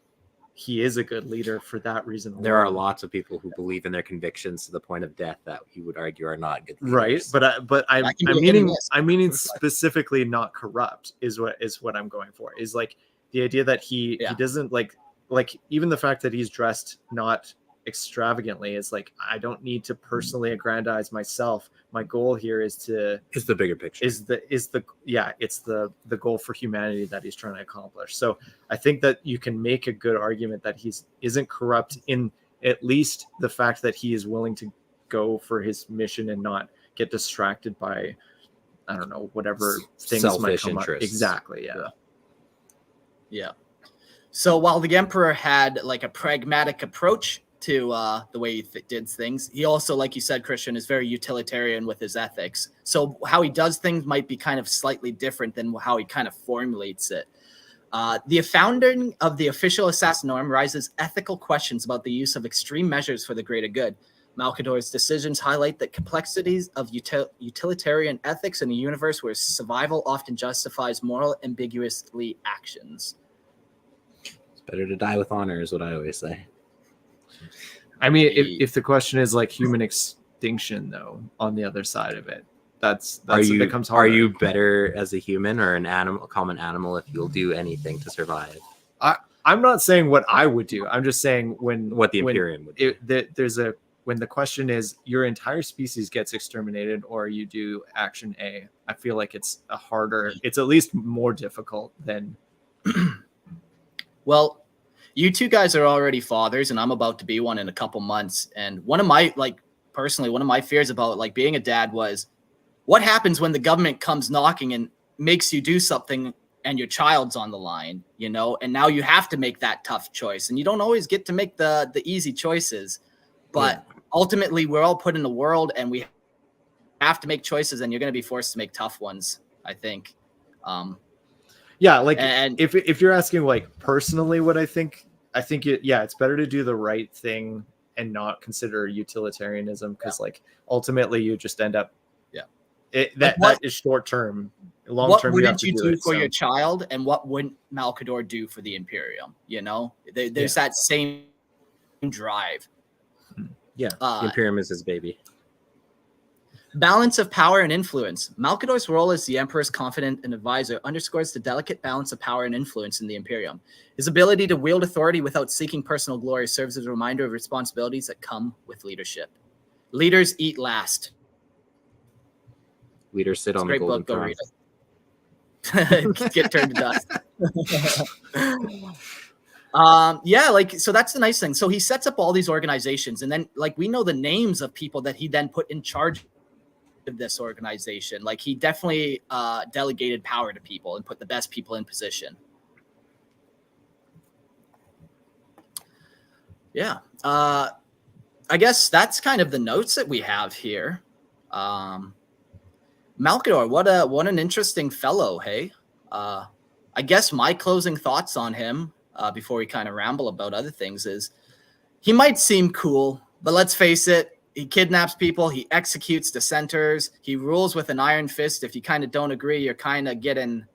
he is a good leader for that reason alone. There are lots of people who believe in their convictions to the point of death that he would argue are not good leaders. Right, but I'm meaning specifically not corrupt is what I'm going for. Is like the idea that he doesn't like even the fact that he's dressed not extravagantly is like, I don't need to personally aggrandize myself. My goal here is the bigger picture. It's the goal for humanity that he's trying to accomplish. So I think that you can make a good argument that isn't corrupt in at least the fact that he is willing to go for his mission and not get distracted by, I don't know, whatever things might come up. Exactly. Yeah. So while the Emperor had like a pragmatic approach to the way he did things, he also, like you said, Christian, is very utilitarian with his ethics. So how he does things might be kind of slightly different than how he kind of formulates it. The founding of the official Assassinorum raises ethical questions about the use of extreme measures for the greater good. Malcador's decisions highlight the complexities of utilitarian ethics in a universe where survival often justifies moral ambiguously actions. It's better to die with honor, is what I always say. I mean, if the question is like human extinction, though, on the other side of it, that's it becomes harder. Are you better as a human or a common animal if you'll do anything to survive? I'm not saying what I would do. I'm just saying what the Imperium would do. When the question is your entire species gets exterminated or you do action A, I feel like it's at least more difficult than. Well, you two guys are already fathers, and I'm about to be one in a couple months. And one of my fears about like being a dad was, what happens when the government comes knocking and makes you do something and your child's on the line, you know? And now you have to make that tough choice, and you don't always get to make the easy choices. But ultimately, we're all put in the world, and we have to make choices, and you're going to be forced to make tough ones, I think. If you're asking like personally what I think it's better to do the right thing and not consider utilitarianism, because like ultimately you just end up that is short term. Long term, what wouldn't you do for your child, and what wouldn't Malcador do for the Imperium? You know, there's that same drive. Yeah, the Imperium is his baby. Balance of power and influence. Malcador's role as the Emperor's confidant and advisor underscores the delicate balance of power and influence in the Imperium. His ability to wield authority without seeking personal glory serves as a reminder of responsibilities that come with leadership. Leaders eat last. Leaders sit on the golden throne. Go read it. Get turned to dust. So that's the nice thing. So he sets up all these organizations, and then like we know the names of people that he then put in charge of this organization. Like he definitely delegated power to people and put the best people in position. Yeah. I guess that's kind of the notes that we have here. Malcador, what an interesting fellow, hey? I guess my closing thoughts on him before we kind of ramble about other things is he might seem cool, but let's face it, he kidnaps people, he executes dissenters, he rules with an iron fist. If you kind of don't agree, you're kind of getting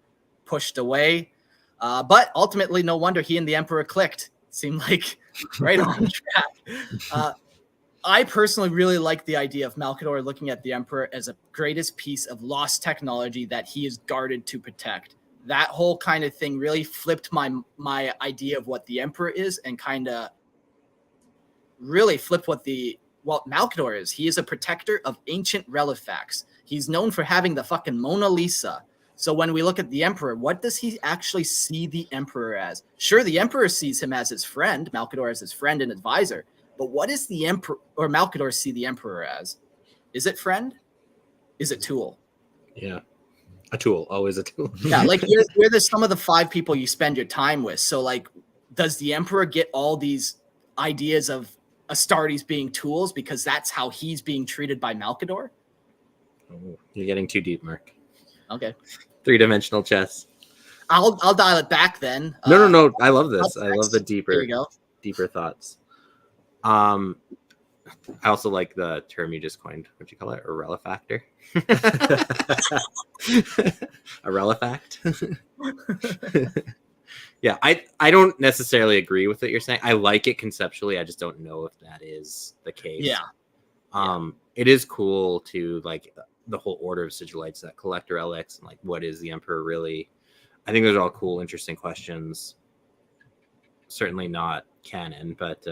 pushed away. But ultimately, no wonder he and the Emperor clicked. Seemed like right on track. I personally really like the idea of Malcador looking at the Emperor as a greatest piece of lost technology that he is guarded to protect. That whole kind of thing really flipped my idea of what the Emperor is, and kind of really flipped what Malcador is. He is a protector of ancient relifacts. He's known for having the fucking Mona Lisa. So when we look at the Emperor, what does he actually see the Emperor as? Sure, the Emperor sees him as his friend, Malcador as his friend and advisor, but what does the Emperor or Malcador see the Emperor as? Is it friend? Is it tool? Yeah. A tool, always a tool. Yeah, like you're the sum of the 5 people you spend your time with. So like, does the Emperor get all these ideas of Astartes being tools because that's how he's being treated by Malcador? Oh, you're getting too deep, Mark. Okay. 3-dimensional chess. I'll dial it back then. No. I love this. I love the deeper thoughts. I also like the term you just coined. What'd you call it? A relifactor? A relifact? Yeah, I don't necessarily agree with what you're saying. I like it conceptually. I just don't know if that is the case. Yeah. It is cool to like the whole order of Sigilites that collect relics, and like what is the Emperor really? I think those are all cool, interesting questions. Certainly not canon, but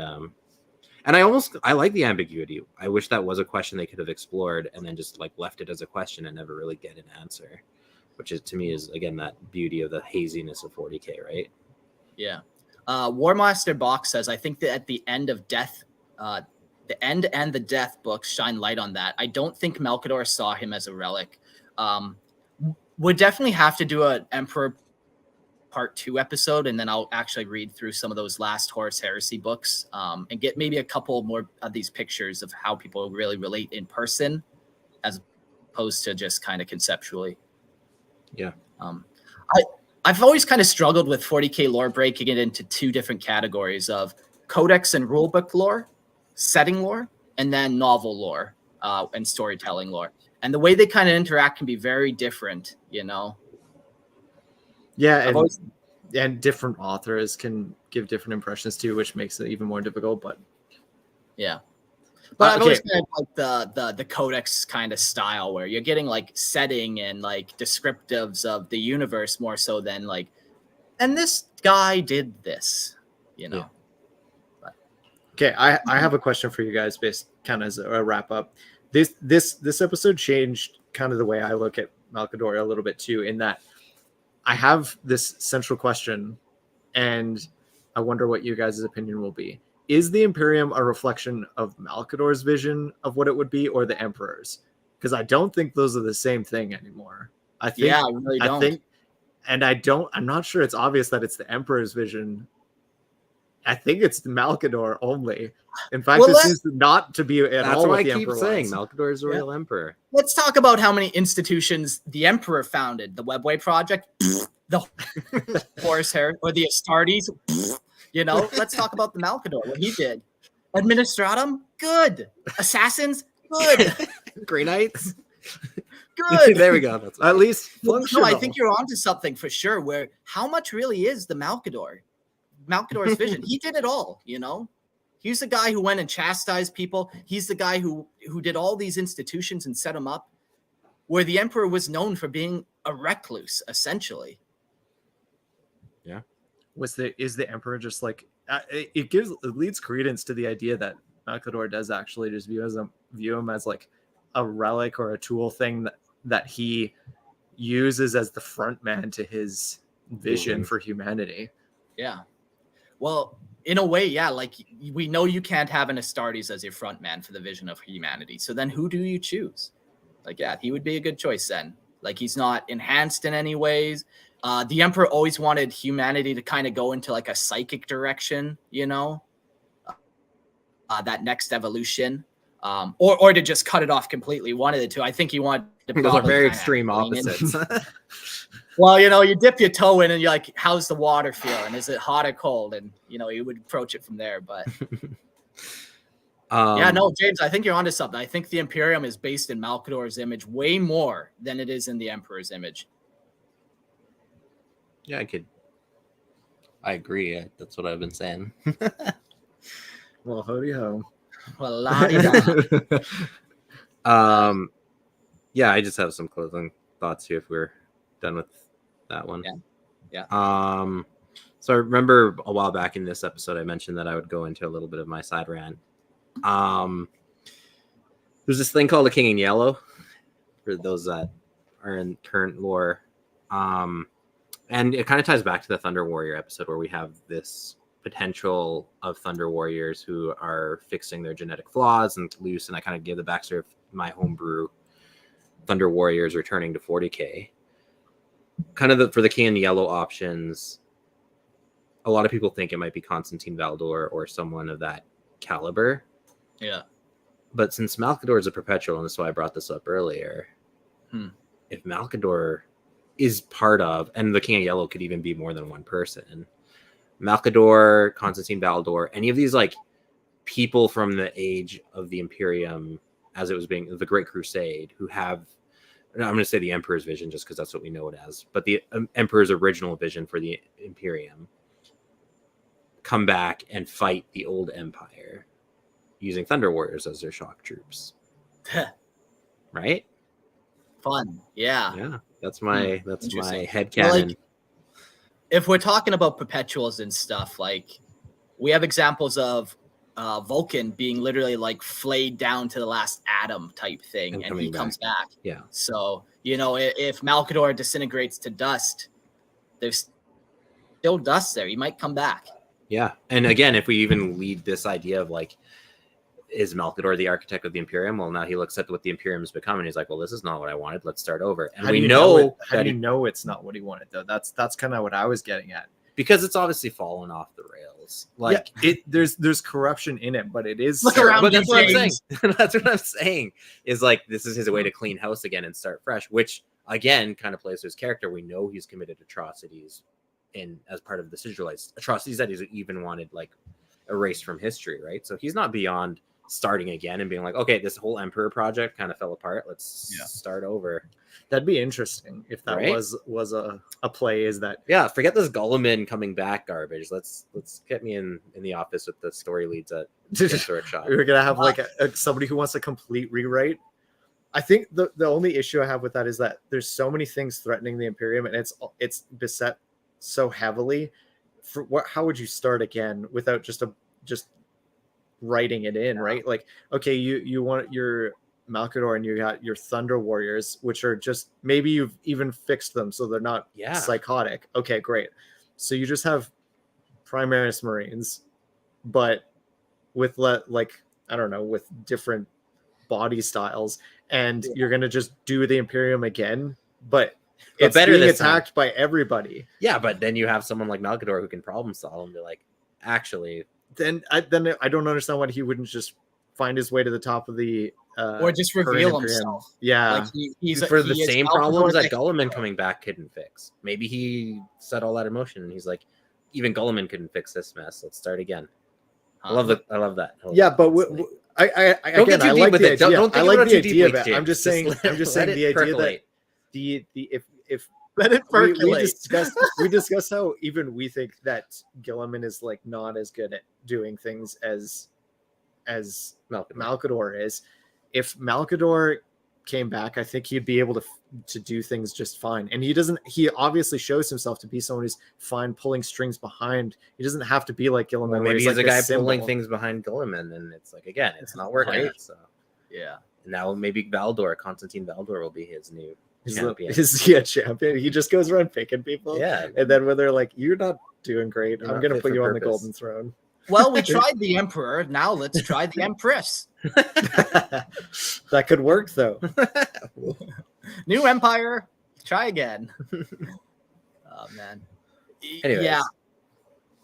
and I like the ambiguity. I wish that was a question they could have explored and then just like left it as a question and never really get an answer, which is to me is again that beauty of the haziness of 40K, right? Yeah. Warmaster Box says, I think that at the end of Death, the End and the Death books shine light on that. I don't think Malcador saw him as a relic. We'll definitely have to do an Emperor Part 2 episode, and then I'll actually read through some of those last Horus Heresy books and get maybe a couple more of these pictures of how people really relate in person as opposed to just kind of conceptually. Yeah. I've always kind of struggled with 40K lore, breaking it into 2 different categories of codex and rulebook lore, setting lore, and then novel lore and storytelling lore. And the way they kind of interact can be very different, you know? Yeah, and different authors can give different impressions too, which makes it even more difficult. But yeah, but I've always kind of like the codex kind of style where you're getting like setting and like descriptives of the universe more so than like. And this guy did this, you know. Yeah. Okay, I have a question for you guys, based kind of as a wrap up. This episode changed kind of the way I look at Malcador a little bit too, in that I have this central question, and I wonder what you guys' opinion will be. Is the Imperium a reflection of Malcador's vision of what it would be, or the Emperor's? Because I don't think those are the same thing anymore. I really don't. I'm not sure it's obvious that it's the Emperor's vision. I think it's the Malcador only. In fact, it seems not to be at all what the Emperor saying. was. Malcador is the real emperor. Let's talk about how many institutions the Emperor founded. The Webway Project, the Horus Heresy, or the Astartes. You know, let's talk about the Malcador, what he did. Administratum, good. Assassins, good. Grey Knights, good. There we go. That's At least functional. No, I think you're onto something for sure. Where how much really is the Malcador? Malcador's vision. He did it all, you know. He's the guy who went and chastised people. He's the guy who did all these institutions and set them up, where the Emperor was known for being a recluse, essentially. Yeah. Is the Emperor just like it leads credence to the idea that Malcador does actually just view him as like a relic or a tool thing that he uses as the front man to his vision for humanity. Yeah. Well, in a way, yeah, like we know you can't have an Astartes as your front man for the vision of humanity. So then who do you choose? Like, yeah, he would be a good choice then. Like, he's not enhanced in any ways. The Emperor always wanted humanity to kind of go into like a psychic direction, you know, that next evolution, or to just cut it off completely. One of the two. I think he wanted to. Those are very extreme opposites. Well, you know, you dip your toe in and you're like, how's the water feeling? Is it hot or cold? And, you know, you would approach it from there. But yeah, no, James, I think you're onto something. I think the Imperium is based in Malcador's image way more than it is in the Emperor's image. Yeah, I agree. That's what I've been saying. Well, howdy ho. Well, la-di-da. Yeah, I just have some closing thoughts here if we're done with that one. Yeah. So I remember a while back in this episode, I mentioned that I would go into a little bit of my side rant. There's this thing called the King in Yellow, for those that are in current lore. And it kind of ties back to the Thunder Warrior episode, where we have this potential of Thunder Warriors who are fixing their genetic flaws and loose. And I kind of gave the backstory of my homebrew Thunder Warriors returning to 40K. Kind of for the King in Yellow options, a lot of people think it might be Constantine Valdor or someone of that caliber. Yeah. But since Malcador is a perpetual, and that's why I brought this up earlier, if Malcador is part of, and the King of Yellow could even be more than one person, Malcador, Constantine Valdor, any of these like people from the age of the Imperium, as it was being the Great Crusade, who have, I'm going to say the Emperor's vision just because that's what we know it as, but the Emperor's original vision for the Imperium, come back and fight the old Empire using Thunder Warriors as their shock troops. Right? Fun. Yeah. That's my headcanon. Like, if we're talking about perpetuals and stuff, like we have examples of Vulcan being literally like flayed down to the last atom type thing, and he comes back. Yeah. So, you know, if Malcador disintegrates to dust, there's still dust there. He might come back. Yeah. And again, if we even lead this idea of like, is Malcador the architect of the Imperium? Well, now he looks at what the Imperium has become and he's like, well, this is not what I wanted. Let's start over. And we know how do you know it's not what he wanted, though? That's kind of what I was getting at. Because it's obviously fallen off the rails. Like there's corruption in it, but it is. Look around. But that's what I'm saying. That's what I'm saying. Is like this is his way to clean house again and start fresh, which again kind of plays to his character. We know he's committed atrocities as part of the Sigilites, atrocities that he's even wanted like erased from history, right? So he's not beyond starting again and being like, okay, this whole Emperor project kind of fell apart. Let's start over. That'd be interesting if that was a play. Is that forget this Gulliman coming back garbage. Let's get me in the office with the story leads at Workshop. We're gonna have like somebody who wants a complete rewrite. I think the only issue I have with that is that there's so many things threatening the Imperium, and it's beset so heavily how would you start again without just writing it in, right? Like, okay, you want your Malcador and you got your Thunder Warriors, which are just, maybe you've even fixed them so they're not psychotic. Okay, great. So you just have Primaris Marines, but with I don't know, with different body styles, and you're gonna just do the Imperium again, but it's better being attacked by everybody. Yeah, but then you have someone like Malcador who can problem solve and be like, actually, then I don't understand why he wouldn't just find his way to the top of the or just reveal himself. Yeah, like he's for the same problems that Gulliman coming back couldn't fix. Maybe he set all that in motion and he's like, even Gulliman couldn't fix this mess. Let's start again. I love that. Yeah, but I like the idea. I like the idea of it. I'm just saying the idea that if let it percolate. We discussed how even we think that Gilliman is like not as good at doing things as Malcador is. If Malcador came back, I think he'd be able to do things just fine. And he obviously shows himself to be someone who's fine pulling strings behind. He doesn't have to be like Gilliman. Well, maybe he's a guy pulling things behind Gilliman, and it's like, again, it's not working. Right. So yeah. And now maybe Constantine Valdor will be his new champion. Champion. He just goes around picking people. Yeah. And then when they're like, you're not doing great, I'm going to put you on the golden throne. Well, we tried the Emperor. Now let's try the Empress. That could work, though. New Empire. Try again. Oh, man. Anyways, yeah.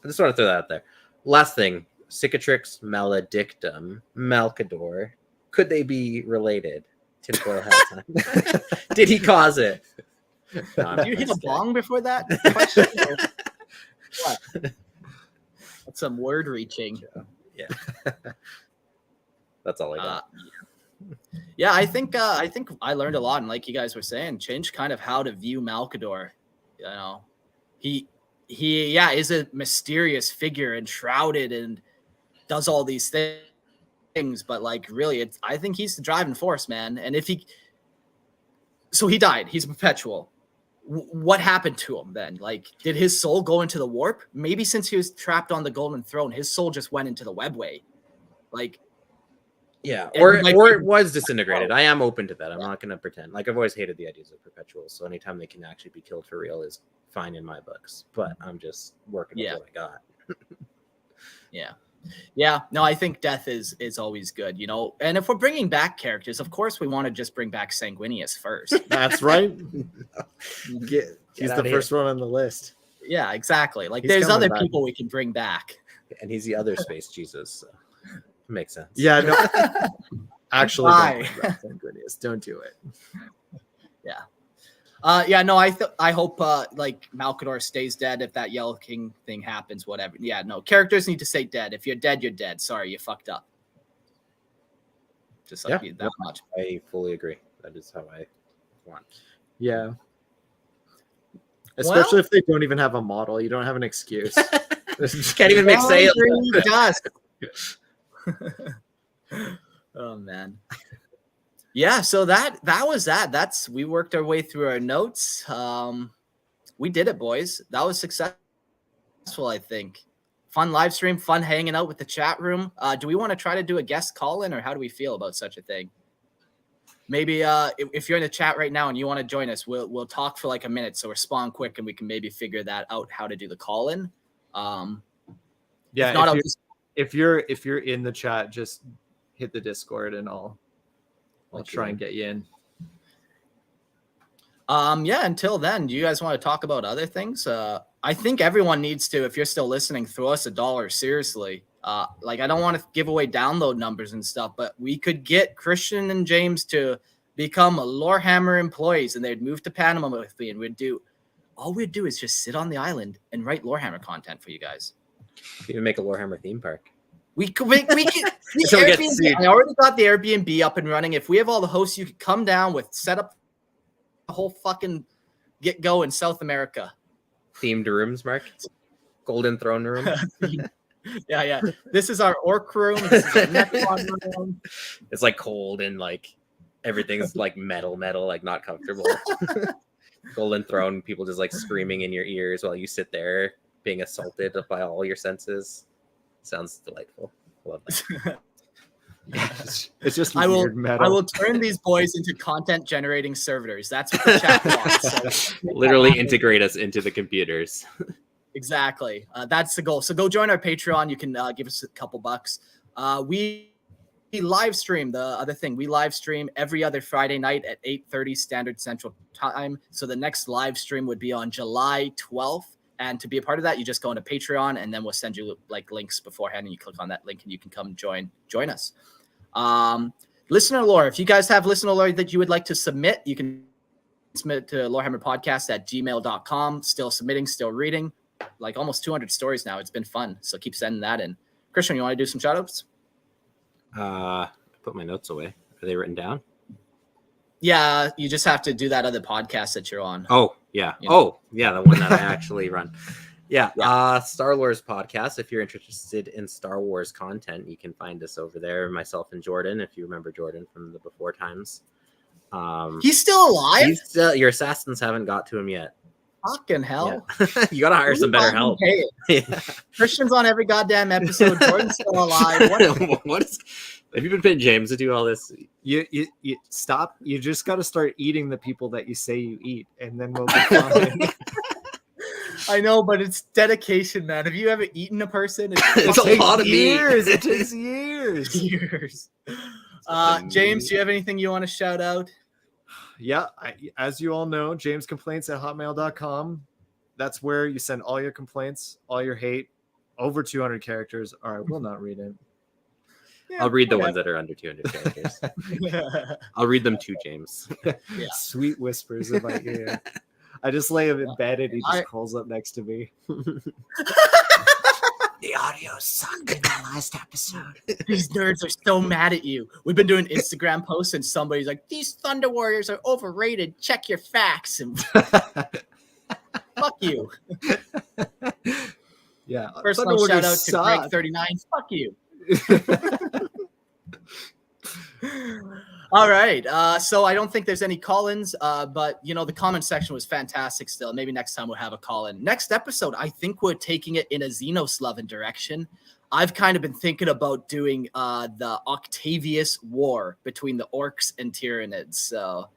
I just want to throw that out there. Last thing. Cicatrix maledictum. Malcador. Could they be related? Tinfoil hat time. Did he cause it? No, did you hit a bong before that question? What? That's some word reaching. Yeah. That's all I got. Yeah, I think I learned a lot, and like you guys were saying, changed kind of how to view Malcador. You know, he is a mysterious figure, enshrouded, and does all these things. But like, really, I think he's the driving force, man. And he died. He's a perpetual. What happened to him then? Like, did his soul go into the warp? Maybe since he was trapped on the golden throne, his soul just went into the webway. Like, yeah, or it was disintegrated. I am open to that. I'm not going to pretend. Like, I've always hated the ideas of perpetuals, so anytime they can actually be killed for real is fine in my books. But I'm just working with what I got. Yeah. No, I think death is always good, you know. And if we're bringing back characters, of course we want to just bring back Sanguinius first. That's right. He's the first one on the list. Yeah, exactly. Like, there's other people we can bring back. And he's the other space Jesus. So. Makes sense. Yeah, no. Actually, Sanguinius. Don't do it. Yeah. No, I hope like Malcador stays dead if that Yellow King thing happens, whatever. Yeah, no, characters need to stay dead. If you're dead, you're dead. Sorry, you fucked up. Just like that much. I fully agree. That is how I want. Yeah. Especially if they don't even have a model. You don't have an excuse. Can't even make sales. Oh man. Yeah, so that was that. We worked our way through our notes. We did it, boys. That was successful, I think. Fun live stream, fun hanging out with the chat room. Do we want to try to do a guest call-in, or how do we feel about such a thing? Maybe if you're in the chat right now and you want to join us, we'll talk for like a minute, so respond quick and we can maybe figure that out, how to do the call-in. If you're in the chat, just hit the Discord and I'll try and get you in. Until then, do you guys want to talk about other things? I think everyone needs to, if you're still listening, throw us $1 seriously. Like, I don't want to give away download numbers and stuff, but we could get Christian and James to become Lorehammer employees, and they'd move to Panama with me, and all we'd do is just sit on the island and write Lorehammer content for you guys. Even make a Lorehammer theme park. We could Airbnb. I already got the Airbnb up and running. If we have all the hosts, you could come down set up the whole fucking get-go in South America. Themed rooms, Mark? Golden throne room? Yeah. This is our orc room. This is our Necron room. It's like cold and like everything's like metal, like not comfortable. Golden throne, people just like screaming in your ears while you sit there being assaulted by all your senses. Sounds delightful. Love that. It's just I weird metal. I will turn these boys into content generating servitors. That's what the chat wants. So Literally integrate us into the computers. exactly. That's the goal. So go join our Patreon. You can give us a couple bucks. We live stream. The other thing, we live stream every other Friday night at 8:30 Standard Central Time. So the next live stream would be on July 12th. And to be a part of that, you just go into Patreon, and then we'll send you like links beforehand, and you click on that link, and you can come join us. Listener lore. If you guys have listener lore that you would like to submit, you can submit to Lorehammer Podcast at gmail.com. Still submitting, still reading. Like almost 200 stories now. It's been fun. So keep sending that in. Christian, you want to do some shout outs? I put my notes away. Are they written down? Yeah, you just have to do that other podcast that you're on. Oh, yeah. You know? The one that I actually run. Yeah. Star Wars Podcast. If you're interested in Star Wars content, you can find us over there. Myself and Jordan, if you remember Jordan from the before times. He's still alive? Your assassins haven't got to him yet. Fucking hell. Yeah. You got to hire some better help. Yeah. Christian's on every goddamn episode. Jordan's still alive. What is... Have you been paying James to do all this? You stop. You just got to start eating the people that you say you eat, and then we'll be fine. I know, but it's dedication, man. Have you ever eaten a person? It's a lot of years. meat. It takes years. Years. James, do you have anything you want to shout out? Yeah, as you all know, jamescomplaints@hotmail.com. That's where you send all your complaints, all your hate, over 200 characters, or I will not read it. I'll read the ones that are under 200 characters. I'll read them too, James. Yeah. Sweet whispers in my ear. I just lay him in bed and he just crawls up next to me. The audio sucked in the last episode. These nerds are so mad at you. We've been doing Instagram posts and somebody's like, these Thunder Warriors are overrated. Check your facts. And fuck you. Yeah. Personal shout out to Greg39. Fuck you. All right. So I don't think there's any call-ins, but the comment section was fantastic still. Maybe next time we'll have a call-in. Next episode, I think we're taking it in a Xenosloven direction. I've kind of been thinking about doing the Octavius War between the Orcs and Tyranids. So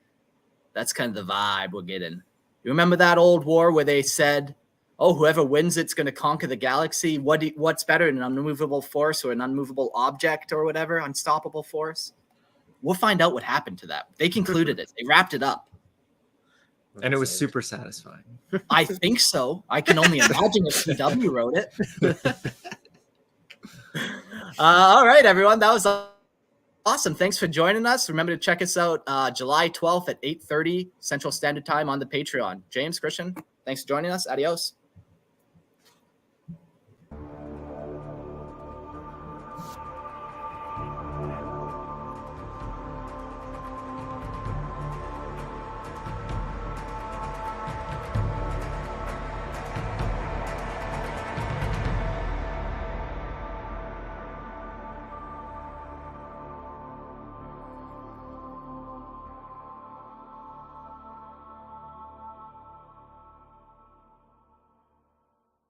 that's kind of the vibe we're getting. You remember that old war where they said, oh, whoever wins it's going to conquer the galaxy? What's better, an unmovable force or an unmovable object or whatever, unstoppable force? We'll find out what happened to that. They concluded it. They wrapped it up. And it was super satisfying. I think so. I can only imagine if CW wrote it. All right, everyone. That was awesome. Thanks for joining us. Remember to check us out July 12th at 8:30 Central Standard Time on the Patreon. James, Christian, thanks for joining us. Adios.